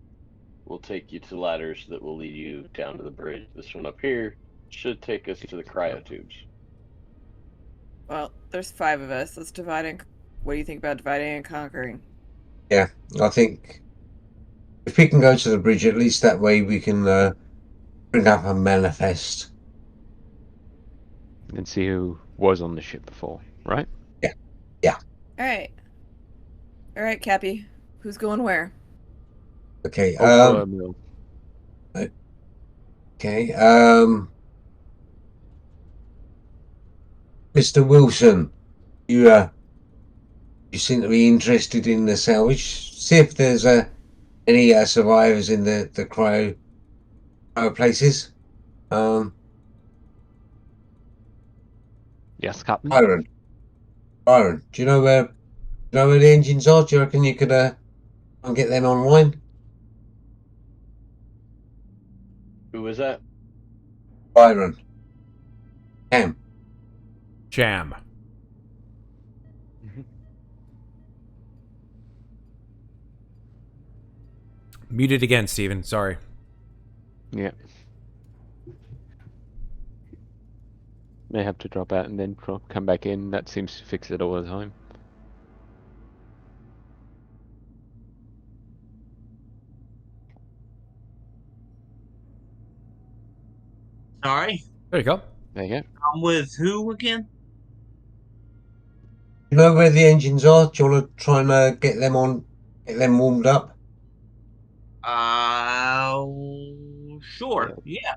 S3: will take you to ladders that will lead you down to the bridge. This one up here should take us to the cryo tubes.
S2: Well, there's 5 of us. Let's divide and... What do you think about dividing and conquering?
S7: I think if we can go to the bridge, at least that way we can bring up a manifest.
S5: And see who was on the ship before, right?
S2: All right, Cappy. Who's going where?
S7: Okay.
S5: Oh, Mill.
S7: Okay. Mr. Wilson, you seem to be interested in the salvage. See if there's any survivors in the cryo places.
S5: Yes, Captain.
S7: Byron, do you know where the engines are? Do you reckon you could and get them online?
S3: Who was that?
S7: Byron. Cham.
S1: Cham.
S5: Mhm.
S1: Muted again, Steven. Sorry.
S5: Yeah. May have to drop out and then come back in. That seems to fix it all the time.
S6: Sorry.
S1: There you go.
S5: There you go.
S6: I'm with who again?
S7: You know where the engines are? Do you want to try and get them warmed up?
S6: Sure.
S5: Yeah.
S6: Yeah.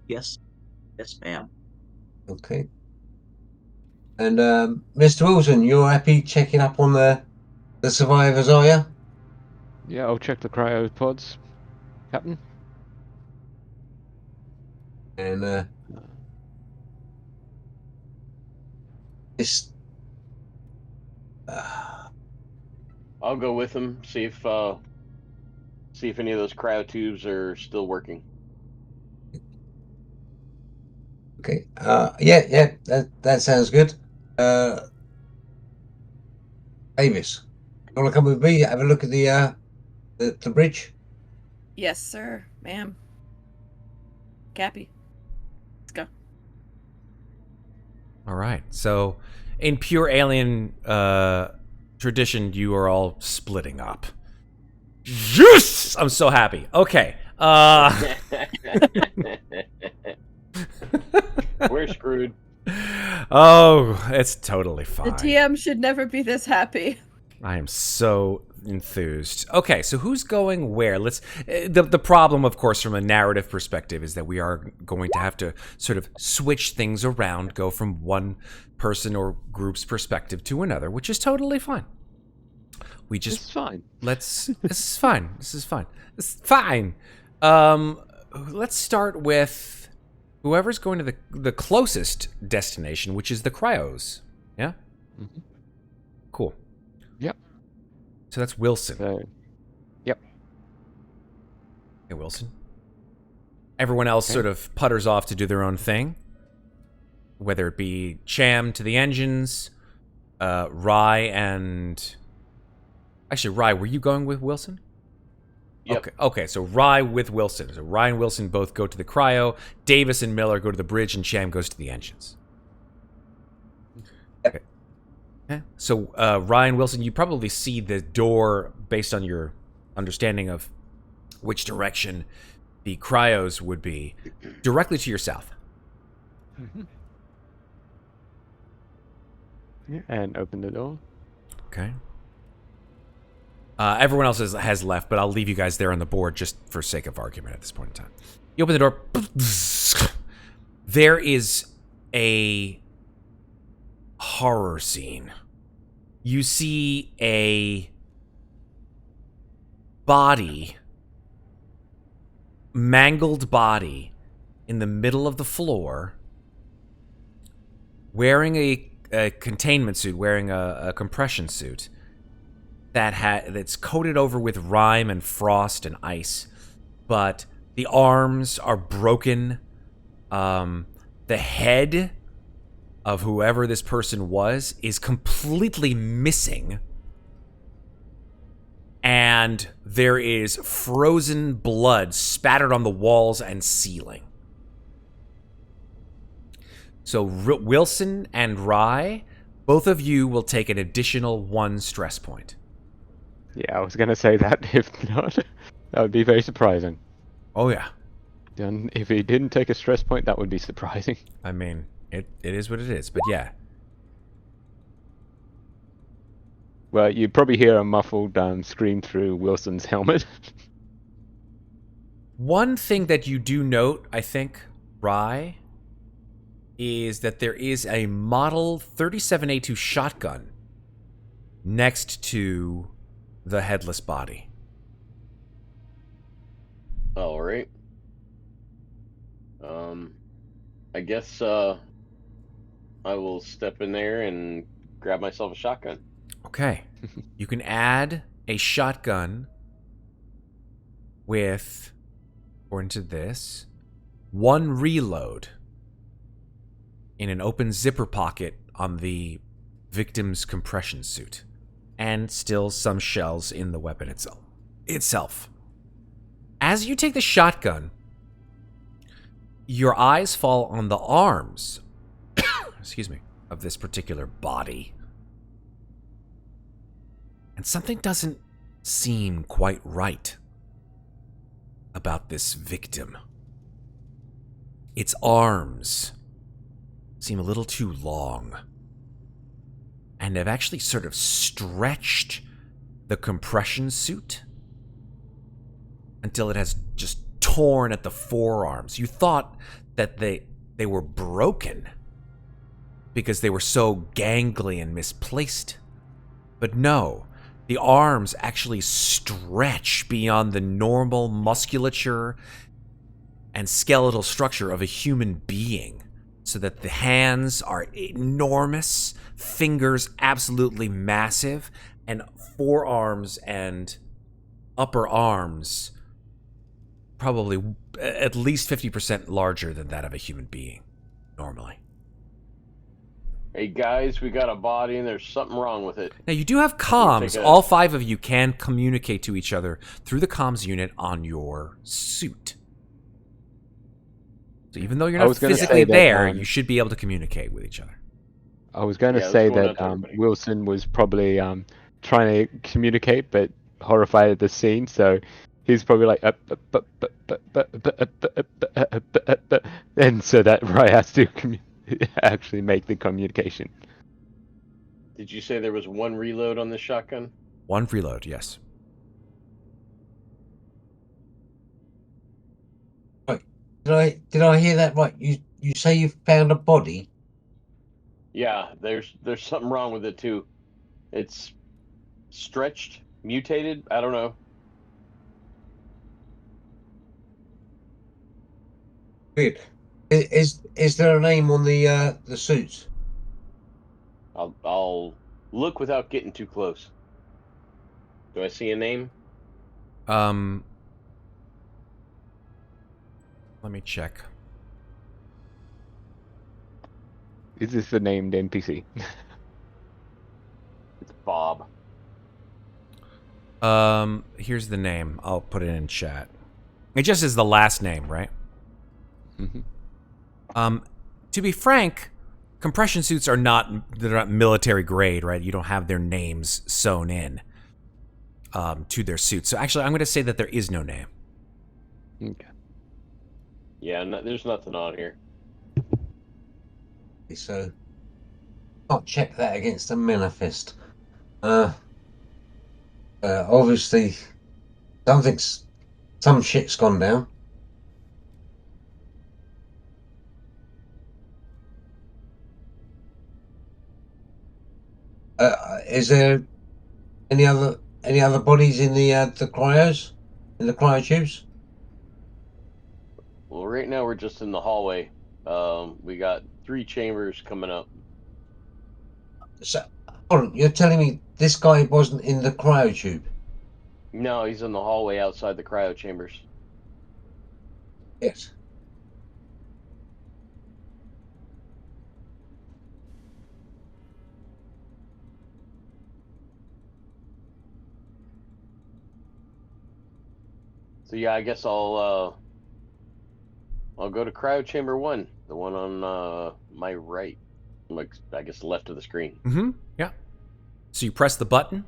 S6: Yes. Yes, ma'am.
S7: Okay. And Mr. Wilson, you're happy checking up on the survivors, are you?
S5: Yeah, I'll check the cryopods, Captain.
S7: And this.
S3: I'll go with him. See if any of those cryo tubes are still working.
S7: Okay. Yeah. That sounds good. Davis, you want to come with me? Have a look at the bridge.
S2: Yes, sir, ma'am. Cappy. Let's go.
S1: All right. So, in pure alien tradition, you are all splitting up. Yes! I'm so happy. Okay.
S3: We're screwed.
S1: Oh, it's totally fine.
S2: The TM should never be this happy.
S1: I am so enthused. Okay, so who's going where? Let's. The problem, of course, from a narrative perspective, is that we are going to have to sort of switch things around, go from one person or group's perspective to another, which is totally fine. We just
S5: It's fine.
S1: let's. This is fine. This is fine. This is fine. Let's start with whoever's going to the closest destination, which is the cryos. Yeah.
S5: Mhm.
S1: Cool.
S5: Yep.
S1: So that's Wilson.
S5: So, yep.
S1: Hey, Wilson. Everyone else sort of putters off to do their own thing, whether it be Cham to the engines, Rye and... Actually, Rye, were you going with Wilson?
S3: Yep.
S1: Okay, so Rye with Wilson. So Rye and Wilson both go to the cryo, Davis and Miller go to the bridge, and Cham goes to the engines. Okay. Yeah. So Ryan Wilson, you probably see the door based on your understanding of which direction the cryos would be, directly to your south.
S5: Yeah, and open the door.
S1: Okay. Everyone else has left, but I'll leave you guys there on the board just for sake of argument at this point in time. You open the door. There is a horror scene. You see a body, mangled body, in the middle of the floor, wearing a containment suit, wearing a compression suit that's coated over with rime and frost and ice, but the arms are broken. The head of whoever this person was is completely missing. And there is frozen blood spattered on the walls and ceiling. So Wilson and Rye, both of you will take an additional 1 stress point.
S5: Yeah, I was going to say that. If not, that would be very surprising.
S1: Oh, yeah.
S5: And if he didn't take a stress point, that would be surprising.
S1: I mean, it is what it is, but yeah.
S5: Well, you probably hear a muffled scream through Wilson's helmet.
S1: One thing that you do note, I think, Rye, is that there is a Model 37A2 shotgun next to the headless body.
S3: All right. I guess I will step in there and grab myself a shotgun.
S1: Okay. You can add a shotgun with according to this, 1 reload in an open zipper pocket on the victim's compression suit, and still some shells in the weapon itself. As you take the shotgun, your eyes fall on the arms excuse me, of this particular body. And something doesn't seem quite right about this victim. Its arms seem a little too long, and have actually sort of stretched the compression suit until it has just torn at the forearms. You thought that they were broken because they were so gangly and misplaced. But no, the arms actually stretch beyond the normal musculature and skeletal structure of a human being, so that the hands are enormous, fingers absolutely massive, and forearms and upper arms probably at least 50% larger than that of a human being normally.
S3: Hey guys, we got a body and there's something wrong with it.
S1: Now, you do have comms. All 5 of you can communicate to each other through the comms unit on your suit. So even though you're not physically there, you should be able to communicate with each other.
S5: I was going to say that Wilson was probably trying to communicate, but horrified at the scene, so he's probably like, and so that Rai has to actually make the communication.
S3: Did you say there was 1 reload on the shotgun?
S1: 1 reload, yes.
S7: Right. Did I hear that right? You say you found a body?
S3: Yeah, there's something wrong with it too. It's stretched, mutated. I don't know.
S7: Weird. Is there a name on the suits?
S3: I'll look without getting too close. Do I see a name?
S1: Let me check.
S5: Is this the named NPC?
S3: It's Bob.
S1: Here's the name. I'll put it in chat. It just is the last name, right?
S5: Mm-hmm.
S1: To be frank, compression suits they're not military grade, right? You don't have their names sewn in to their suits. So actually, I'm going to say that there is no name.
S5: Okay.
S3: Yeah, there's nothing on here.
S7: So I'll check that against the manifest. Obviously, some shit's gone down. Is there any other bodies in the cryos, in the cryotubes?
S3: Well, right now we're just in the hallway. We got 3 chambers coming up.
S7: So, hold on, you're telling me this guy wasn't in the cryotube?
S3: No, he's in the hallway outside the cryo chambers.
S7: Yes.
S3: So yeah, I guess I'll go to cryo chamber 1, the one on my right, like I guess left of the screen.
S1: Mm-hmm. Yeah. So you press the button.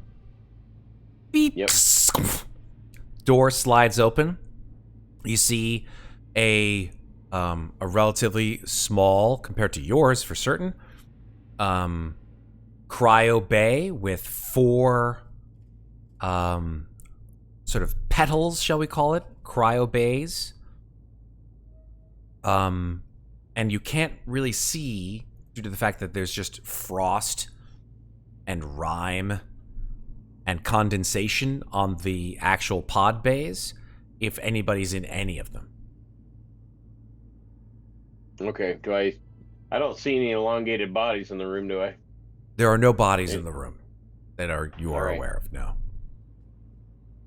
S1: Beep.
S3: Yep.
S1: Door slides open. You see a relatively small, compared to yours for certain, cryo bay with 4 sort of petals, shall we call it, cryo bays. And you can't really see, due to the fact that there's just frost and rime and condensation on the actual pod bays, if anybody's in any of them.
S3: Okay, I don't see any elongated bodies in the room, do I?
S1: There are no bodies in the room that you are
S3: Alright.
S1: aware of, no.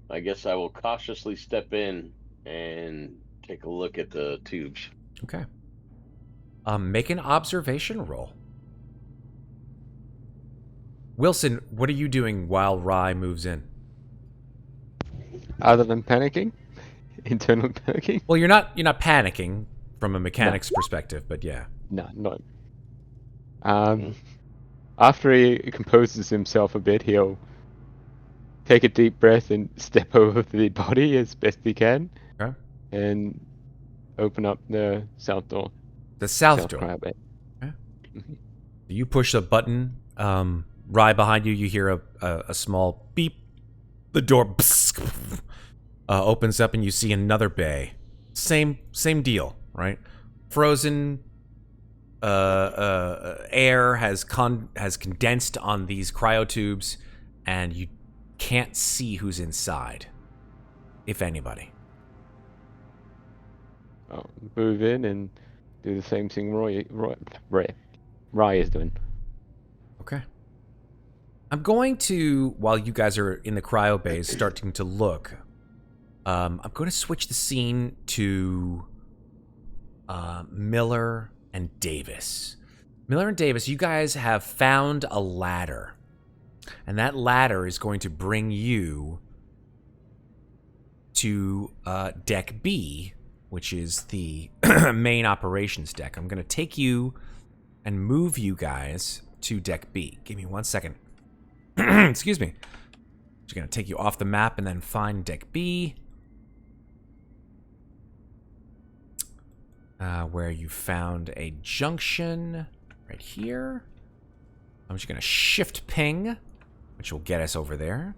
S3: I guess I will cautiously step in and take a look at the tubes.
S1: Okay. Make an observation roll. Wilson, what are you doing while Rye moves in?
S5: Other than panicking, internal panicking.
S1: Well, you're not panicking from a mechanics perspective, but yeah.
S5: No. After he composes himself a bit, he'll take a deep breath and step over the body as best he can,
S1: Okay.
S5: and open up the south door.
S1: The south door.
S5: cryo bay.
S1: Okay. You push a button. Rye behind you, you hear a small beep. The door opens up, and you see another bay. Same deal, right? Frozen air has condensed on these cryotubes, and you can't see who's inside, if anybody.
S5: I'll move in and do the same thing Rye is doing.
S1: Okay. I'm going to, while you guys are in the cryo bays starting to look, I'm going to switch the scene to Miller and Davis. Miller and Davis, you guys have found a ladder. And that ladder is going to bring you to Deck B, which is the main operations deck. I'm going to take you and move you guys to Deck B. Give me 1 second. Excuse me. Just going to take you off the map and then find Deck B. Where you found a junction right here. I'm just going to shift ping, which will get us over there.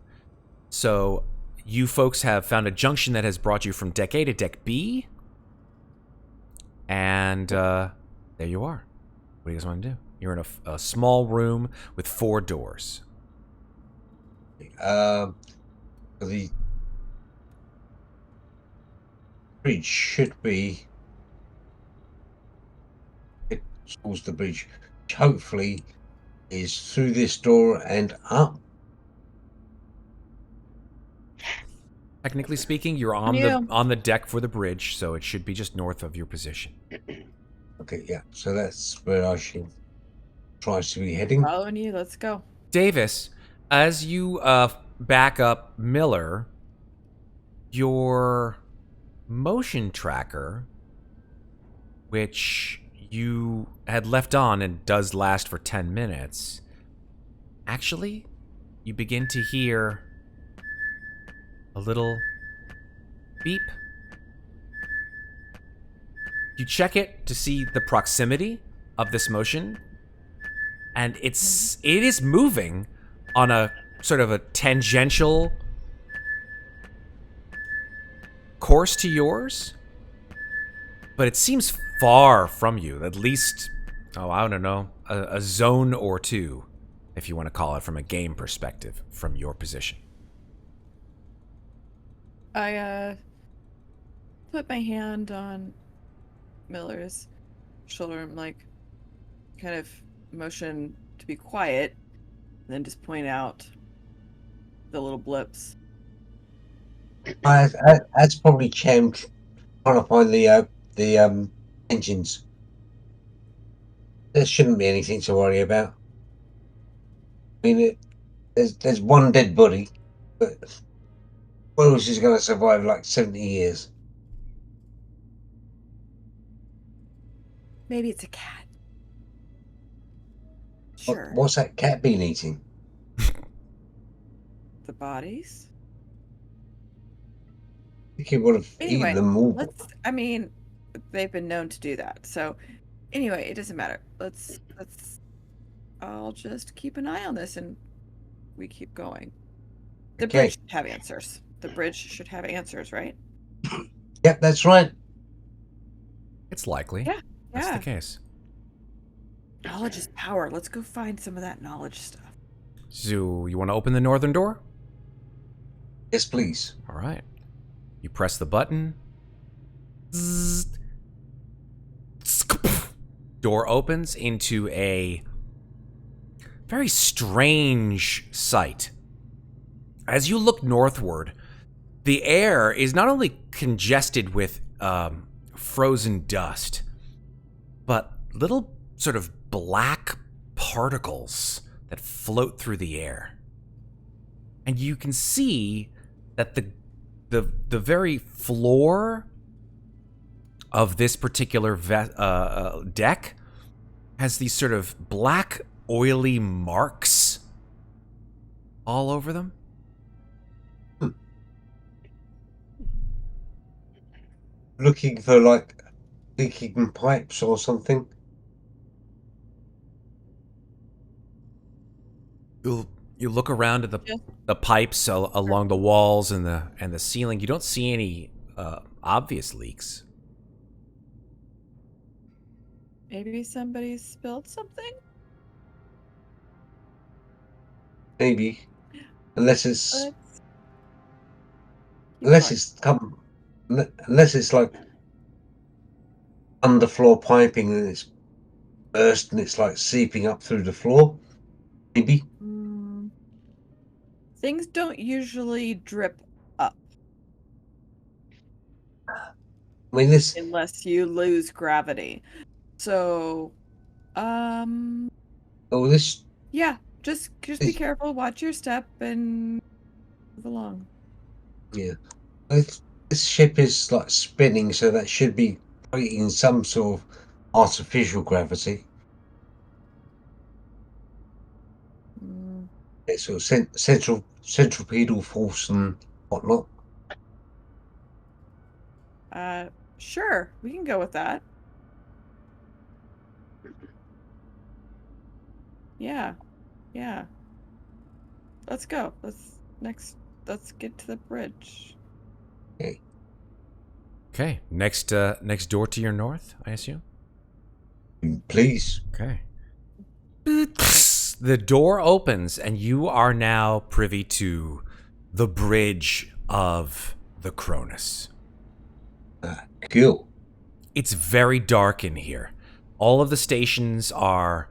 S1: So you folks have found a junction that has brought you from Deck A to Deck B. And there you are. What do you guys want to do? You're in a small room with 4 doors.
S7: The bridge should be towards the bridge, which hopefully is through this door and up.
S1: Technically speaking, you're on the deck for the bridge, so it should be just north of your position.
S7: Okay, yeah. So that's where I should try to be heading.
S2: Following you. Let's go.
S1: Davis, as you back up Miller, your motion tracker, which you had left on and does last for 10 minutes, actually, you begin to hear a little beep. You check it to see the proximity of this motion, and it is moving on a sort of a tangential course to yours, but it seems far from you, at least, I don't know, a zone or two, if you want to call it from a game perspective, from your position.
S2: I put my hand on Miller's shoulder and kind of motion to be quiet, and then just point out the little blips.
S7: That's probably Cham trying to find the engines. There shouldn't be anything to worry about. I mean, there's one dead body, but what else is going to survive like 70 years?
S2: Maybe it's a cat. Sure.
S7: What's that cat been eating?
S2: The bodies?
S7: I think he would have
S2: Anyway,
S7: eaten them all.
S2: they've been known to do that. So anyway, it doesn't matter. I'll just keep an eye on this and we keep going. The
S7: Okay.
S2: bridge should have answers. The bridge should have answers, right?
S7: Yep, that's right.
S1: It's likely.
S2: Yeah.
S1: That's
S2: Yeah.
S1: the case.
S2: Knowledge is power. Let's go find some of that knowledge stuff.
S1: So, you want to open the northern door?
S7: Yes, please.
S1: All right. You press the button. Zzz. Door opens into a very strange sight. As you look northward, the air is not only congested with frozen dust, but little sort of black particles that float through the air. And you can see that the very floor of this particular deck has these sort of black, oily marks all over them.
S7: Looking for like leaking pipes or something.
S1: You look around at
S2: Yeah.
S1: the pipes along the walls and the ceiling. You don't see any obvious leaks.
S2: Maybe somebody spilled something?
S7: Maybe. Unless it's
S2: Let's keep
S7: unless
S2: going.
S7: it's come unless it's like underfloor piping and it's burst and it's like seeping up through the floor. Maybe.
S2: Things don't usually drip up
S7: I mean this
S2: unless you lose gravity. So,
S7: this
S2: yeah, just be
S7: It's-
S2: careful, watch your step, and move along.
S7: yeah. This ship is like spinning, so that should be creating some sort of artificial gravity.
S2: Mm,
S7: It's sort of centripetal force and whatnot.
S2: sure, we can go with that. Yeah, yeah. Let's go. Let's get to the bridge.
S1: Okay, next door to your north, I assume.
S7: Please.
S1: Okay. The door opens, and you are now privy to the bridge of the Cronus.
S7: Cool.
S1: It's very dark in here. All of the stations are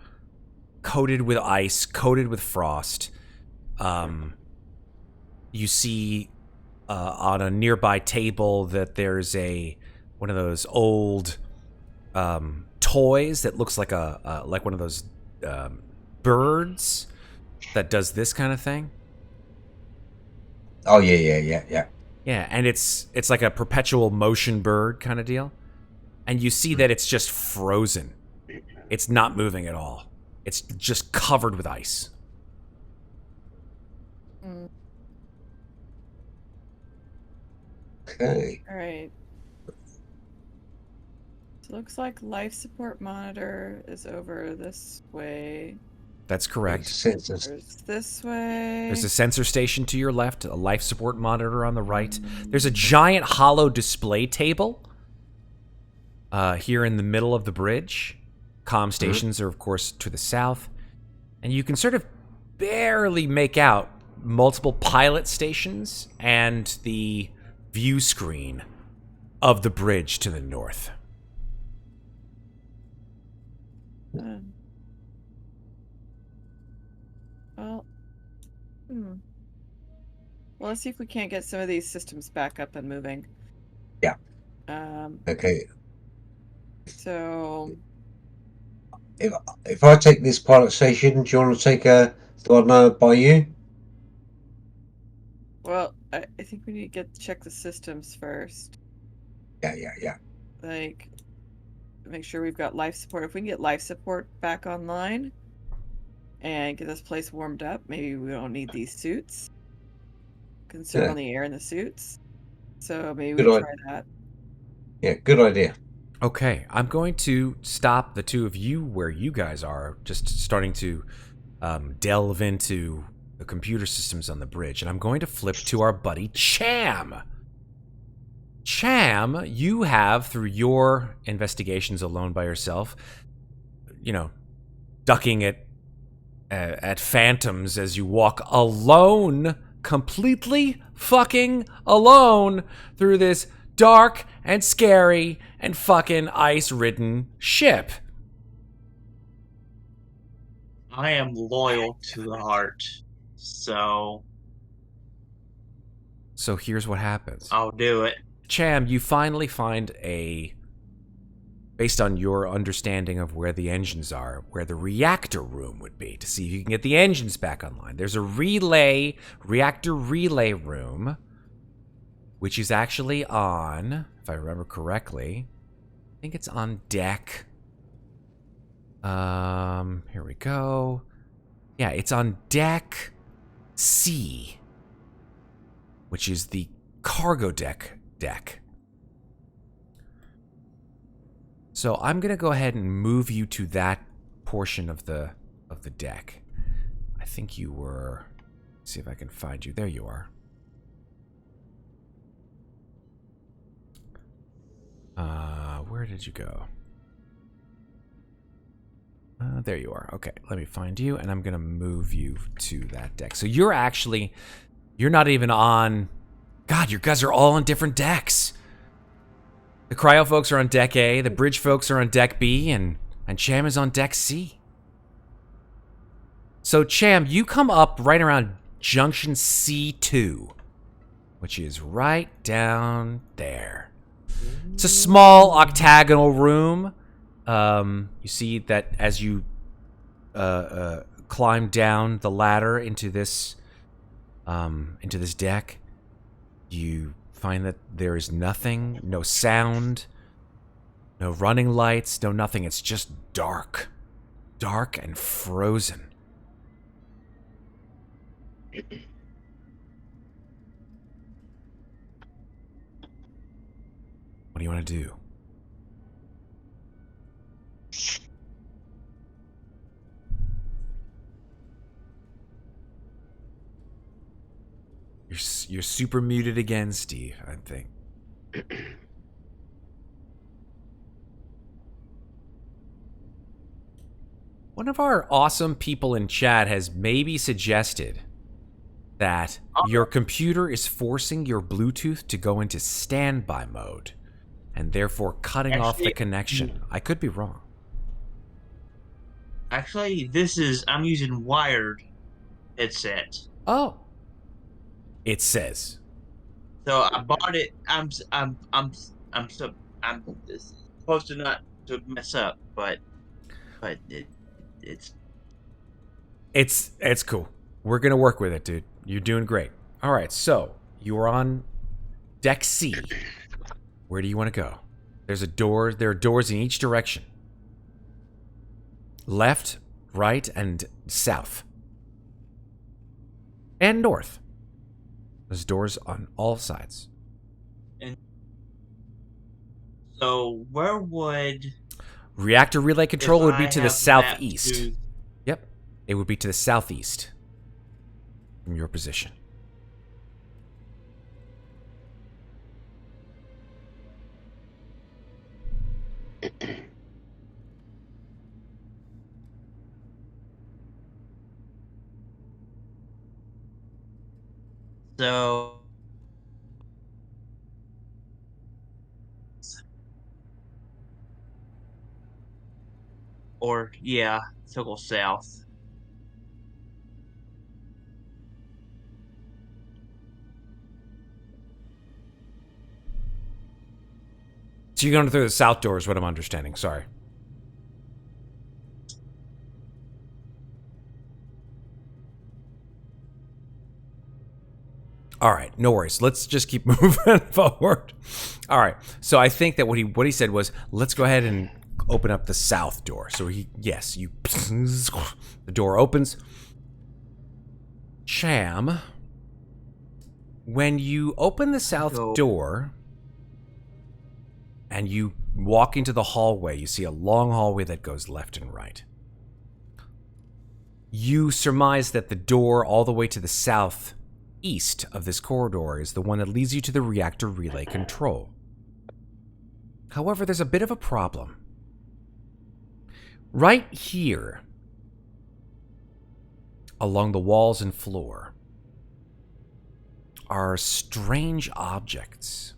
S1: coated with ice, coated with frost. You see on a nearby table that there's one of those old toys that looks like like one of those birds that does this kind of thing.
S7: Oh yeah.
S1: Yeah, and it's like a perpetual motion bird kind of deal. And you see that it's just frozen. It's not moving at all. It's just covered with ice.
S7: Okay.
S2: All right. So looks like life support monitor is over this way.
S1: That's correct.
S7: Sensors.
S2: There's this way.
S1: There's a sensor station to your left, a life support monitor on the right. There's a giant hollow display table here in the middle of the bridge. Comm stations are, of course, to the south. And you can sort of barely make out multiple pilot stations and the view screen of the bridge to the north.
S2: Well, well, let's see if we can't get some of these systems back up and moving.
S7: Yeah. Okay.
S2: So,
S7: If I take this pilot station, do you want to take a one by you?
S2: well, I think we need to check the systems first.
S7: Yeah.
S2: Like, make sure we've got life support. If we can get life support back online and get this place warmed up, maybe we don't need these suits. Conserve on the air in the suits. So maybe we try that.
S7: Yeah, good idea.
S1: Okay, I'm going to stop the two of you where you guys are, just starting to delve into the computer systems on the bridge, and I'm going to flip to our buddy Cham. Cham, you have, through your investigations alone by yourself, ducking at phantoms as you walk alone, completely fucking alone, through this dark and scary and fucking ice-ridden ship.
S6: I am loyal to the heart, so
S1: So here's what happens.
S6: I'll do it.
S1: Cham, you finally find based on your understanding of where the engines are, where the reactor room would be, to see if you can get the engines back online. There's a reactor relay room, which is actually on, if I remember correctly, I think it's on deck. Here we go. Yeah, it's on deck C, which is the cargo deck. So I'm gonna go ahead and move you to that portion of the deck. I think you were. Let's see if I can find you. There you are. Where did you go? There you are. Okay, let me find you, and I'm gonna move you to that deck. So you're not even on. God, you guys are all on different decks. The cryo folks are on deck A, the bridge folks are on deck B, and Cham is on deck C. So Cham, you come up right around junction C2, which is right down there. It's a small octagonal room. You see that as you climb down the ladder into this deck, you find that there is nothing, no sound, no running lights, no nothing. It's just dark. Dark and frozen. What do you want to do? You're super muted again, Steve, I think. One of our awesome people in chat has maybe suggested that your computer is forcing your Bluetooth to go into standby mode and therefore cutting off the connection. I could be wrong.
S6: Actually, I'm using wired headset.
S1: Oh. It says.
S6: So I bought it. I'm supposed to not to mess up, but
S1: it's cool. We're gonna work with it, dude. You're doing great. All right, so you are on deck C. Where do you want to go? There's a door. There are doors in each direction. Left, right, and south. And north. There's doors on all sides.
S6: And so where would
S1: reactor relay control would be to the
S6: have
S1: southeast.
S6: mapped to-
S1: Yep. It would be to the southeast from your position.
S6: So so go south.
S1: So you're going through the south door is what I'm understanding. Sorry. All right, no worries. Let's just keep moving forward. All right. So I think that what he said was, let's go ahead and open up the south door. So the door opens. Cham, when you open the south door and you walk into the hallway, you see a long hallway that goes left and right. You surmise that the door all the way to the south east of this corridor is the one that leads you to the reactor relay control. However, there's a bit of a problem. Right here, along the walls and floor, are strange objects.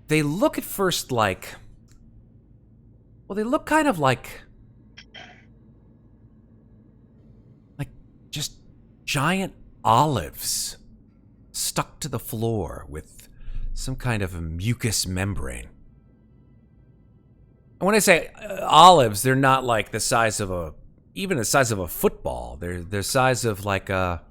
S1: They look at first like... Well, they look kind of like just giant olives stuck to the floor with some kind of a mucus membrane. And when I say olives, they're not like the size of even the size of a football. They're the size of like a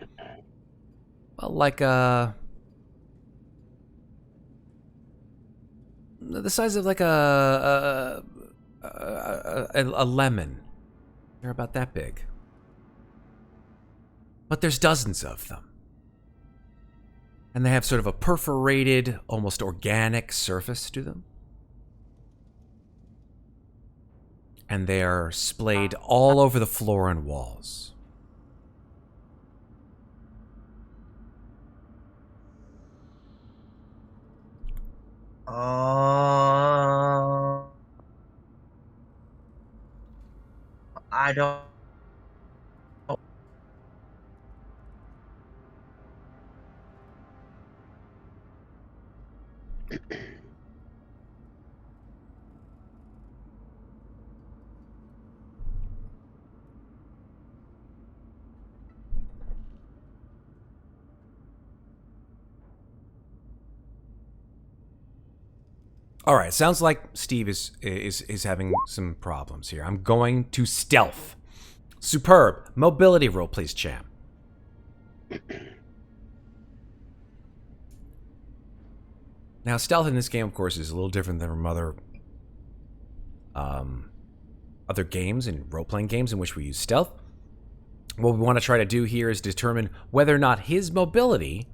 S1: the size of like a lemon. They're about that big. But there's dozens of them. And they have sort of a perforated, almost organic surface to them. And they are splayed all over the floor and walls.
S6: I don't.
S1: All right, sounds like Steve is having some problems here. I'm going to stealth. Superb. Mobility roll, please, Cham. Now, stealth in this game, of course, is a little different than from other games and role-playing games in which we use stealth. What we want to try to do here is determine whether or not his mobility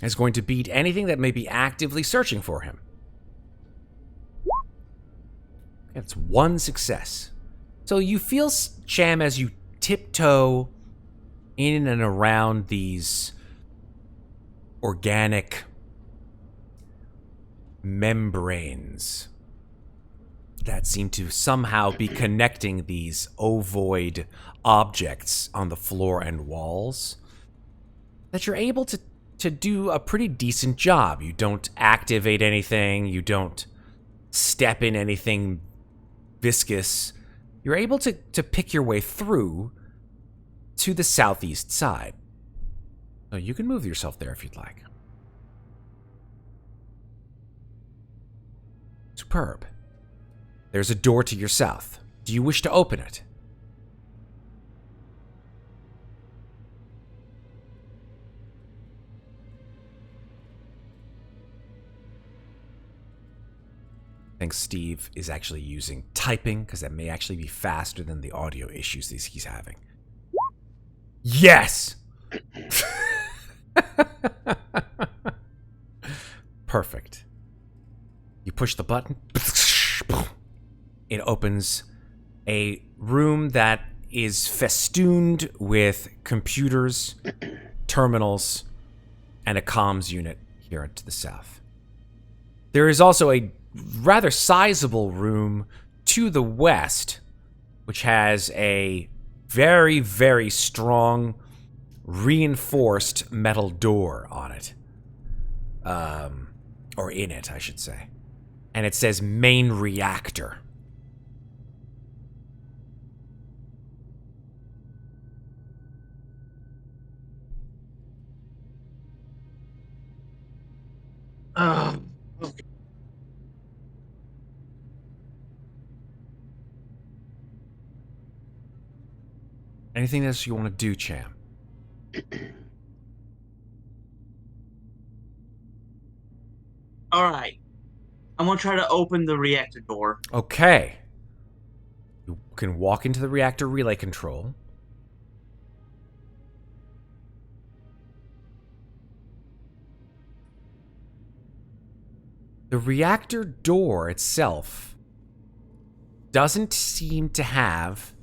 S1: is going to beat anything that may be actively searching for him. That's one success. So you feel, Cham, as you tiptoe in and around these organic membranes that seem to somehow be connecting these ovoid objects on the floor and walls, that you're able to do a pretty decent job. You don't activate anything. You don't step in anything viscous. You're able to pick your way through to the southeast side. So you can move yourself there if you'd like. Superb. There's a door to your south. Do you wish to open it? I think Steve is actually using typing because that may actually be faster than the audio issues he's having. Yes! Perfect. You push the button. It opens a room that is festooned with computers, terminals, and a comms unit here to the south. There is also a rather sizable room to the west, which has a very, very strong, reinforced metal door on it. Or in it, I should say. And it says main reactor. Anything else you want to do, Cham?
S6: All right. I'm gonna try to open the reactor door.
S1: Okay. You can walk into the reactor relay control. The reactor door itself doesn't seem to have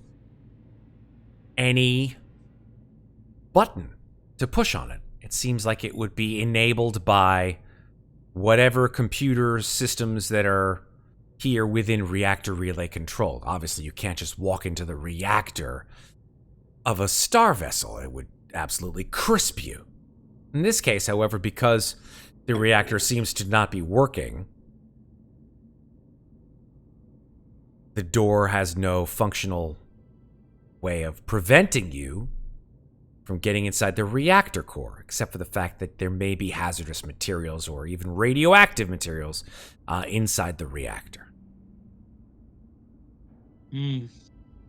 S1: any button to push on it. It seems like it would be enabled by whatever computer systems that are here within reactor relay control. Obviously, you can't just walk into the reactor of a star vessel. It would absolutely crisp you. In this case, however, because the reactor seems to not be working, the door has no functional way of preventing you from getting inside the reactor core, except for the fact that there may be hazardous materials or even radioactive materials inside the reactor.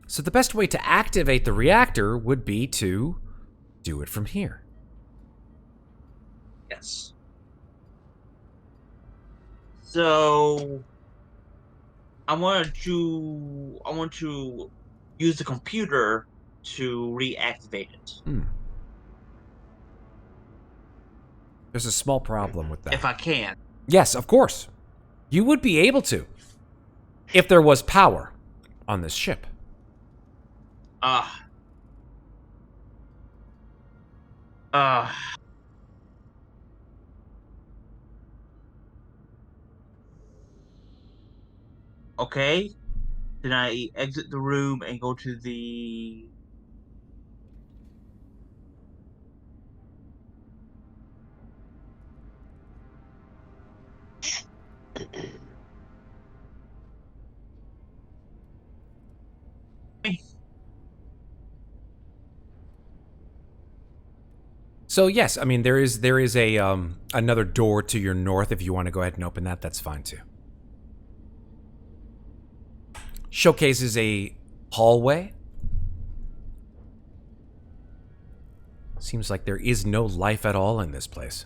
S1: So the best way to activate the reactor would be to do it from here.
S6: Yes. So I want to use the computer to reactivate it.
S1: There's a small problem with that.
S6: If I can.
S1: Yes, of course. You would be able to if there was power on this ship.
S6: Okay. Then I exit the room and go to the...
S1: So yes, I mean there is a another door to your north. If you want to go ahead and open that, that's fine too. Showcases a hallway. Seems like there is no life at all in this place.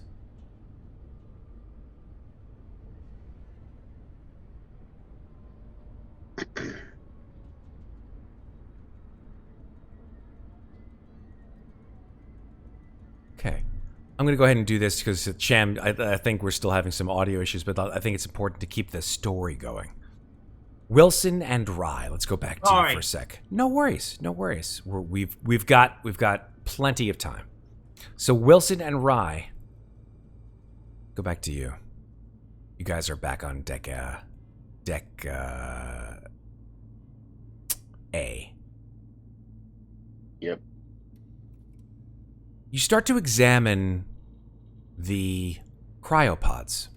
S1: Okay. I'm going to go ahead and do this because Cham, I think we're still having some audio issues, but I think it's important to keep the story going. Wilson and Rye, let's go back to you for a sec. No worries, no worries. We've got plenty of time. So Wilson and Rye, go back to you. You guys are back on deck A.
S3: Yep.
S1: You start to examine the cryopods.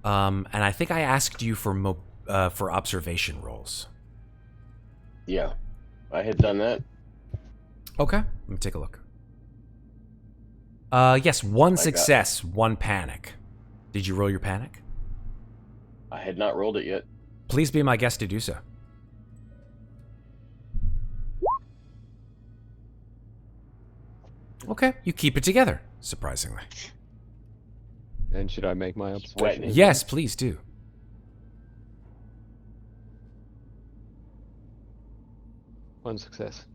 S1: And I think I asked you for observation rolls.
S3: Yeah, I had done that.
S1: Okay, let me take a look. Yes, one success, one panic. Did you roll your panic?
S3: I had not rolled it yet.
S1: Please be my guest to do so. Okay, you keep it together, surprisingly.
S5: And should I make my observation?
S1: Yes, please do.
S5: One success.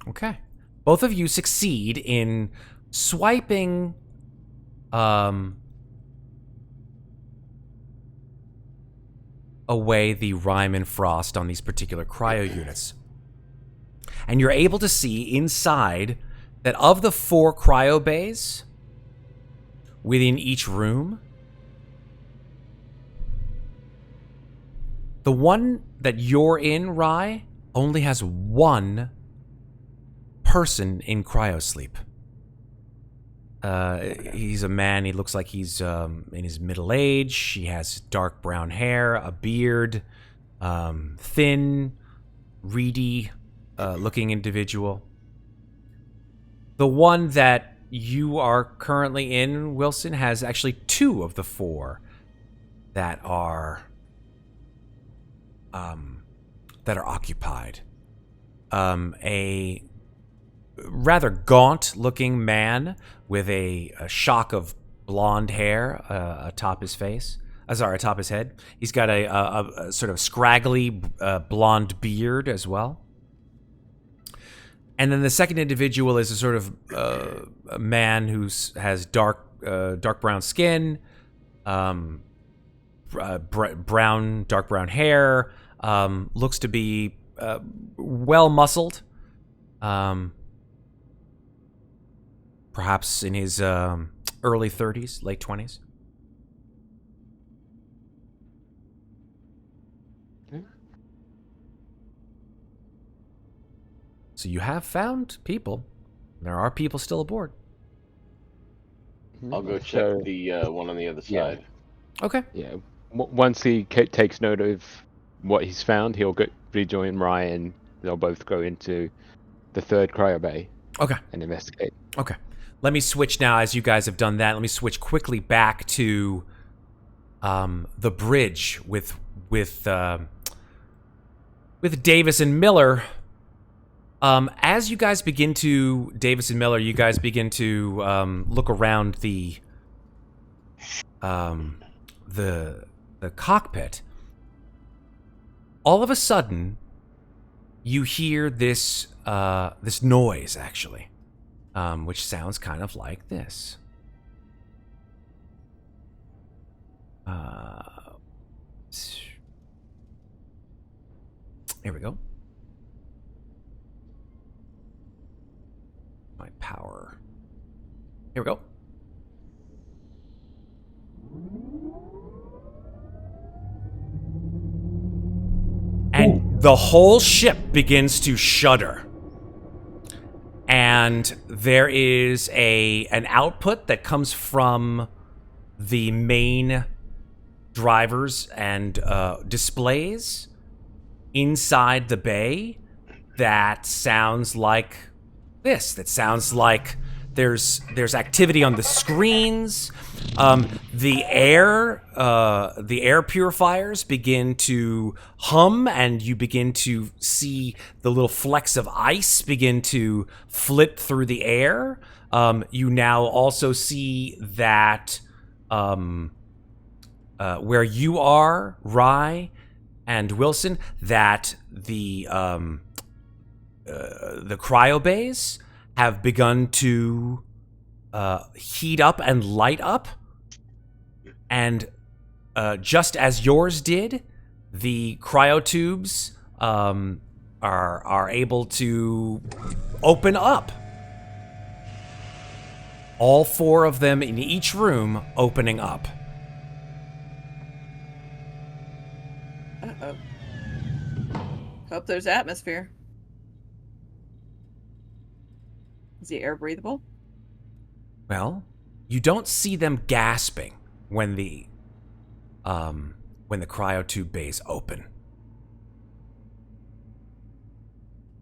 S1: Okay. Both of you succeed in swiping away the rime and frost on these particular cryo units. And you're able to see inside that of the 4 cryo bays within each room, the one that you're in, Rye, only has one person in cryosleep. He's a man. He looks like he's in his middle age. He has dark brown hair, a beard, thin, reedy looking individual. The one that you are currently in, Wilson, has actually 2 of the 4 that are occupied. A rather gaunt-looking man with a shock of blonde hair atop his face. Atop his head. He's got a sort of scraggly blonde beard as well. And then the second individual is a sort of a man who has dark brown skin, dark brown hair, looks to be well muscled, perhaps in his early 30s, late 20s. So you have found people. There are people still aboard.
S3: I'll go check the one on the other side.
S1: Okay.
S5: Yeah. Once he takes note of what he's found, he'll rejoin Ryan. They'll both go into the 3rd cryo bay.
S1: Okay.
S5: and investigate.
S1: Okay. Let me switch now. As you guys have done that, let me switch quickly back to the bridge with Davis and Miller. As you guys begin to Davis and Miller, you guys begin to look around the cockpit. All of a sudden, you hear this this noise, actually, which sounds kind of like this. Here we go. My power. Here we go. And the whole ship begins to shudder. And there is an output that comes from the main drivers and displays inside the bay that sounds like this. That sounds like there's activity on the screens. The air purifiers begin to hum, and you begin to see the little flecks of ice begin to flit through the air. You now also see that where you are, Rye and Wilson, that the cryobays have begun to heat up and light up, and just as yours did, the cryotubes are able to open up. All four of them in each room opening up.
S2: Uh-oh. Hope there's atmosphere. Is the air breathable?
S1: Well, you don't see them gasping when the cryotube bays open.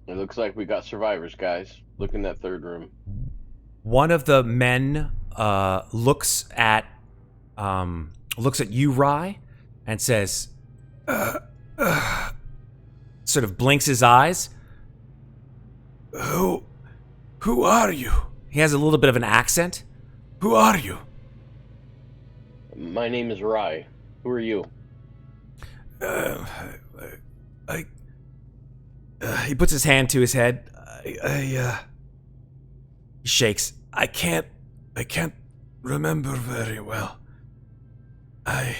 S3: It looks like we got survivors, guys. Look in that third room.
S1: One of the men looks at you, Rye, and says, sort of blinks his eyes. Who are you? He has a little bit of an accent. Who are you?
S3: My name is Rye. Who are you?
S1: He puts his hand to his head. He shakes. I can't remember very well. I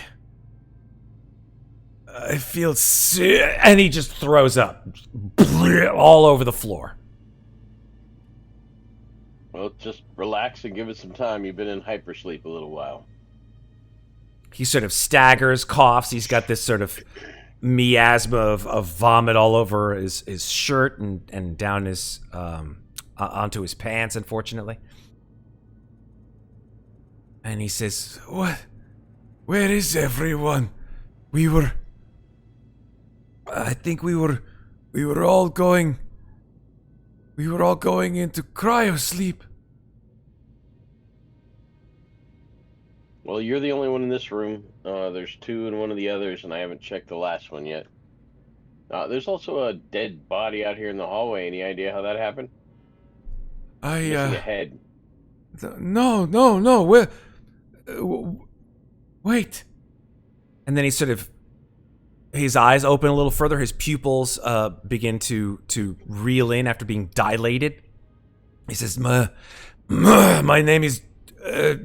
S1: feel sick. And he just throws up all over the floor.
S3: Well, just relax and give it some time. You've been in hypersleep a little while.
S1: He sort of staggers, coughs. He's got this sort of miasma of vomit all over his shirt and down his onto his pants, unfortunately. And he says, "What? Where is everyone? I think we were all going into cryosleep."
S3: Well, you're the only one in this room. There's two in one of the others, and I haven't checked the last one yet. There's also a dead body out here in the hallway. Any idea how that happened? Missing a head.
S1: No. Wait. And then he sort of, his eyes open a little further. His pupils begin to reel in after being dilated. He says, My name is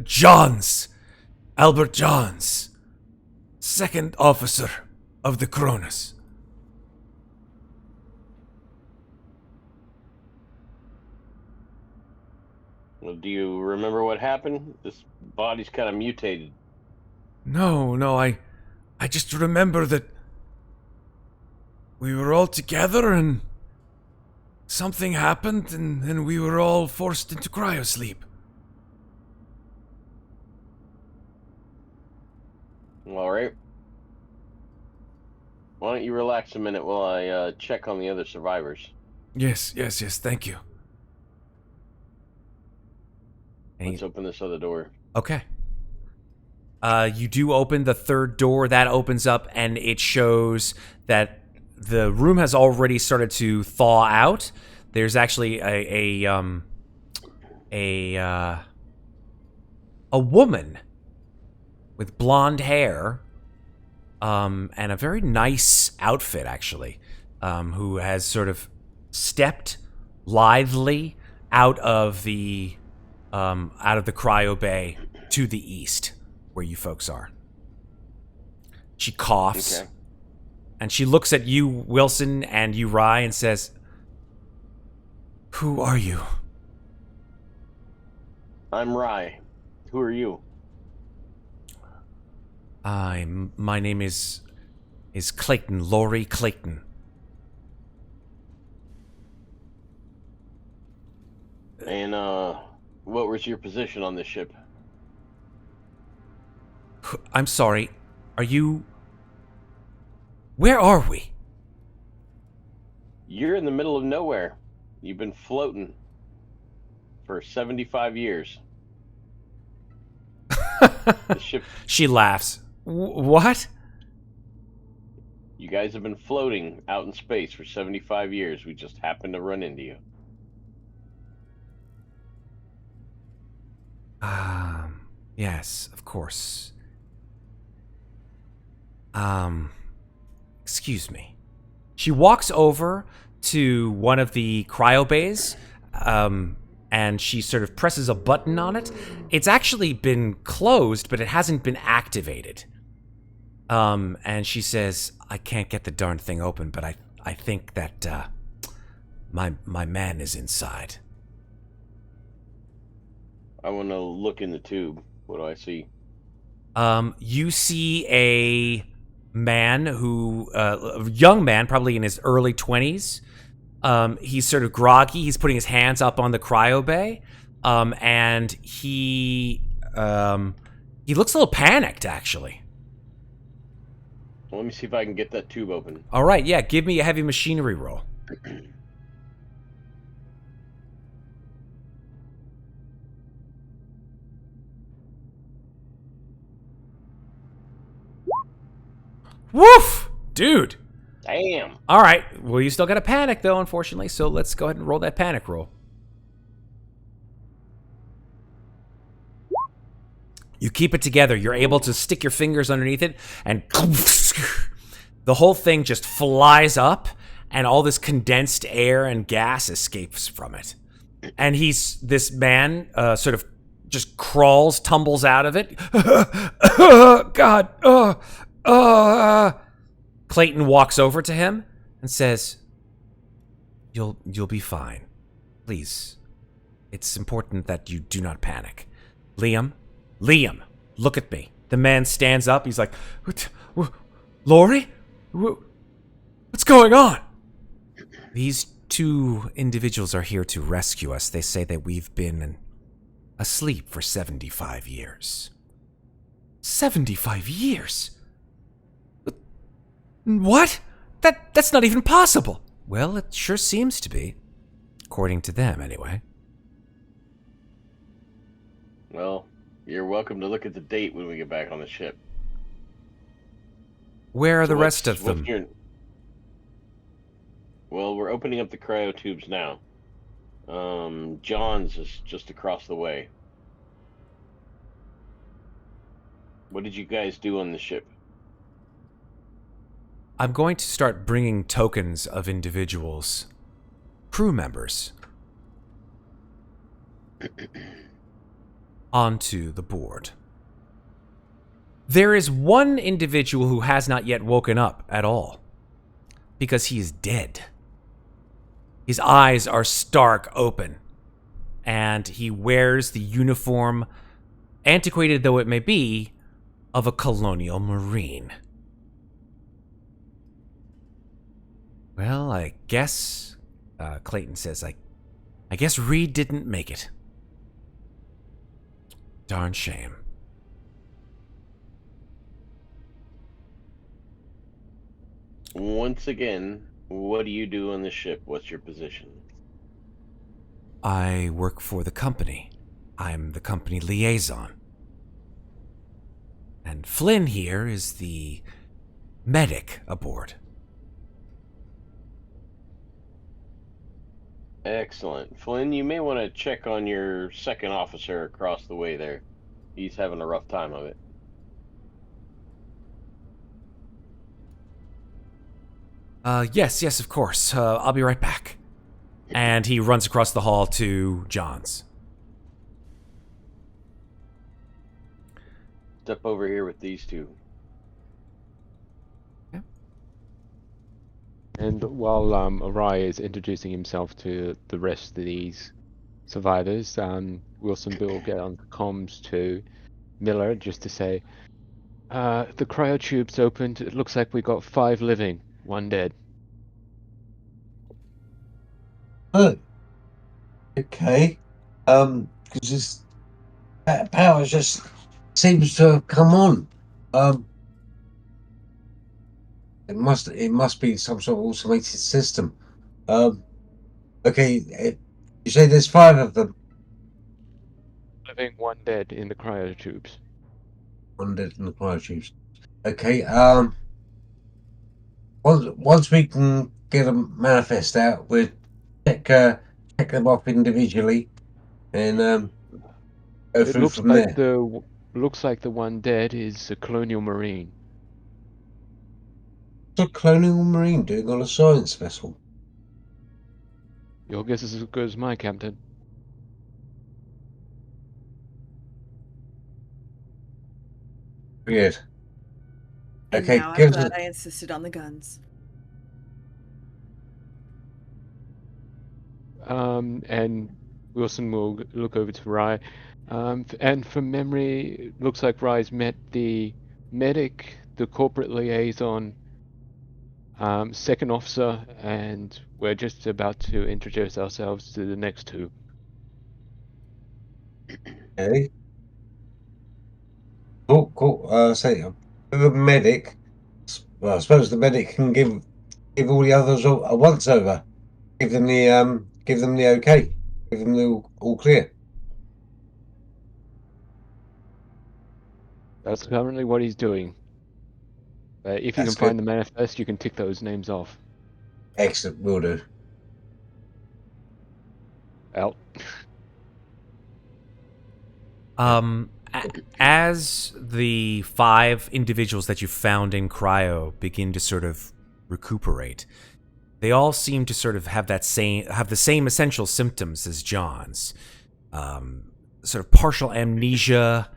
S1: Johns. Albert Johns. Second officer of the Cronus.
S3: Well, do you remember what happened? This body's kind of mutated.
S1: No, I just remember that we were all together and something happened and we were all forced into cryosleep.
S3: All right. Why don't you relax a minute while I check on the other survivors?
S1: Yes, thank you.
S3: Let's open this other door.
S1: Okay. You do open the third door. That opens up, and it shows that the room has already started to thaw out. There's actually a woman with blonde hair, and a very nice outfit, actually, who has sort of stepped lithely out of the cryo bay to the east, where you folks are. She coughs,
S3: Okay.
S1: and she looks at you, Wilson, and you, Rye, and says, "Who are you?"
S3: I'm Rye. Who are you?
S1: My name is Clayton, Laurie Clayton.
S3: And what was your position on this ship?
S1: I'm sorry. Are you... Where are we?
S3: You're in the middle of nowhere. You've been floating for 75 years. The ship.
S1: She laughs. What?
S3: You guys have been floating out in space for 75 years. We just happened to run into you.
S1: Yes, of course. Excuse me. She walks over to one of the cryo bays, and she sort of presses a button on it. It's actually been closed, but it hasn't been activated. And she says, "I can't get the darn thing open, but I think that my man is inside."
S3: I want to look in the tube. What do I see?
S1: You see a man who, a young man, probably in his early 20s. He's sort of groggy. He's putting his hands up on the cryo bay, and he looks a little panicked, actually.
S3: Well, let me see if I can get that tube open.
S1: All right, yeah, give me a heavy machinery roll. Woof! Dude!
S3: Damn!
S1: All right, well, you still got to panic, though, unfortunately, so let's go ahead and roll that panic roll. You keep it together. You're able to stick your fingers underneath it, and the whole thing just flies up, and all this condensed air and gas escapes from it. And this man sort of just crawls, tumbles out of it. God, Clayton walks over to him and says, You'll be fine. Please. It's important that you do not panic. Liam, look at me." The man stands up. He's like, "Laurie? What's going on?" "These two individuals are here to rescue us. They say that we've been asleep for 75 years. 75 years? What? That's not even possible." "Well, it sure seems to be. According to them, anyway."
S3: Well, you're welcome to look at the date when we get back on the ship.
S1: Where are
S3: So
S1: the rest
S3: what's-
S1: of them?
S3: what's your- Well, we're opening up the cryo tubes now. John's is just across the way. What did you guys do on the ship?
S1: I'm going to start bringing tokens of individuals, crew members, onto the board. There is one individual who has not yet woken up at all, because he is dead. His eyes are stark open, and he wears the uniform, antiquated though it may be, of a colonial marine. "Well, I guess," Clayton says, I guess Reed didn't make it. Darn shame."
S3: Once again, what do you do on the ship? What's your position?
S1: "I work for the company. I'm the company liaison. And Flynn here is the medic aboard.
S3: Excellent. Flynn, you may want to check on your second officer across the way there. He's having a rough time of it.
S1: Yes, of course. I'll be right back. And he runs across the hall to John's.
S3: Step over here with these two.
S5: And while Arai is introducing himself to the rest of these survivors, Wilson Bill will get on comms to Miller just to say, the cryotube's opened. It looks like we got 5 living, 1 dead.
S7: Oh, okay. Because this power just seems to have come on. It must be some sort of automated system. Okay. You say there's 5 of them.
S5: Living, 1 dead in the cryotubes.
S7: 1 dead in the cryotubes. Okay. Once we can get a manifest out, we'll check them off individually, and go
S5: It
S7: through
S5: looks
S7: from
S5: like
S7: there.
S5: looks like the 1 dead is a colonial marine.
S7: What's a colonial marine doing on a science vessel?
S5: Your guess is as good as mine, Captain.
S7: Weird.
S2: And
S7: Okay,
S2: now I'm
S7: give us
S2: glad I insisted on the guns.
S5: And Wilson will look over to Rye. And from memory, it looks like Rye's met the medic, the corporate liaison, second officer, and we're just about to introduce ourselves to the next 2.
S7: Okay. Cool. Say the medic. Well, I suppose the medic can give all the others a once over. Give them the okay. Give them the all clear.
S5: That's currently what he's doing. If you
S7: That's
S5: can find
S7: good.
S5: the manifest, you can tick those names off.
S7: Excellent. Will do.
S5: Out.
S1: As the 5 individuals that you found in cryo begin to sort of recuperate, they all seem to sort of have the same essential symptoms as John's. Sort of partial amnesia,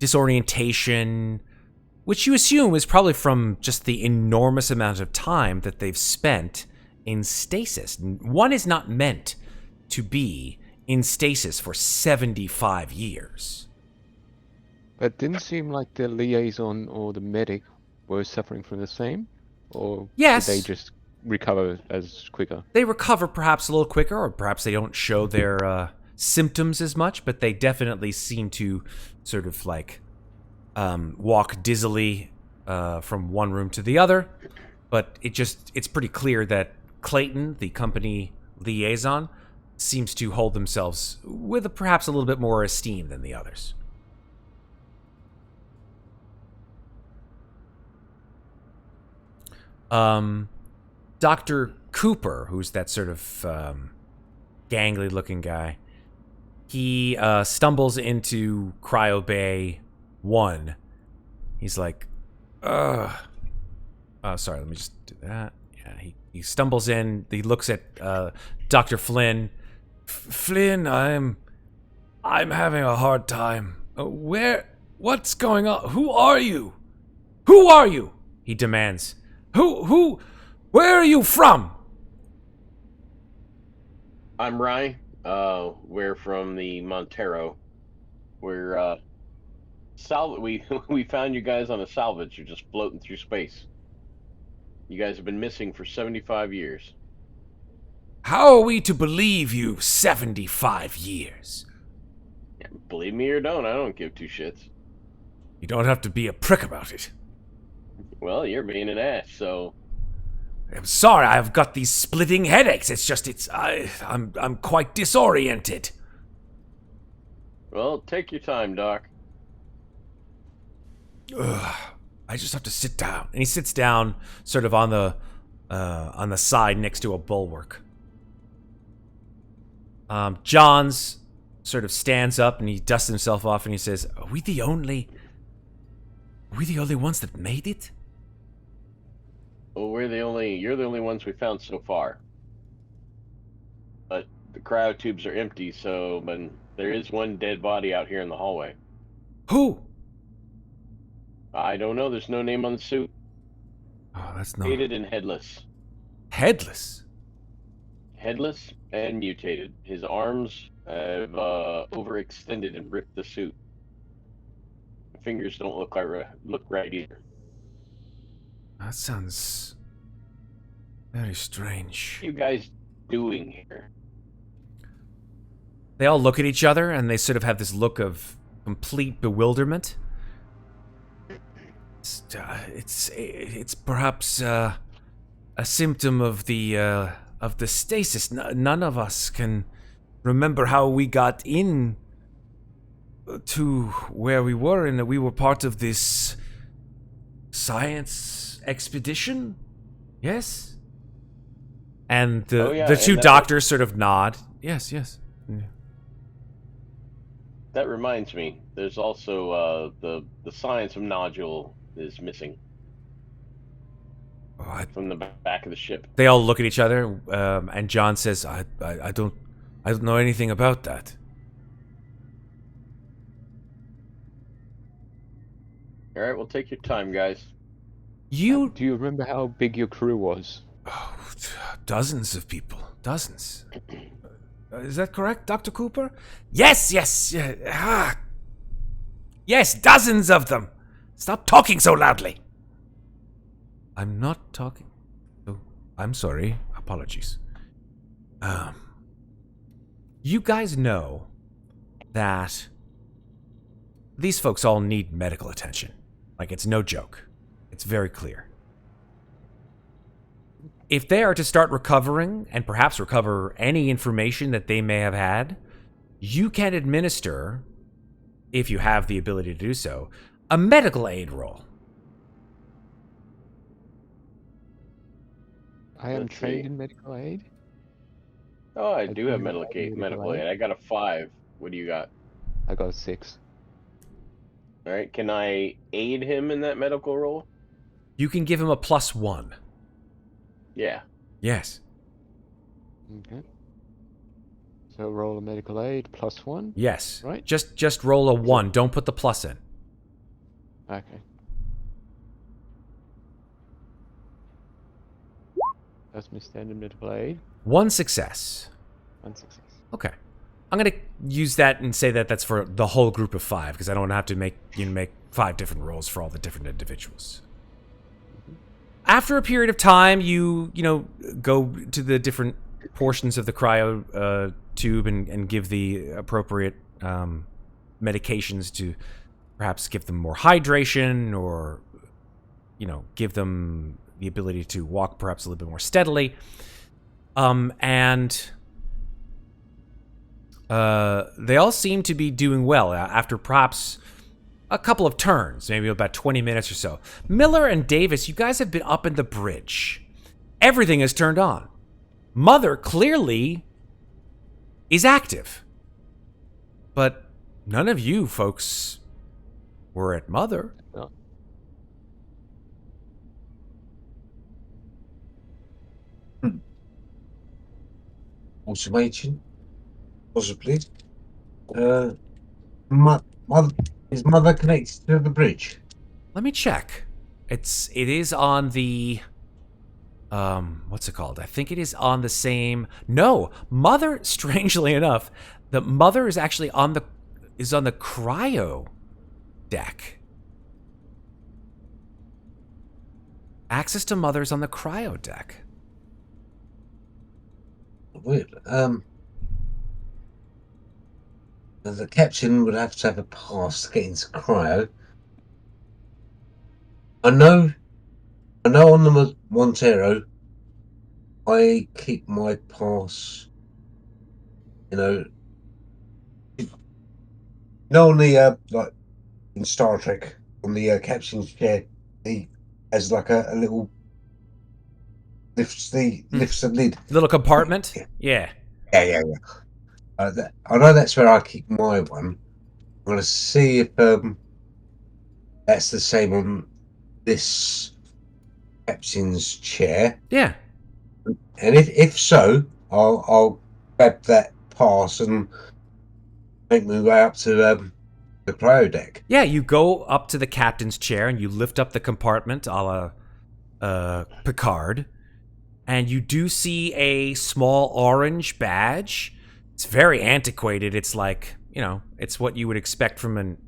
S1: disorientation, which you assume is probably from just the enormous amount of time that they've spent in stasis. One is not meant to be in stasis for 75 years.
S5: But didn't seem like the liaison or the medic were suffering from the same? Or
S1: Yes.
S5: did they just recover as quicker?
S1: They recover perhaps a little quicker, or perhaps they don't show their symptoms as much, but they definitely seem to sort of like walk dizzily from one room to the other. But it's pretty clear that Clayton, the company liaison, seems to hold themselves with perhaps a little bit more esteem than the others. Dr. Cooper, who's that sort of gangly looking guy, he stumbles into Cryo Bay 1. He's like, ugh. Oh, sorry, let me just do that. Yeah, he stumbles in. He looks at Dr. Flynn. Flynn, I'm having a hard time. What's going on? Who are you? Who are you? He demands. Where are you from?
S3: I'm Rye. We're from the Montero. We're we found you guys on a salvage. You're just floating through space. You guys have been missing for 75 years.
S1: How are we to believe you 75 years?
S3: Yeah, believe me or don't, I don't give 2 shits.
S1: You don't have to be a prick about it.
S3: Well, you're being an ass, so
S1: I'm sorry, I've got these splitting headaches. I'm quite disoriented.
S3: Well, take your time, Doc.
S1: Ugh, I just have to sit down. And he sits down, sort of on the side next to a bulwark. Johns sort of stands up and he dusts himself off and he says, Are we the only ones that made it?
S3: Well, you're the only ones we found so far. But the cryo tubes are empty, but there is one dead body out here in the hallway.
S1: Who?
S3: I don't know. There's no name on the suit.
S1: Oh, that's not...
S3: Mutated and headless.
S1: Headless?
S3: Headless and mutated. His arms have overextended and ripped the suit. Fingers don't look right either.
S1: That sounds very strange.
S3: What are you guys doing here?
S1: They all look at each other and they sort of have this look of complete bewilderment. It's perhaps a symptom of the stasis. None of us can remember how we got in to where we were, and that we were part of this science expedition. Yes. And the two doctors sort of nod. Yes. Yeah.
S3: That reminds me. There's also the science of nodule is missing from the back of the ship.
S1: They all look at each other, and John says, "I don't know anything about that."
S3: All right, well, take your time, guys.
S5: Do you remember how big your crew was?
S1: Oh, dozens of people. Dozens. Is that correct, Dr. Cooper? Yes. Yes, dozens of them. Stop talking so loudly. I'm not talking. Oh, I'm sorry. Apologies. You guys know that these folks all need medical attention. Like, it's no joke. It's very clear. If they are to start recovering, and perhaps recover any information that they may have had, you can administer, if you have the ability to do so, a medical aid roll.
S5: I am
S3: Let's
S5: trained
S3: see.
S5: in medical aid.
S3: Oh, I
S5: I
S3: do have
S5: do
S3: medical
S5: have
S3: aid.
S5: medical aid.
S3: I got a 5. What do you got?
S5: I got a 6.
S3: All right, can I aid him in that medical role?
S1: You can give him a +1.
S3: Yeah.
S1: Yes.
S5: Okay. So roll a medical aid +1.
S1: Yes.
S5: Right.
S1: Just roll a 1. Don't put the plus in.
S5: Okay. That's my standard medical aid.
S1: 1 success.
S5: 1 success.
S1: Okay. I'm going to use that and say that that's for the whole group of 5, because I don't want to have to make 5 different rolls for all the different individuals. After a period of time, you go to the different portions of the cryo tube and give the appropriate medications to perhaps give them more hydration, or give them the ability to walk perhaps a little bit more steadily. And they all seem to be doing well after perhaps a couple of turns, maybe about 20 minutes or so. Miller and Davis, you guys have been up in the bridge. Everything is turned on. Mother clearly is active. But none of you folks were at Mother.
S5: No.
S7: Automation, possibly. Is Mother connected to the bridge?
S1: Let me check. It is on the what's it called? I think it is on the same. No, Mother, strangely enough, the Mother is actually on the cryo deck. Access to Mother's on the cryo deck.
S7: Weird. The captain would have to have a pass to get into cryo. I know on the Montero, I keep my pass, No, on the like in Star Trek, on the captain's chair, he has like a little lifts the lid.
S1: Little compartment.
S7: Yeah.
S1: Yeah.
S7: Yeah. I know that's where I keep my one. I'm gonna see if that's the same on this captain's chair,
S1: Yeah.
S7: and if so, I'll grab that pass and make my way up to the cryo deck.
S1: Yeah, you go up to the captain's chair and you lift up the compartment a la Picard, and you do see a small orange badge. It's very antiquated. It's like, it's what you would expect from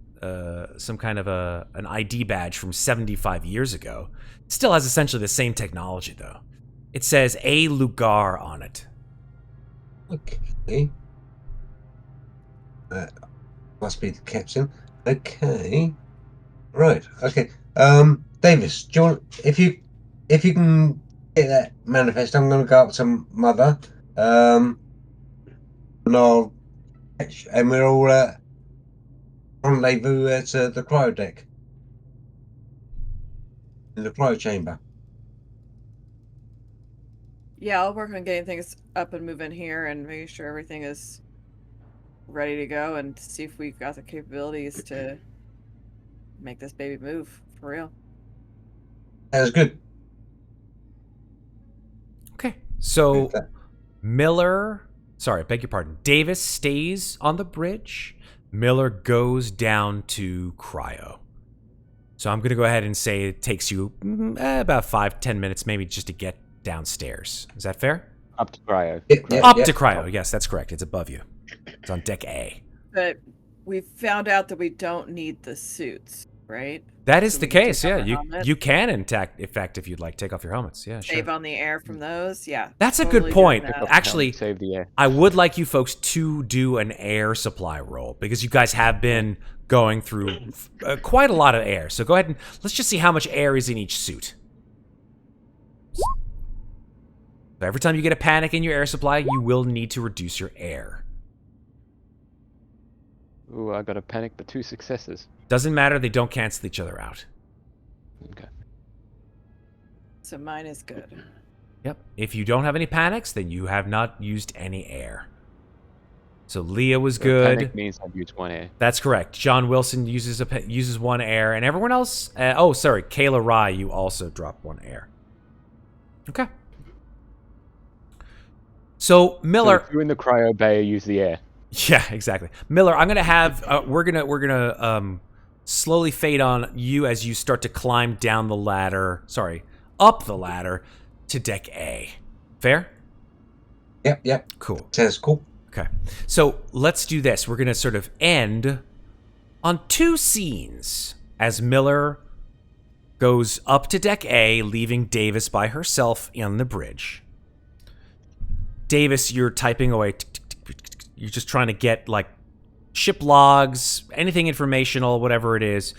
S1: some kind of an ID badge from 75 years ago. It still has essentially the same technology, though. It says A Lugar on it.
S7: Okay. Must be the captain. Okay. Right. Okay. Davis, do you want if you can get that manifest, I'm going to go up to Mother. And we're all rendezvous at the cryo deck in the cryo chamber.
S2: Yeah, I'll work on getting things up and moving here and making sure everything is ready to go and see if we've got the capabilities to make this baby move for real.
S7: That was good.
S1: Okay. So beg your pardon. Davis stays on the bridge. Miller goes down to cryo. So I'm going to go ahead and say it takes you about 5-10 minutes maybe just to get downstairs. Is that fair?
S5: Up to cryo.
S1: Up to cryo. Yes, that's correct. It's above you. It's on deck A.
S2: But we found out that we don't need the suits, right?
S1: That is
S2: So
S1: the
S2: we can
S1: case,
S2: take off
S1: yeah.
S2: our helmets?
S1: You can, in fact, if you'd like, take off your helmets. Yeah,
S2: Save
S1: sure.
S2: on the air from those. Yeah.
S1: That's a
S2: totally
S1: good
S2: doing
S1: point.
S2: that.
S1: Actually,
S5: Save the air.
S1: I would like you folks to do an air supply roll because you guys have been going through quite a lot of air. So go ahead and let's just see how much air is in each suit. So every time you get a panic in your air supply, you will need to reduce your air.
S5: Ooh, I got a panic, but 2 successes.
S1: Doesn't matter, they don't cancel each other out.
S5: Okay.
S2: So mine is good.
S1: Yep. If you don't have any panics, then you have not used any air. So Leah was
S5: So
S1: good.
S5: Panic means I've used 1 air.
S1: That's correct. John Wilson uses 1 air, and everyone else. Kayla Rye, you also drop 1 air. Okay. So Miller,
S5: So if you're in the cryo bay, use the air.
S1: yeah, exactly. Miller, I'm gonna have we're gonna slowly fade on you as you start to climb down the ladder. Sorry, up the ladder to deck A. Fair?
S7: Yep.
S1: Cool.
S7: Sounds cool.
S1: Okay. So let's do this. We're going to sort of end on 2 scenes as Miller goes up to deck A, leaving Davis by herself on the bridge. Davis, you're typing away. You're just trying to get like ship logs, anything informational, whatever it is.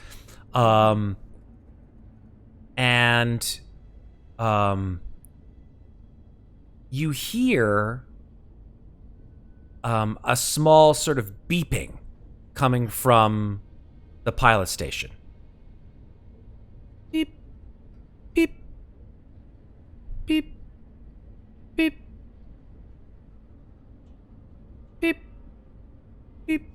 S1: You hear a small sort of beeping coming from the pilot station. Beep, beep, beep, beep, beep, beep.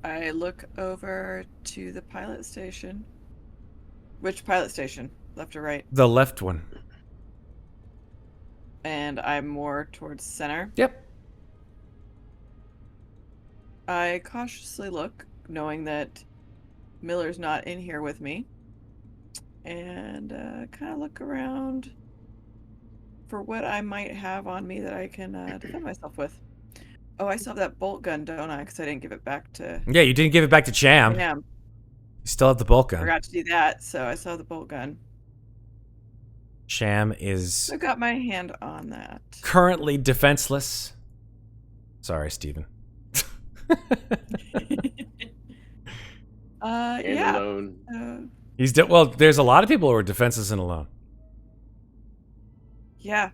S2: I look over to the pilot station. Which pilot station? Left or right?
S1: The left one.
S2: And I'm more towards center.
S1: Yep.
S2: I cautiously look, knowing that Miller's not in here with me, and kind of look around for what I might have on me that I can defend myself with. Oh, I still have that bolt gun, don't I? Because I didn't give it back to
S1: Yeah, you didn't give it back to Cham.
S2: Cham.
S1: You still have the bolt gun.
S2: Forgot to do that, so I still have the bolt gun.
S1: Cham is
S2: So I got my hand on that.
S1: currently defenseless. Sorry, Steven.
S3: And
S2: Yeah.
S3: alone.
S1: Well, there's a lot of people who are defenseless and alone.
S2: Yeah.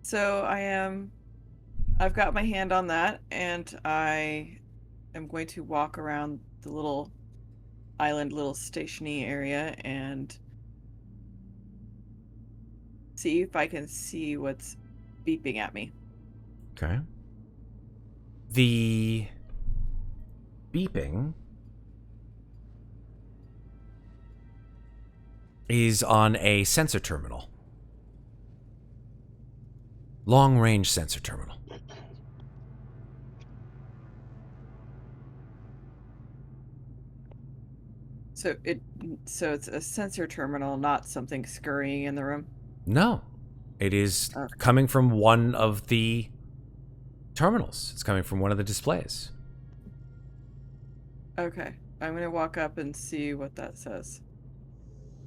S2: So I've got my hand on that, and I am going to walk around the little island, little stationy area, and see if I can see what's beeping at me.
S1: Okay. The beeping is on a sensor terminal. Long-range sensor terminal.
S2: So it's a sensor terminal, not something scurrying in the room.
S1: No. It is
S2: Okay.
S1: coming from one of the terminals. It's coming from one of the displays.
S2: Okay. I'm gonna walk up and see what that says.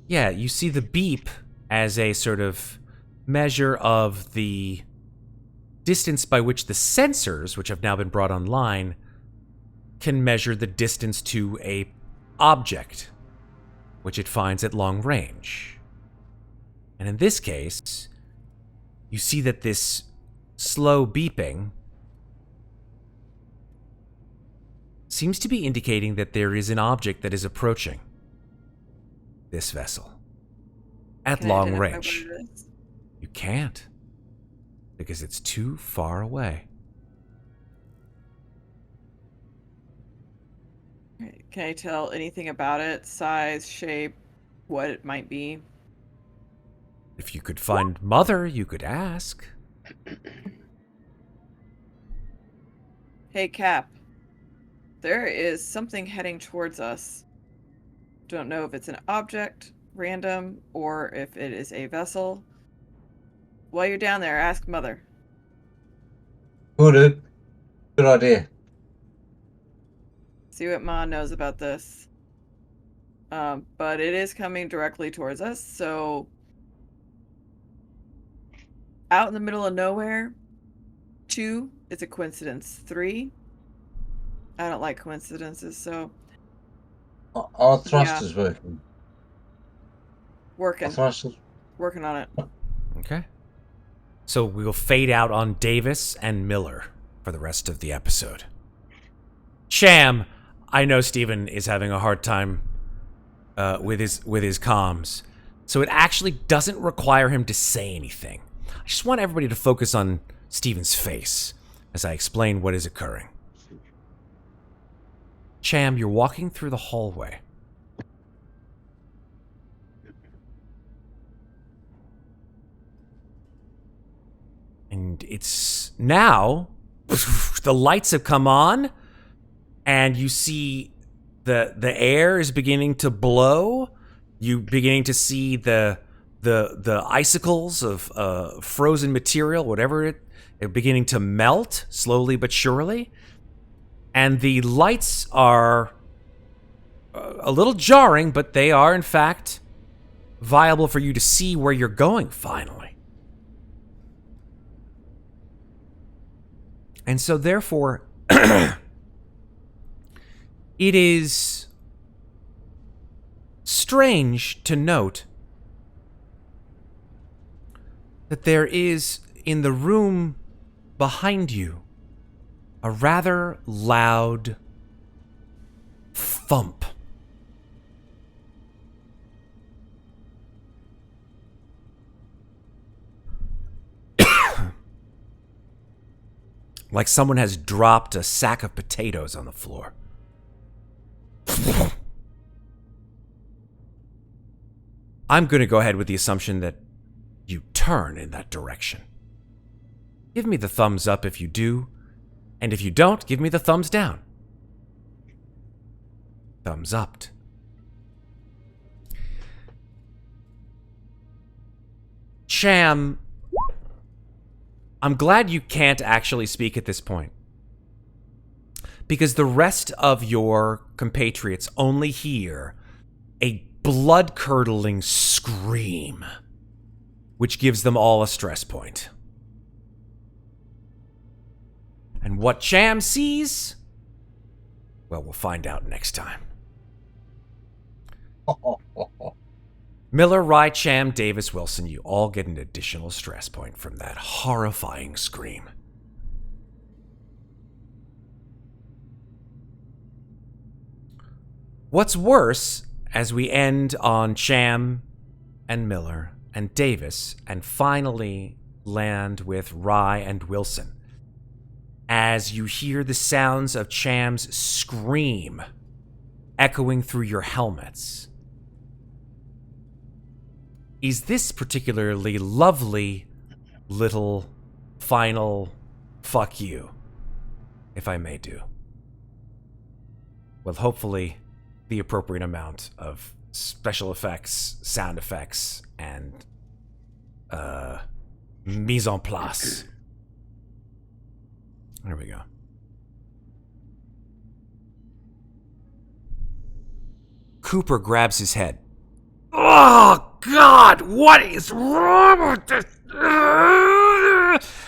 S1: Yeah, you see the beep as a sort of measure of the distance by which the sensors, which have now been brought online, can measure the distance to a object, which it finds at long range. And in this case, you see that this slow beeping seems to be indicating that there is an object that is approaching this vessel at
S2: Can I
S1: long
S2: identify
S1: range.
S2: what it is?
S1: You can't, because it's too far away.
S2: Right. Can I tell anything about it? Size, shape, what it might be?
S1: If you could find Mother, you could ask.
S2: Hey, Cap. There is something heading towards us. Don't know if it's an object, random, or if it is a vessel. While you're down there, ask Mother.
S7: Good idea.
S2: See what Ma knows about this. But it is coming directly towards us, so out in the middle of nowhere. 2, it's a coincidence. 3, I don't like coincidences, so
S7: Our thruster's working.
S2: working.
S7: Our thruster's
S2: Working on it.
S1: Okay. So we'll fade out on Davis and Miller for the rest of the episode. Cham, I know Steven is having a hard time with his comms, so it actually doesn't require him to say anything. I just want everybody to focus on Steven's face as I explain what is occurring. Cham, you're walking through the hallway. And it's now, the lights have come on, and you see the air is beginning to blow. You beginning to see the icicles of frozen material, whatever it beginning to melt slowly but surely. And the lights are a little jarring, but they are in fact viable for you to see where you're going finally. And so therefore, it is strange to note that there is, in the room behind you, a rather loud thump. Like someone has dropped a sack of potatoes on the floor. I'm going to go ahead with the assumption that you turn in that direction. Give me the thumbs up if you do, and if you don't, give me the thumbs down. Thumbs up. Cham, I'm glad you can't actually speak at this point, because the rest of your compatriots only hear a blood-curdling scream, which gives them all a stress point. And what Cham sees, well, we'll find out next time. Miller, Rye, Cham, Davis, Wilson, you all get an additional stress point from that horrifying scream. What's worse, as we end on Cham and Miller and Davis, and finally land with Rye and Wilson, as you hear the sounds of Cham's scream echoing through your helmets, is this particularly lovely little final fuck you, if I may do. With hopefully the appropriate amount of special effects, sound effects, and mise en place. There we go. Cooper grabs his head. Oh, God, what is wrong with this?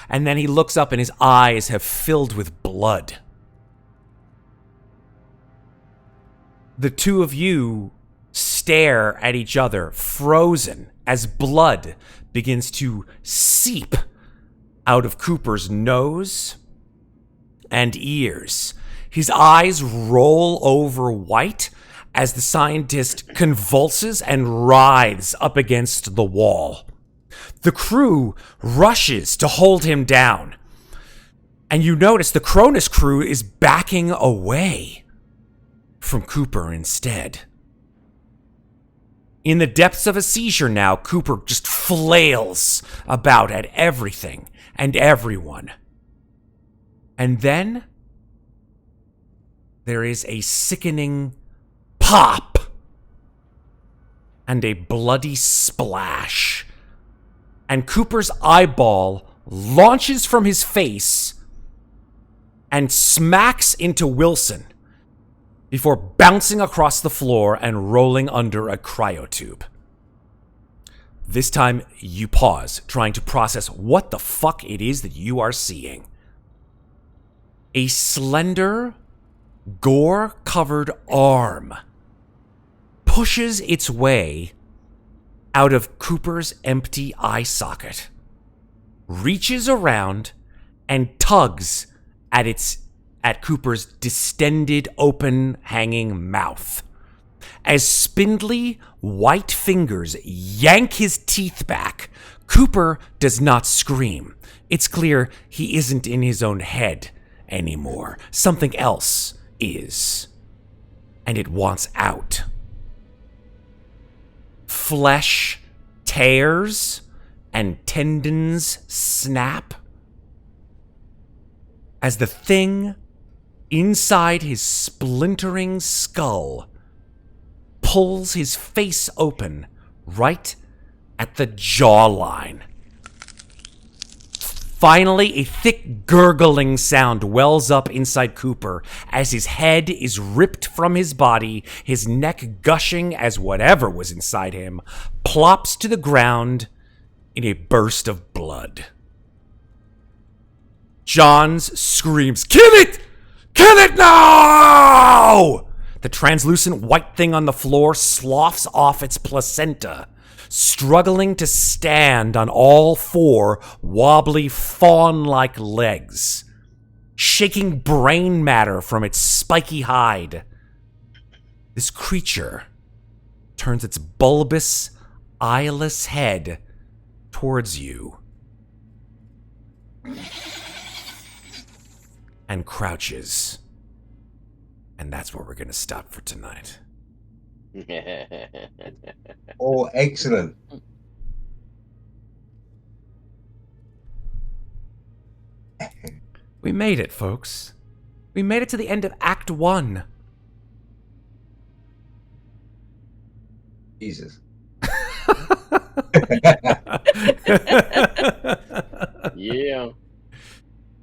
S1: And then he looks up and his eyes have filled with blood. The two of you stare at each other, frozen, as blood begins to seep out of Cooper's nose and ears. His eyes roll over white as the scientist convulses and writhes up against the wall. The crew rushes to hold him down, and you notice the Cronus crew is backing away from Cooper instead. In the depths of a seizure now, Cooper just flails about at everything and everyone. And then there is a sickening pop and a bloody splash. And Cooper's eyeball launches from his face and smacks into Wilson before bouncing across the floor and rolling under a cryotube. This time, you pause, trying to process what the fuck it is that you are seeing. A slender, gore-covered arm pushes its way out of Cooper's empty eye socket, reaches around, and tugs at Cooper's distended, open, hanging mouth. As spindly, white fingers yank his teeth back, Cooper does not scream. It's clear he isn't in his own head anymore. Something else is. And it wants out. Flesh tears and tendons snap as the thing inside his splintering skull pulls his face open right at the jawline. Finally, a thick gurgling sound wells up inside Cooper as his head is ripped from his body, his neck gushing as whatever was inside him plops to the ground in a burst of blood. Johns screams, "Kill it! Kill it now!" The translucent white thing on the floor sloughs off its placenta, struggling to stand on all four wobbly fawn-like legs, shaking brain matter from its spiky hide. This creature turns its bulbous, eyeless head towards you and crouches. And that's where we're going to stop for tonight.
S7: Oh, excellent.
S1: We made it, folks. We made it to the end of Act 1.
S7: Jesus.
S3: Yeah.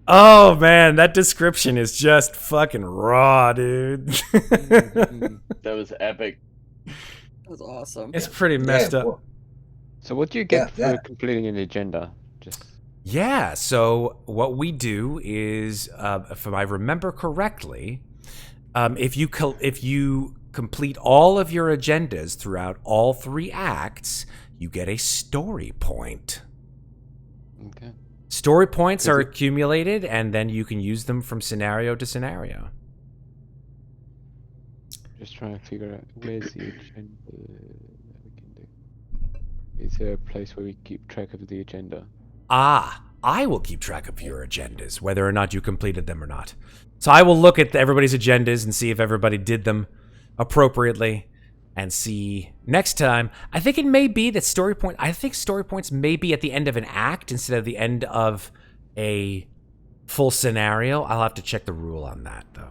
S1: Oh, man, that description is just fucking raw, dude.
S3: That was epic.
S2: That was awesome.
S1: It's pretty messed up.
S7: well,
S5: So what do you get
S7: Yeah,
S5: for
S7: yeah.
S5: completing an agenda? Just
S1: Yeah, so what we do is, if I remember correctly, if you complete all of your agendas throughout all 3 acts, you get a story point.
S5: okay.
S1: Story points are accumulated, and then you can use them from scenario to scenario.
S5: Just trying to figure out where's the agenda that we can do. Is there a place where we keep track of the agenda?
S1: Ah, I will keep track of your agendas, whether or not you completed them or not. So I will look at everybody's agendas and see if everybody did them appropriately, and see next time. I think it may be that story points may be at the end of an act instead of the end of a full scenario. I'll have to check the rule on that, though.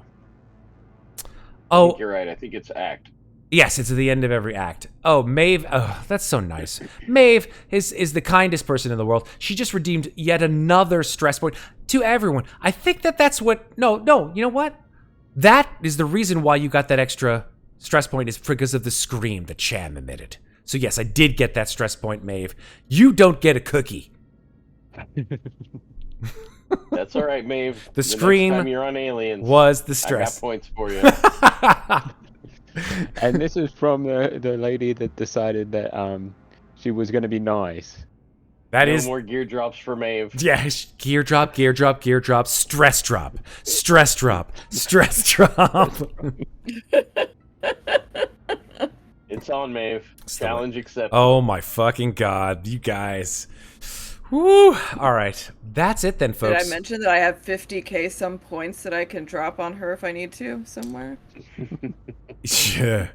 S3: I
S1: Oh,
S3: think you're right. I think it's act.
S1: yes, it's at the end of every act. Oh, Maeve. Oh, that's so nice. Maeve is the kindest person in the world. She just redeemed yet another stress point to everyone. I think that's what... No, you know what? That is the reason why you got that extra stress point, is because of the scream that Cham emitted. So yes, I did get that stress point, Maeve. You don't get a cookie.
S3: That's all right, Maeve.
S1: The scream
S3: next time you're on Aliens,
S1: was the
S3: I
S1: stress.
S3: got points for you.
S5: And this is from the lady that decided that she was going to be nice.
S1: That
S3: no
S1: is...
S3: more gear drops for Maeve.
S1: Yeah, gear drop, stress drop, stress drop, stress drop.
S3: It's on, Maeve. Challenge accepted.
S1: Oh my fucking god, you guys. Woo! All right, that's it then,
S2: Did
S1: folks.
S2: I mention that I have 50k some points that I can drop on her if I need to somewhere?
S1: Yeah.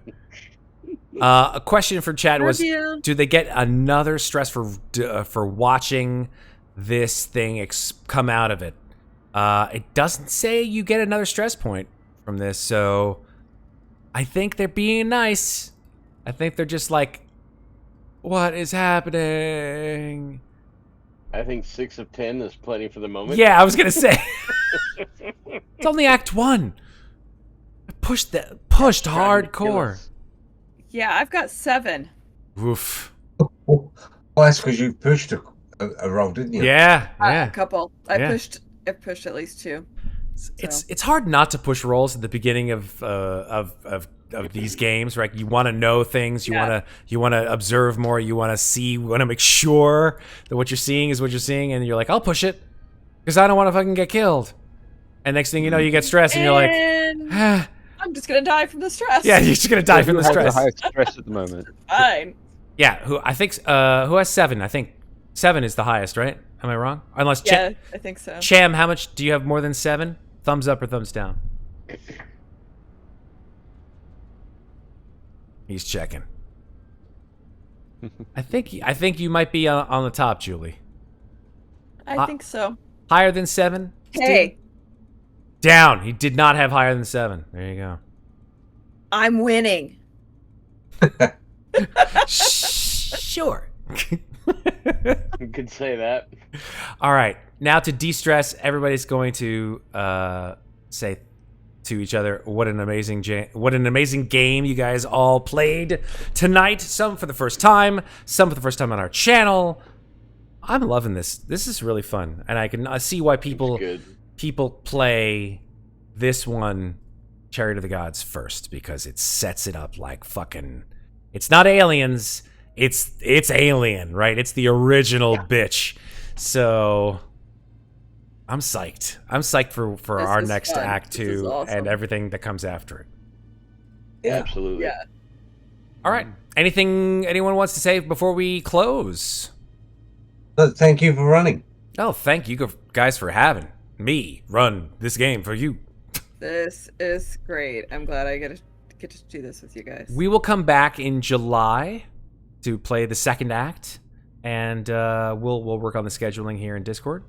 S1: A question for Chad was:
S2: Review.
S1: do they get another stress for watching this thing come out of it? It doesn't say you get another stress point from this, so I think they're being nice. I think they're just like, what is happening?
S3: I think 6 of 10 is plenty for the moment.
S1: Yeah, I was gonna say. It's only Act 1. I pushed hardcore.
S2: Yeah, I've got 7.
S1: Oof.
S7: Well, that's because you pushed a roll, didn't you?
S1: Yeah,
S2: A
S1: yeah.
S2: couple. I
S1: Yeah.
S2: pushed at least 2.
S1: It's hard not to push rolls at the beginning of these games, right? You want to know things, you want to observe more, you want to see, you want to make sure that what you're seeing is what you're seeing, and you're like, I'll push it because I don't want to fucking get killed. And next thing you know, you get stressed, and you're like, ah.
S2: I'm just gonna die from the stress.
S1: Yeah, you're just gonna die from the
S5: Who has
S1: stress.
S5: the highest stress at the moment?
S2: Fine.
S1: Yeah, who has 7? I think 7 is the highest, right? Am I wrong? Unless
S2: Yeah, I think so.
S1: Cham, how much do you have more than 7? Thumbs up or thumbs down? He's checking. I think you might be on the top, Julie.
S2: I think so.
S1: Higher than 7?
S2: Hey,
S1: Down. He did not have higher than 7. There you go.
S2: I'm winning.
S1: Sure.
S3: You could say that.
S1: All right. Now to de-stress, everybody's going to say to each other, what an amazing game you guys all played tonight. Some for the first time, some for the first time on our channel. I'm loving this. This is really fun, and I can see why people play this one, Chariot of the Gods, first, because it sets it up like fucking. It's not Aliens. It's Alien, right? It's the original bitch. So I'm psyched. I'm psyched for our next
S2: fun.
S1: Act
S2: This is
S1: 2
S2: awesome.
S1: and everything that comes after it.
S7: Yeah.
S3: Absolutely.
S2: Yeah.
S1: All right. Anything anyone wants to say before we close?
S7: But thank you for running.
S1: Oh, thank you guys for having me run this game for you.
S2: This is great. I'm glad I get to do this with you guys.
S1: We will come back in July to play the second act, and we'll work on the scheduling here in Discord.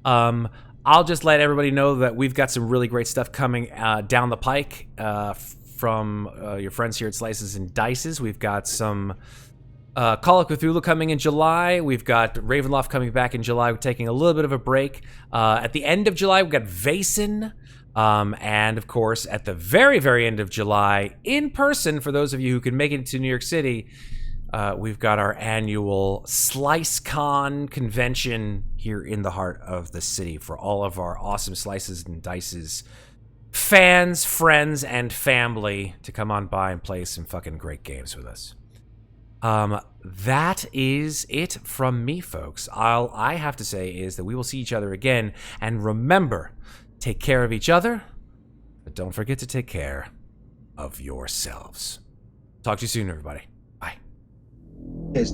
S1: I'll just let everybody know that we've got some really great stuff coming down the pike from your friends here at Slices and Dices. We've got some Call of Cthulhu coming in July. We've got Ravenloft coming back in July. We're taking a little bit of a break. At the end of July, we've got Vaesen. And of course, at the very, very end of July, in person, for those of you who can make it to New York City, we've got our annual SliceCon convention here in the heart of the city for all of our awesome Slices and Dices fans, friends, and family to come on by and play some fucking great games with us. That is it from me, folks. All I have to say is that we will see each other again, and remember, take care of each other, but don't forget to take care of yourselves. Talk to you soon, everybody. Bye.
S7: Cheers.